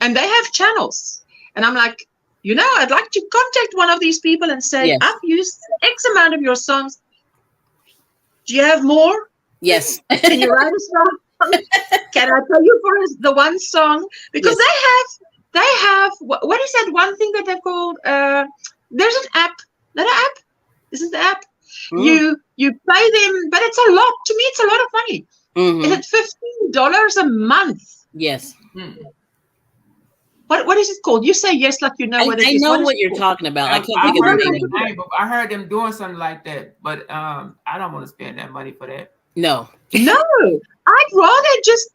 and they have channels. And I'm like, I'd like to contact one of these people and say, I've used X amount of your songs. Do you have more? Yes. Can you write a song? Can I tell you for the one song? Because they have, what is that one thing that they've called? There's an app. Not an app. This is the app. You pay them, but it's a lot. To me, it's a lot of money. Is it $15 a month? Yes. What is it called? You say yes, like you know what it is. I know what you're talking about. I can't think of the name. I heard them doing something like that, but I don't want to spend that money for that. No. I'd rather just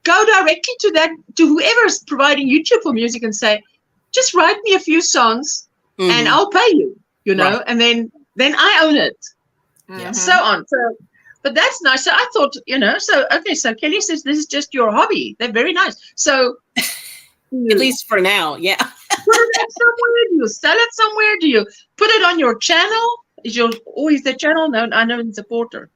go directly to whoever's providing YouTube for music and say, just write me a few songs and I'll pay you, right. And then I own it. So on. So, but that's nice. So I thought, so Kelli says this is just your hobby. They're very nice. So at least for now, yeah. Put it somewhere? Do you sell it somewhere? Do you put it on your channel? Is the channel? No, I know it's supporter.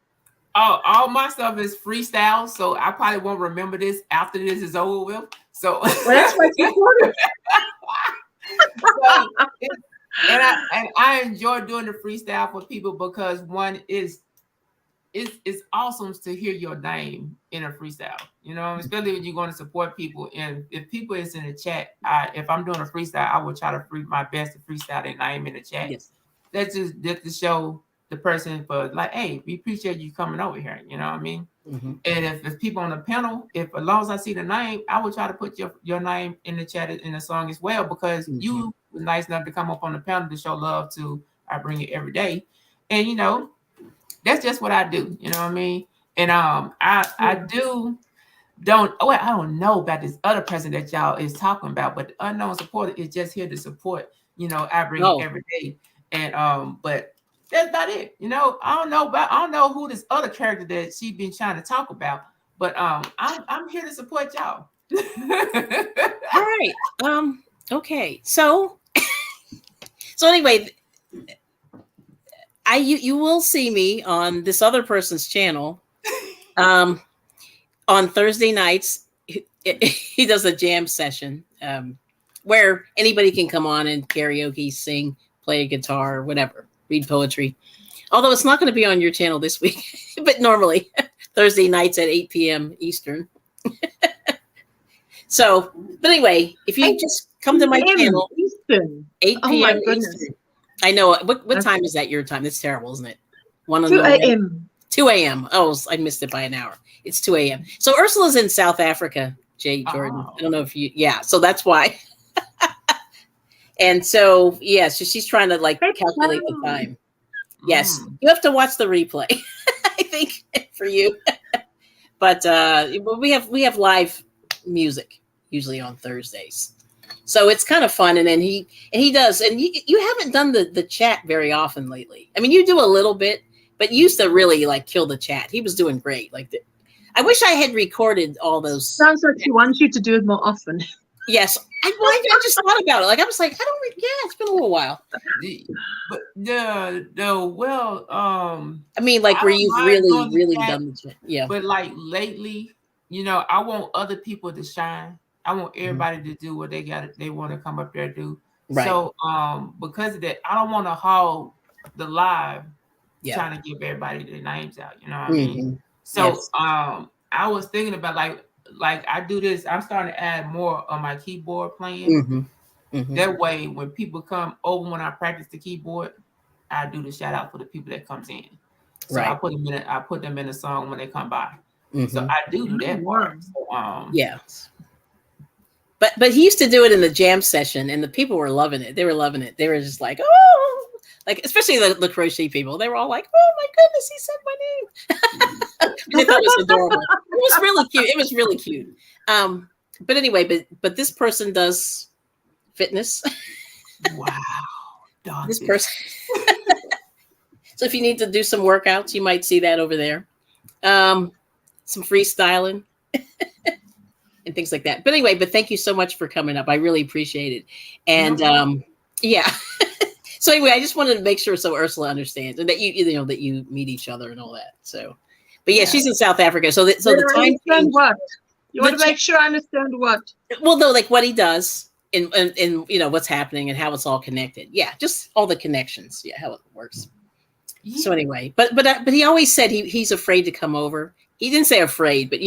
Oh, all my stuff is freestyle, so I probably won't remember this after this is over with. So that's what you and I enjoy doing the freestyle for people because one is it's awesome to hear your name in a freestyle. Especially when you're going to support people. And if people is in the chat, if I'm doing a freestyle, I will try to my best to freestyle their name in the chat. Yes. That's just to show the person for like, hey, we appreciate you coming over here. You know what I mean? And if people on the panel, as long as I see the name, I will try to put your name in the chat in the song as well, because you were nice enough to come up on the panel to show love to I Bring It Every Day. And that's just what I do. You know what I mean? And I don't know about this other person that y'all is talking about, but the unknown supporter is just here to support, I Bring It Every Day. And but that's not it. I don't know who this other character that she been trying to talk about, but I'm here to support y'all. All right. Okay. So anyway, you will see me on this other person's channel on Thursday nights. He does a jam session where anybody can come on and karaoke, sing, play a guitar, whatever, read poetry. Although it's not going to be on your channel this week, but normally Thursday nights at 8 p.m. Eastern. So, but anyway, if you just come to my channel, Eastern. 8 Oh p.m. my goodness. Eastern. I know. What time is that your time? That's terrible, isn't it? 2 a.m. 2 a.m. Oh, I missed it by an hour. It's 2 a.m. So Ursula's in South Africa, Jay Jordan. Oh. I don't know if you, yeah. So that's why. And so, yeah, so she's trying to like calculate the time. Yes, you have to watch the replay, I think, for you. But we have live music usually on Thursdays, so it's kind of fun. And then he does, and you haven't done the chat very often lately. I mean, you do a little bit, but you used to really like kill the chat. He was doing great. Like, I wish I had recorded all those. Sounds like he wants you to do it more often. Yes, I just thought about it. Like I was like, it's been a little while. But I mean, like where you've really done the chat. Yeah. But like lately, I want other people to shine. I want everybody to do what they want to come up there and do. Right. So because of that, I don't want to hog the live trying to give everybody their names out. You know what I mean? So yes. I was thinking about like I do this, I'm starting to add more on my keyboard playing. That way, when people come over when I practice the keyboard, I do the shout out for the people that comes in. So right. I put them in a song when they come by. So I do that part. So, yeah. But he used to do it in the jam session, and the people were loving it. They were loving it. They were just like, oh, like especially the crochet people. They were all like, oh my goodness, he said my name. They thought it was adorable. It was really cute. It was really cute. But anyway, but this person does fitness. Wow. This person. So if you need to do some workouts, you might see that over there. Some freestyling and things like that. But anyway, thank you so much for coming up. I really appreciate it. And yeah. So anyway, I just wanted to make sure so Ursula understands and that that you meet each other and all that. So, but yeah, she's in South Africa. So the time change, what you want to make sure I understand what. Well, no, like what he does and what's happening and how it's all connected. Yeah, just all the connections. Yeah, how it works. Yeah. So anyway, but he always said he's afraid to come over. He didn't say afraid, but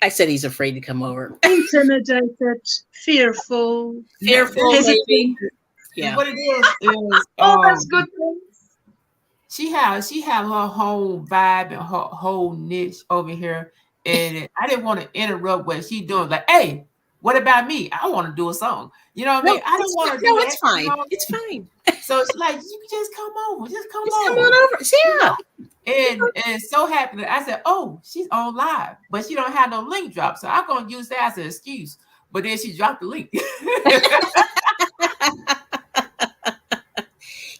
I said he's afraid to come over. Intimidated, fearful, maybe. Yeah. What it is all those good things. She have her whole vibe and her whole niche over here, and I didn't want to interrupt what she's doing. Like, hey, what about me? I want to do a song. You know what I mean? I don't want to do that. No, it's fine. It's fine. So it's like you can just come over. Just come on over. Yeah. And so happy that I said, oh, she's on live, but she don't have no link drop. So I'm gonna use that as an excuse. But then she dropped the link.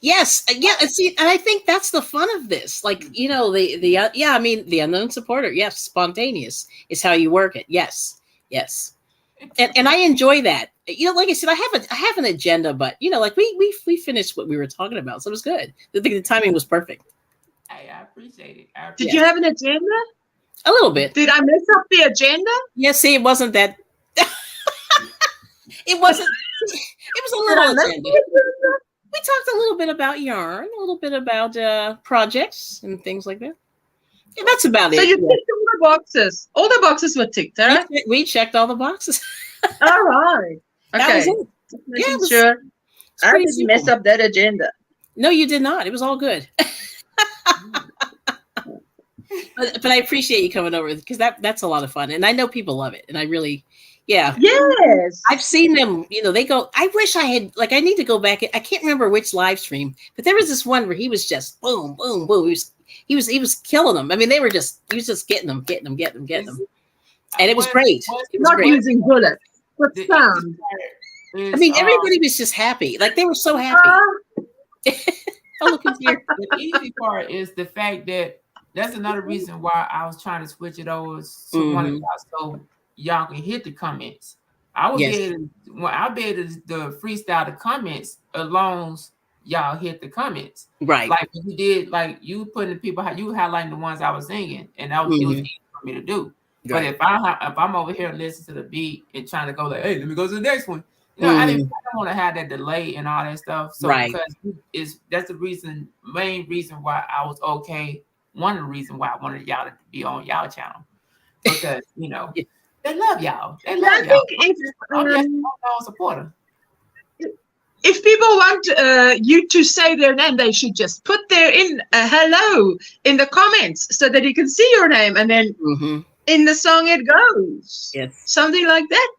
Yes, yeah, and I think that's the fun of this. Like, I mean, the unknown supporter. Yes, spontaneous is how you work it. Yes, and I enjoy that. Like I said, I have an agenda, but like we finished what we were talking about, so it was good. The timing was perfect. I appreciate it. Did you have an agenda? A little bit. Did I mess up the agenda? Yeah, see, it wasn't that. It wasn't. It was a little agenda. We talked a little bit about yarn, a little bit about projects and things like that. Yeah, that's about it. So you ticked all the boxes. All the boxes were ticked, right? We checked all the boxes. All right. Okay. That was it. Yeah, sure. I didn't mess up that agenda. No, you did not. It was all good. But I appreciate you coming over because that's a lot of fun, and I know people love it, and I really. Yeah. Yes. I've seen them, they go, I wish I had, I need to go back. I can't remember which live stream, but there was this one where he was just boom, boom, boom. He was killing them. I mean, he was just getting them. And it was great. It was not great. Using bullets, but sound. I mean, everybody was just happy. Like they were so happy. Oh, look at here. The easy part is the fact that that's another reason why I was trying to switch it over to one of y'all so y'all can hit the comments. I'll be able to freestyle the comments as long as y'all hit the comments. Right. Like you did, like you putting the people, you highlighting the ones I was singing, and that was it was easy for me to do. Right. But if I'm over here listening to the beat and trying to go like, hey, let me go to the next one, No, I don't want to have that delay and all that stuff. So Right. because that's the main reason why I was okay. One of the reasons why I wanted y'all to be on y'all channel, because they love y'all. They love I y'all. think I'm just a supporter. if people want you to say their name, they should just put their hello in the comments so that you can see your name, and then in the song it goes. Yes. Something like that.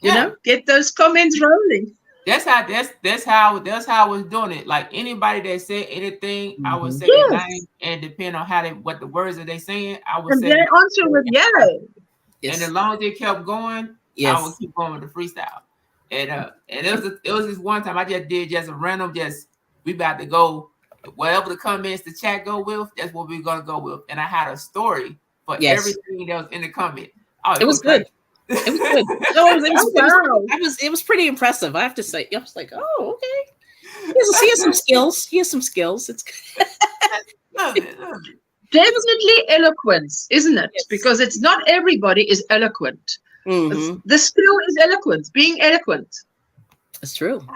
You know, get those comments rolling. That's how I was doing it. Like anybody that said anything, I would say their name, and depending on what the words that they saying, I would say. And they answer with yellow. Yes. And as long as it kept going, I would keep going with the freestyle. And it was this one time I just did a random, we about to go whatever the comments the chat go with, that's what we're gonna go with. And I had a story for everything that was in the comment. Oh, it was good. It was good. No, it was pretty impressive. I have to say. I was like, oh, okay. He has some skills. He has some skills. It's good. Love it. Definitely eloquence, isn't it? Yes. Because it's not everybody is eloquent. The skill is eloquence, being eloquent. That's true.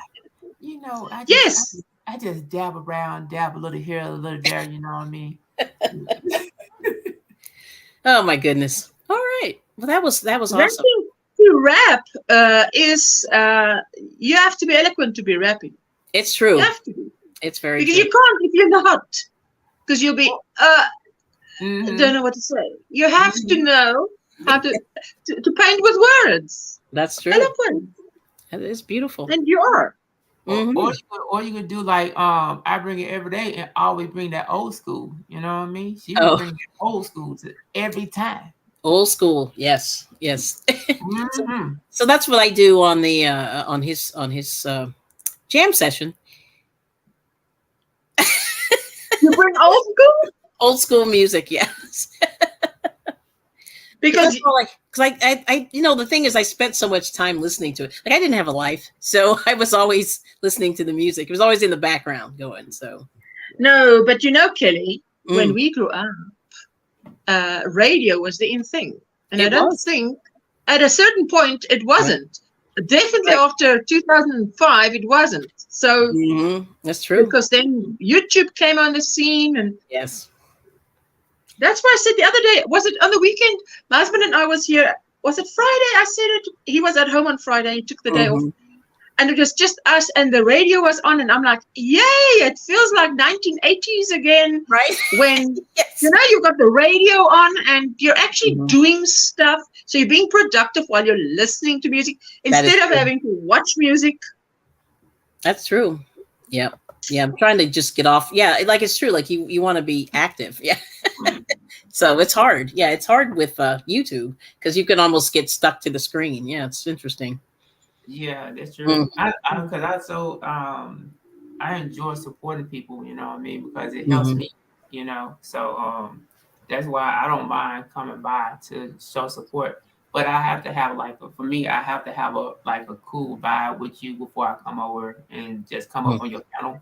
I just dab around, dab a little here, a little there, you know what I mean? Oh my goodness. All right. Well, that was awesome. To rap is you have to be eloquent to be rapping. It's true. You have to be. It's very because true. you can't if you're not. Because you'll be don't know what to say. You have to know how to paint with words. That's true. Eloquent. That is beautiful. And you are. Or you could do like I bring it every day and always bring that old school. You know what I mean? She would bring old school to every time. Old school, yes. So that's what I do on the on his jam session. You bring old school? Old school music, yes. Because I the thing is I spent so much time listening to it. Like I didn't have a life, so I was always listening to the music. It was always in the background going. So no, but Kelly, when we grew up, radio was the in thing, and I don't think at a certain point it wasn't. Definitely after 2005 it wasn't. So that's true, because then YouTube came on the scene, and yes. That's why I said the other day, was it on the weekend? My husband and I was here. Was it Friday? I said it. He was at home on Friday. He took the day off. And it was just us, and the radio was on. And I'm like, yay, it feels like 1980s again. Right. When, you've got the radio on and you're actually doing stuff. So you're being productive while you're listening to music instead of having to watch music. That's true. Yeah. Yeah, I'm trying to just get off. Yeah, like it's true. Like you want to be active. Yeah. So it's hard. Yeah, it's hard with YouTube because you can almost get stuck to the screen. Yeah, it's interesting. Yeah, that's true. I enjoy supporting people, you know what I mean, because it helps me, So that's why I don't mind coming by to show support. But I have to have for me, I have to have a cool vibe with you before I come over and just come up on your channel.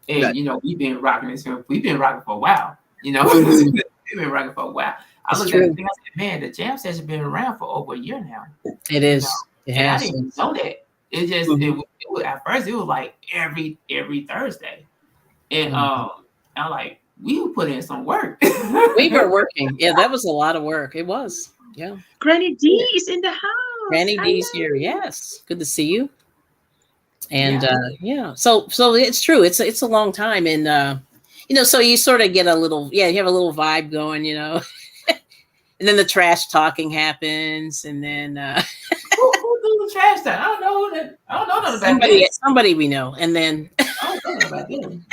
And we've been rocking this here. We've been rocking for a while. We've been rocking for a while. I looked at the thing, I said, man, the jam session been around for over a year now. It is. It has. I didn't even know that. It just it was, at first it was like every Thursday. And I'm like, we put in some work. We were working. Yeah, that was a lot of work. It was. Yeah. Granny D is in the house. Granny D's here. Yes. Good to see you. And so it's true. It's a long time. And so you sort of get a little, you have a little vibe going, and then the trash talking happens, and then who do the trash talk? I don't know nothing about that. Somebody we know, and then I don't know about them.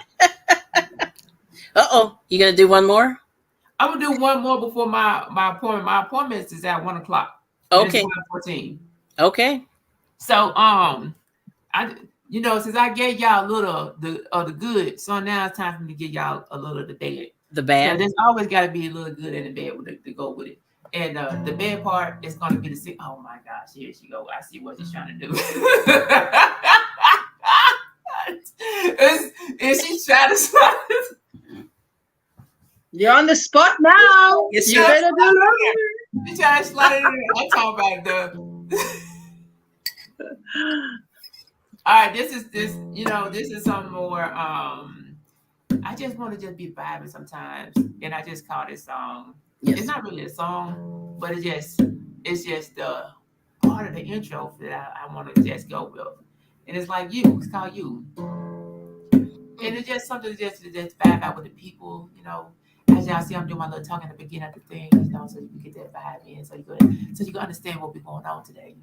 You gonna do one more? I'm gonna do one more before my appointment. My appointment is at 1:00. Okay. It's 1:14. Okay. So since I gave y'all a little of the good, so now it's time for me to give y'all a little of the bad. The bad. So there's always got to be a little good and the bad with it, to go with it. And the bad part is going to be the sick. Oh my gosh, here she go. I see what she's trying to do. Is she trying to slide? You're on the spot now. Yes, you better do it. She trying to slide it in. I'm talking about All right, this is some more. I just want to just be vibing sometimes, and I just call this song. Yes. It's not really a song, but it's just the part of the intro that I want to just go with, and it's like you. It's called You, and it's just something to just vibe out with the people. As y'all see, I'm doing my little talking at the beginning of the thing, so you can get that vibe in, so you can understand what we're going on today.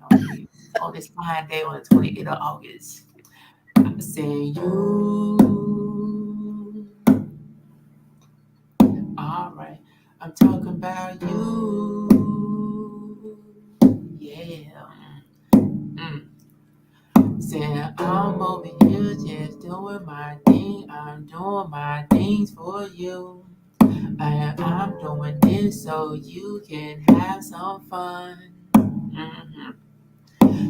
On this fine day on the 28th of August. I'm saying you. All right. I'm talking about you. Yeah. Saying I'm over here just doing my thing. I'm doing my things for you. And I'm doing this so you can have some fun.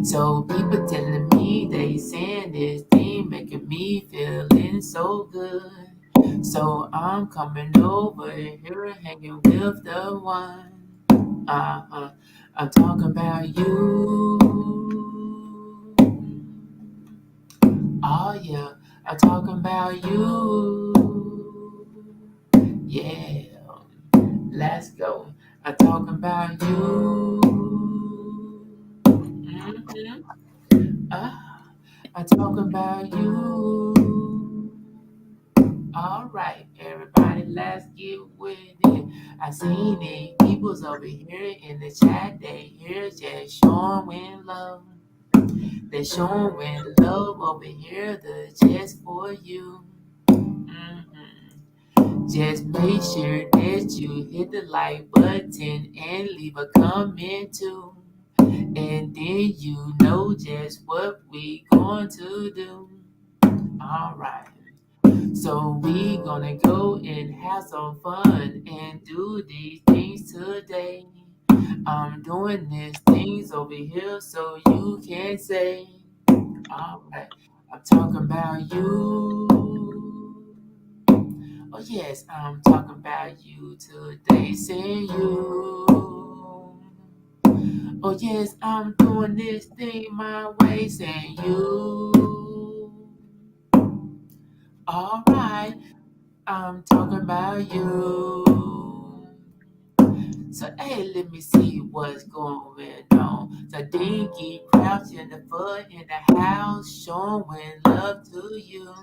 So people telling me they saying this thing making me feeling so good. So I'm coming over here hanging with the one. I'm talking about you. Oh yeah, I'm talking about you. Yeah, let's go. I'm talking about you. I'm talking about you. All right, everybody, let's get with it. I seen it. People's over here in the chat. They here just showing love. They showing love over here. The just for you. Just make sure that you hit the like button and leave a comment too. And then you know just what we going to do. All right. So we gonna go and have some fun and do these things today. I'm doing these things over here so you can say, all right, I'm talking about you. Oh yes, I'm talking about you today, saying you. Oh yes, I'm doing this thing my way, saying you. All right, I'm talking about you. So hey, let me see what's going on. So Dinky crouching the foot in the house, showing love to you.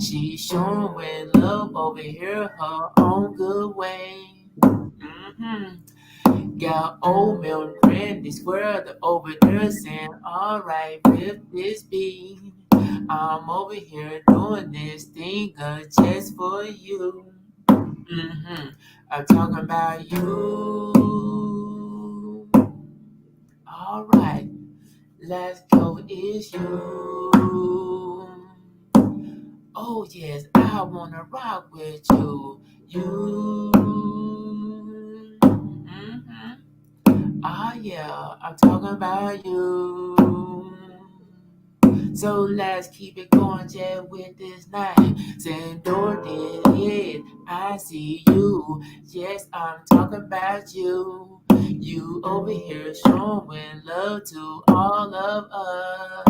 She's showing love over here her own good way. Got old Milton Brandy squared over there saying, all right, with this beat, I'm over here doing this thing just for you. I'm talking about you. All right, let's go. It's you. Oh yes, I wanna rock with you. You. Ah yeah, I'm talking about you. So let's keep it going, Jed, with this night. Saying door did it, I see you. Yes, I'm talking about you. You over here showing love to all of us.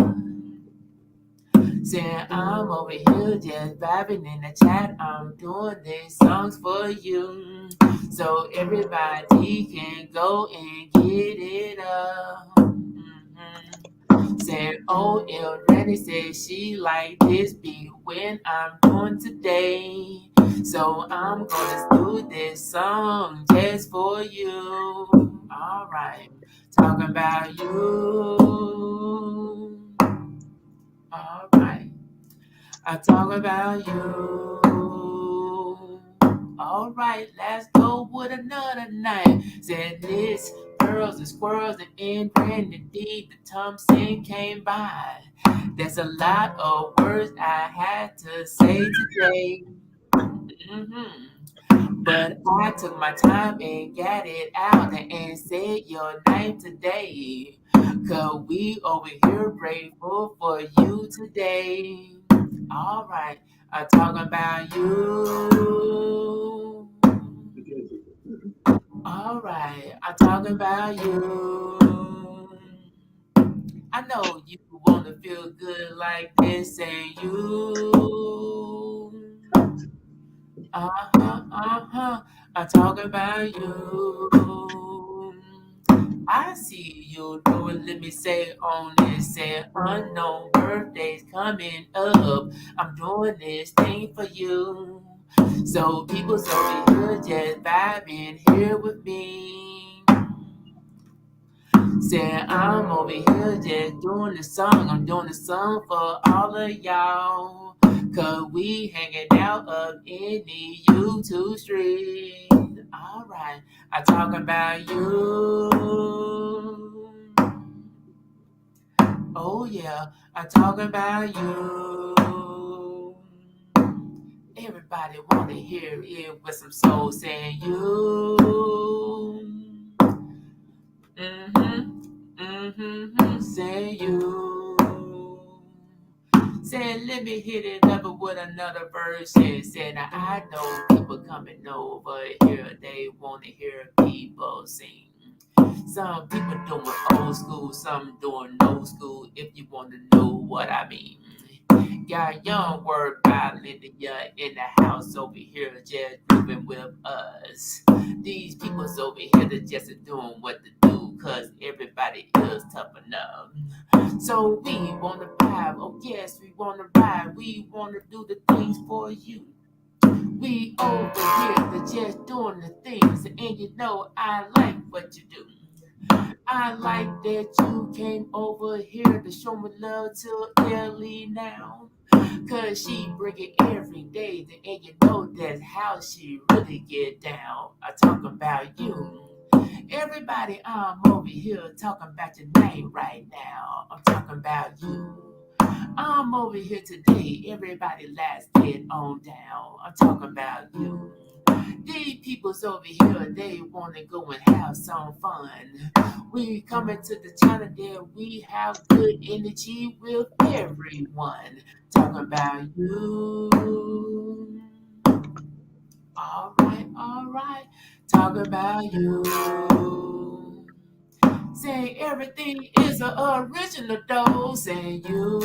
Saying I'm over here just vibing in the chat. I'm doing these songs for you. So everybody can go and get it up. Said, oh, El Randy said she like this beat when I'm doing today. So I'm gonna do this song just for you. All right, talking about you. All right, I talk about you. All right, let's go with another night. Said this, girls and squirrels and in Brandon D. The Thompson came by. There's a lot of words I had to say today. But I took my time and got it out and said your name today. Cause we over here grateful for you today. All right, I'm talking about you. All right, I'm talking about you. I know you wanna feel good like this, and you. I'm talking about you. I see you doing, let me say on this, say unknown birthdays coming up. I'm doing this thing for you. So people's over here just vibing here with me. Say I'm over here just doing the song. I'm doing the song for all of y'all. Cause we hanging out up in the YouTube street. Alright, I'm talking about you. Oh yeah, I'm talking about you. Everybody wanna hear it with some soul saying you. Say you. Say, let me hit it up with another version. Say, now I know people coming over here, they want to hear people sing. Some people doing old school, some doing no school, if you want to know what I mean. Got young word by Lydia in the house over here just grooving with us. These people's over here that just doing what to do, cause everybody is tough enough. So we wanna vibe, oh yes, we wanna ride, we wanna do the things for you. We over here that just doing the things, and you know I like what you do. I like that you came over here to show me love to Kelli now. Cause she bring it every day, and you know that's how she really get down. I talk about you. Everybody, I'm over here talking about your name right now. I'm talking about you. I'm over here today. Everybody, let's get on down. I'm talking about you. These people's over here, they wanna go and have some fun. We coming to the channel there, we have good energy with everyone. Talking about you. Alright. Talk about you. Say everything is an original dose, saying you.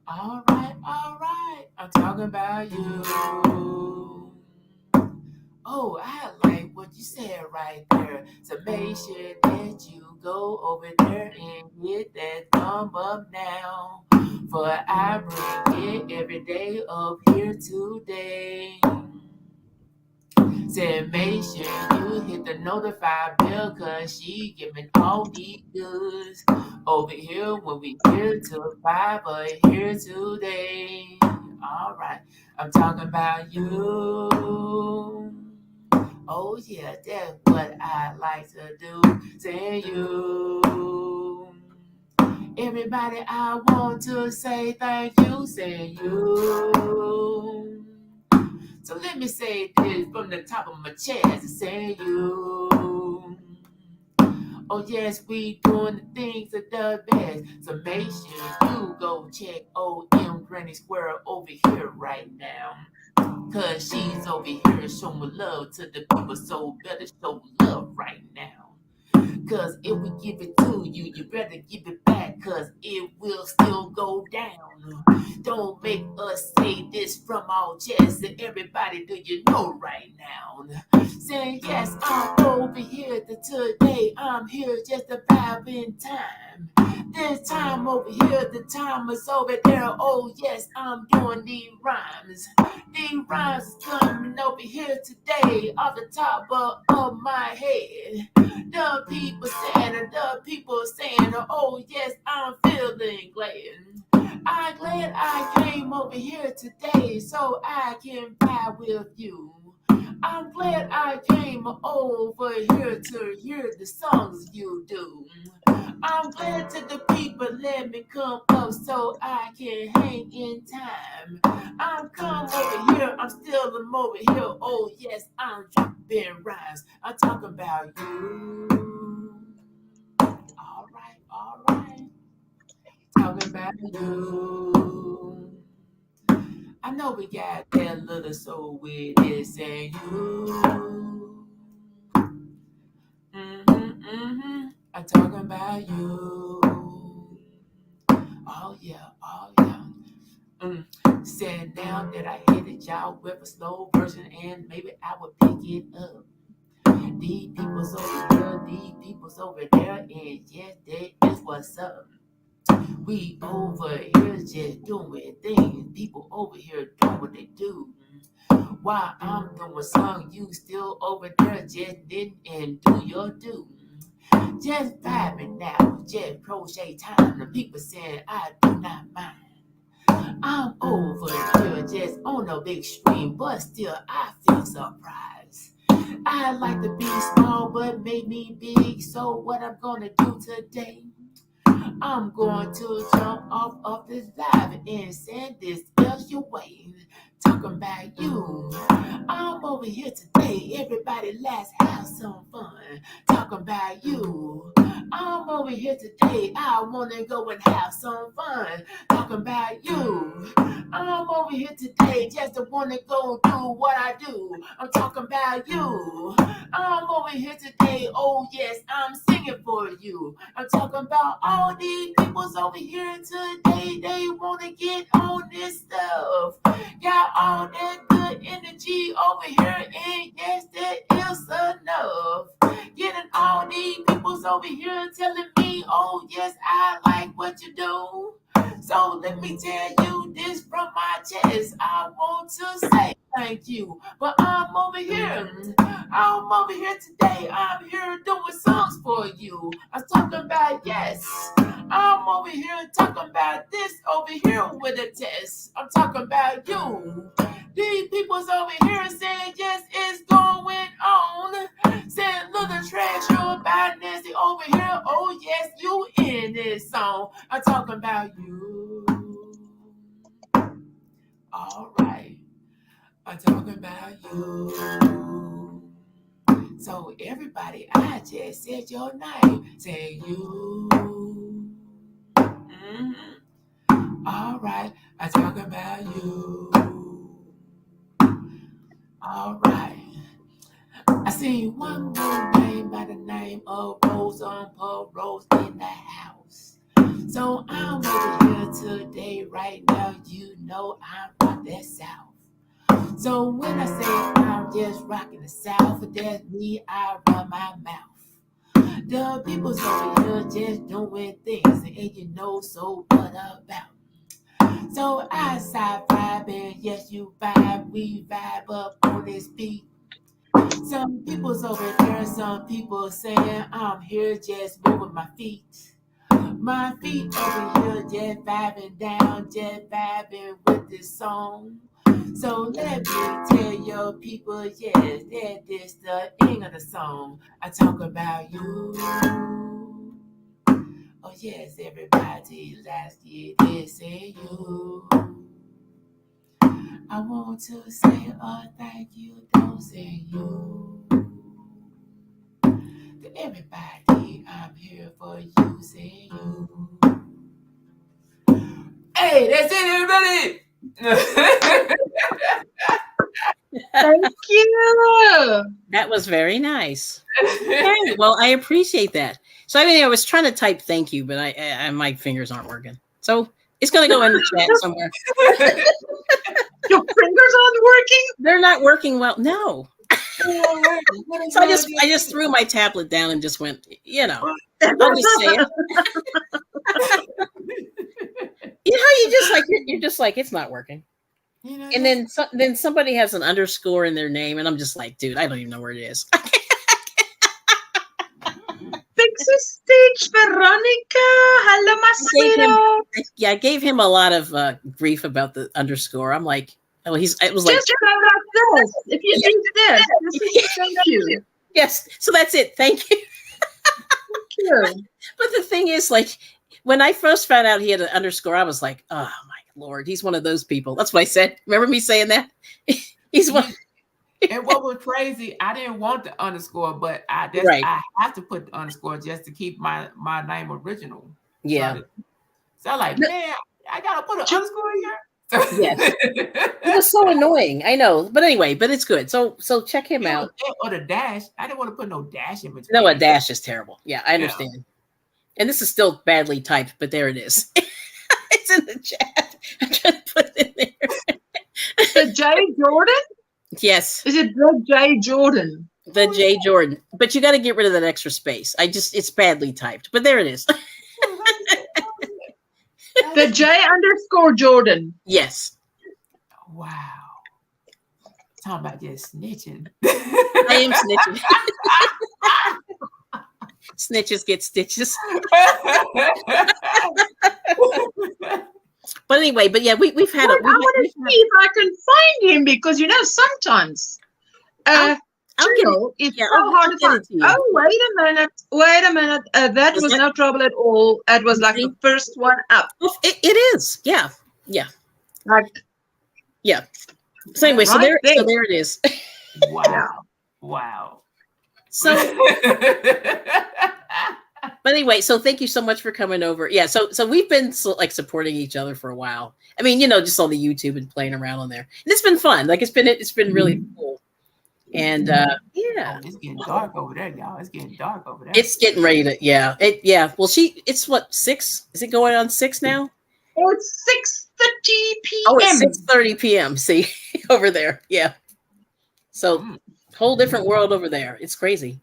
Alright. I'm talking about you. Oh, I like what you said right there. So make sure that you go over there and hit that thumb up now. For I bring it every day up here today. Said make sure you hit the notify bell, cause she giving all the goods over here when we here till 5 but here today. Alright, I'm talking about you. Oh yeah, that's what I like to do. Say you. Everybody, I want to say thank you. Say you. So let me say this from the top of my chest. Say you. Oh yes, we doing the things that the best. So make sure you go check OM Granny Square over here right now. Cause she's over here showing love to the people, so better show love right now. Cause if we give it to you, you better give it back, cause it will still go down. Don't make us say this from our chest, and everybody do you know right now. Saying yes, I'm over here today, I'm here just about in time. This time over here, the time is over there, oh yes, I'm doing these rhymes. These rhymes is coming over here today, off the top of my head. The people saying, oh yes, I'm feeling glad. I'm glad I came over here today so I can vibe with you. I'm glad I came over here to hear the songs you do. I'm glad to the people let me come up so I can hang in time. I'm come over here, I'm still over here. Oh yes, I'm dropping rhymes. I'm talking about you. Alright. Talking about you. I know we got that little soul with this and you. I'm talking about you. Oh yeah, oh yeah. Said now that I hit it, y'all, with a slow version, and maybe I would pick it up. These people's over here, these people's over there, and yes, that is what's up. We over here just doing things. People over here doing what they do. While I'm doing song, you still over there just didn't and do your do. Just vibing now, just crochet time. The people saying I do not mind. I'm over here just on a big stream, but still I feel surprised. I like to be small, but made me big. So what I'm gonna do today? I'm going to jump off of this live and send this else your way. Talking about you. I'm over here today. Everybody, let's have some fun. Talking about you. I'm over here today. I want to go and have some fun. Talking about you. I'm over here today just to want to go do what I do. I'm talking about you. I'm over here today. Oh, yes, I'm singing for you. I'm talking about all these people's over here today. They want to get on this stuff. Got all that good energy over here, and yes, that is enough. Getting all these people's over here telling me, oh, yes, I like what you do. So let me tell you this from my chest. I want to say thank you, but I'm over here. I'm over here today. I'm here doing songs for you. I'm talking about yes. I'm over here talking about this over here with a test. I'm talking about you. These people's over here saying yes, it's going on. Saying little trash about Nancy over here. Oh yes, you in this song. I'm talking about you. All right. I'm talking about you. So everybody, I just said your name. Say you. All right. I'm talking about you. All right. I seen one more name by the name of Rose on Rose in the house. So I'm over here today, right now. You know I'm from that South. So when I say I'm just rocking the South, that's me, I run my mouth. The people's over here just doing things, and you know, so what about? So I side vibe, and yes, you vibe, we vibe up on this beat. Some people's over there, some people saying I'm here just moving my feet. My feet over here just vibing down, just vibing with this song. So let me tell your people, yes, that is the end of the song. I talk about you. Oh yes, everybody, last year did say you. I want to say thank you, don't say you. To everybody, I'm here for you, say you. Hey, that's it, everybody. Thank you. That was very nice. Okay, well, I appreciate that. So I mean, I was trying to type thank you, but I my fingers aren't working. So it's going to go in the chat somewhere. Your fingers aren't working? They're not working well. No. So I just threw my tablet down and just went, you know, I'll just say it. You know how you're just like it's not working. You know, and then somebody has an underscore in their name, and I'm just like, dude, I don't even know where it is. Fix a stage, Veronica. Hello, my I gave him a lot of grief about the underscore. I'm like, oh, it was like just about this. If you use this, thank you. Yes, so that's it. Thank you. Thank you. But the thing is, like, when I first found out he had an underscore, I was like, oh my Lord, he's one of those people. That's what I said. Remember me saying that? He's one. And what was crazy, I didn't want the underscore, but I have to put the underscore just to keep my name original. Yeah. So I'm like, man, I gotta put an underscore here. Yes. It was so annoying. I know. But anyway, but it's good. So check him out. Or the dash. I didn't want to put no dash in between. No, a dash is terrible. Yeah, I understand. Yeah. And this is still badly typed, but there it is. It's in the chat. I just put it in there. The J Jordan? Yes. Is it the J Jordan? The J Jordan. But you got to get rid of that extra space. It's badly typed, but there it is. The J_Jordan. Yes. Wow. Talking about just snitching. I am snitching. Snitches get stitches. But anyway, but yeah, we've had I want to see if I can find him because sometimes it's so hard to find. Oh, wait a minute. That was no trouble at all. It was like the first one up. It is. Yeah. Like, yeah. So anyway, so there it is. Wow. So, but anyway, so thank you so much for coming over. Yeah. So we've been supporting each other for a while. I mean, just on the YouTube and playing around on there. And it's been fun. Like it's been really cool. And yeah, it's getting dark over there, y'all. It's getting dark over there. It's getting ready to, yeah. Well, it's what, 6? Is it going on 6 now? Oh, it's 6:30 p.m. Oh, it's 6:30 p.m. See, over there. Yeah. So whole different world over there. It's crazy.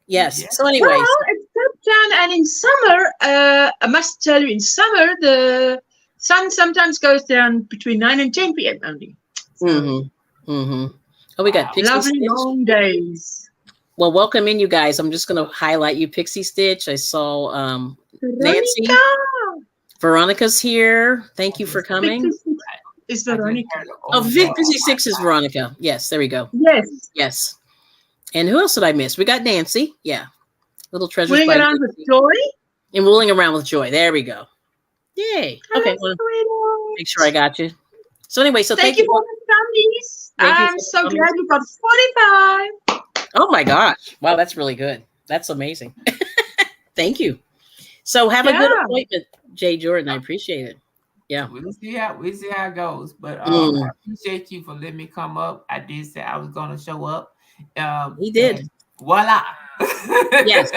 Yes. Yeah. So anyway. Well, it's good, and in summer, I must tell you, in summer, the sun sometimes goes down between 9 and 10 p.m. only. So, Oh, we got Pixie lovely Stitch. Long days. Well, welcome in, you guys. I'm just going to highlight you, Pixie Stitch. I saw Nancy. Veronica's here. Thank you for coming. Is Veronica? Oh, 56 is Veronica. Yes, there we go. Yes. And who else did I miss? We got Nancy. Yeah. Little treasures. Wheeling around with Joy. And wheeling around with Joy. There we go. Yay. Okay. Well, make sure I got you. So anyway, so thank you for the families. I'm so glad you got 45. Oh my gosh. Wow, that's really good. That's amazing. Thank you. So have a good appointment, J Jordan. I appreciate it. Yeah. We'll see how it goes. But I appreciate you for letting me come up. I did say I was gonna show up. He did. Voila. Yes.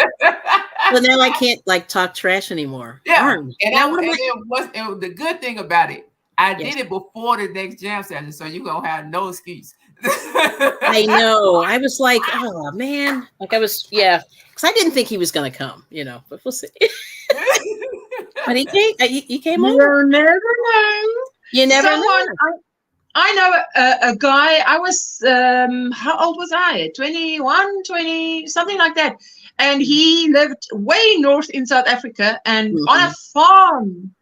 Well, now I can't talk trash anymore. Yeah. The good thing about it, I did it before the next jam session, so you're gonna have no excuse. I know. I was like, oh man. Because I didn't think he was gonna come, but we'll see. But he came over. You never know. You never know. I know a guy. I was how old was I? 21, 20, something like that. And he lived way north in South Africa and on a farm.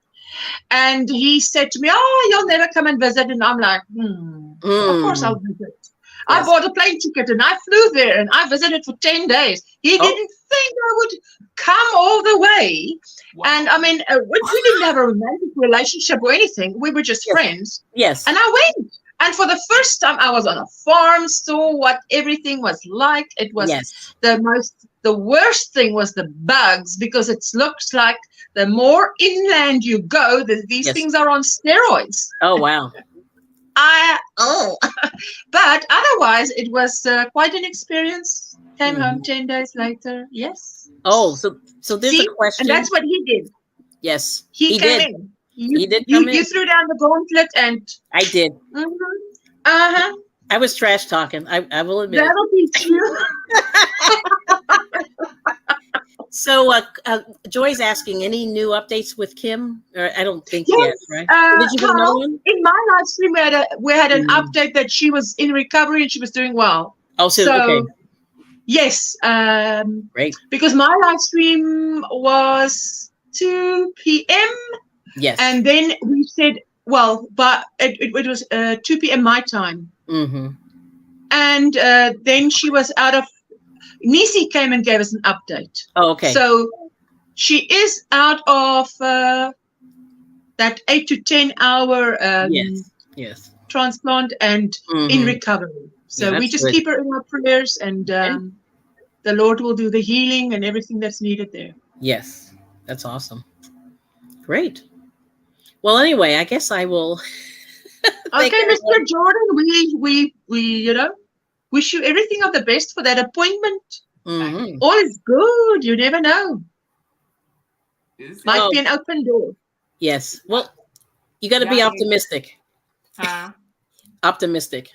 And he said to me, "Oh, you'll never come and visit." And I'm like, of course I'll visit. Yes. I bought a plane ticket and I flew there and I visited for 10 days. He didn't think I would come all the way. Wow. And I mean, we didn't have a romantic relationship or anything. We were just friends. Yes. And I went. And for the first time, I was on a farm, saw what everything was like. It was the worst thing was the bugs, because it looks like the more inland you go, these things are on steroids. Oh, wow. But otherwise, it was quite an experience. Came home 10 days later. Yes. Oh, so there's a question. And that's what he did. Yes. He came in. He did come in. You threw down the gauntlet and... I did. I was trash talking. I will admit. That'll teach you. So Joy's asking, any new updates with Kim? Or I don't think yet, right? Did you get another one? In my live stream, we had an update that she was in recovery and she was doing well. Oh, so okay. Yes. Great. Because my live stream was 2 p.m. Yes. And then we said, but it was 2 p.m. my time. Mm-hmm. And then she was out of... Nisi came and gave us an update. Oh, okay. So she is out of that 8 to 10 hour transplant and in recovery. So we just keep her in our prayers, and the Lord will do the healing and everything that's needed there. Yes, that's awesome. Great. Well, anyway, I guess I will. Okay, Thank Mr. Jordan, we wish you everything of the best for that appointment. Mhm. All is good. You never know. Might Oh. be an open door. Yes. Well, you got to be Y'all optimistic. Huh? Optimistic.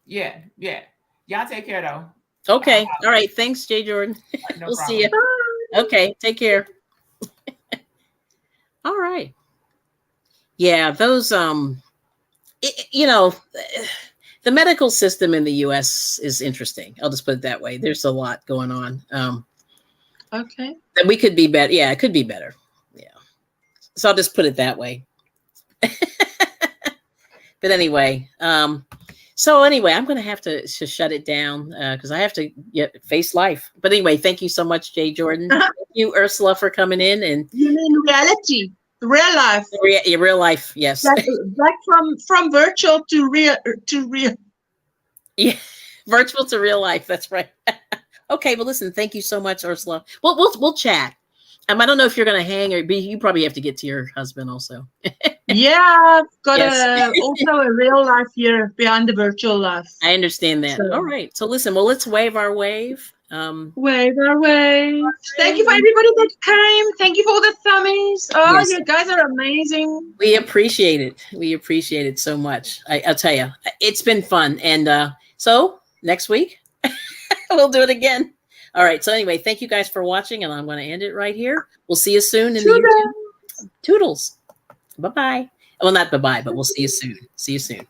Yeah. Y'all take care though. Okay. All right. Thanks, Jay Jordan. No We'll problem. see you. Okay. Take care. All right. Yeah, those the medical system in the US is interesting. I'll just put it that way. There's a lot going on. Okay. That we could be better. Yeah, it could be better. Yeah. So I'll just put it that way. But anyway, so anyway, I'm going to have to shut it down because I have to face life. But anyway, thank you so much, Jay Jordan. Thank you, Ursula, for coming in. And you mean reality, real life, real life, yes. Like from virtual to real. Yeah, virtual to real life. That's right. Okay, well, listen, thank you so much, Ursula. We'll chat. I don't know if you're going to hang or you probably have to get to your husband also. Yeah, I've got also a real life here behind the virtual life. I understand that. So, all right. So listen, well, let's wave our wave. Wave our wave. Thank you for everybody that came. Thank you for all the thummies. Oh, yes. You guys are amazing. We appreciate it. We appreciate it so much. I'll tell you, it's been fun. And so next week, we'll do it again. All right. So anyway, thank you guys for watching, and I'm going to end it right here. We'll see you soon in the YouTube. Toodles. Bye-bye. Well, not bye-bye, but we'll see you soon. See you soon.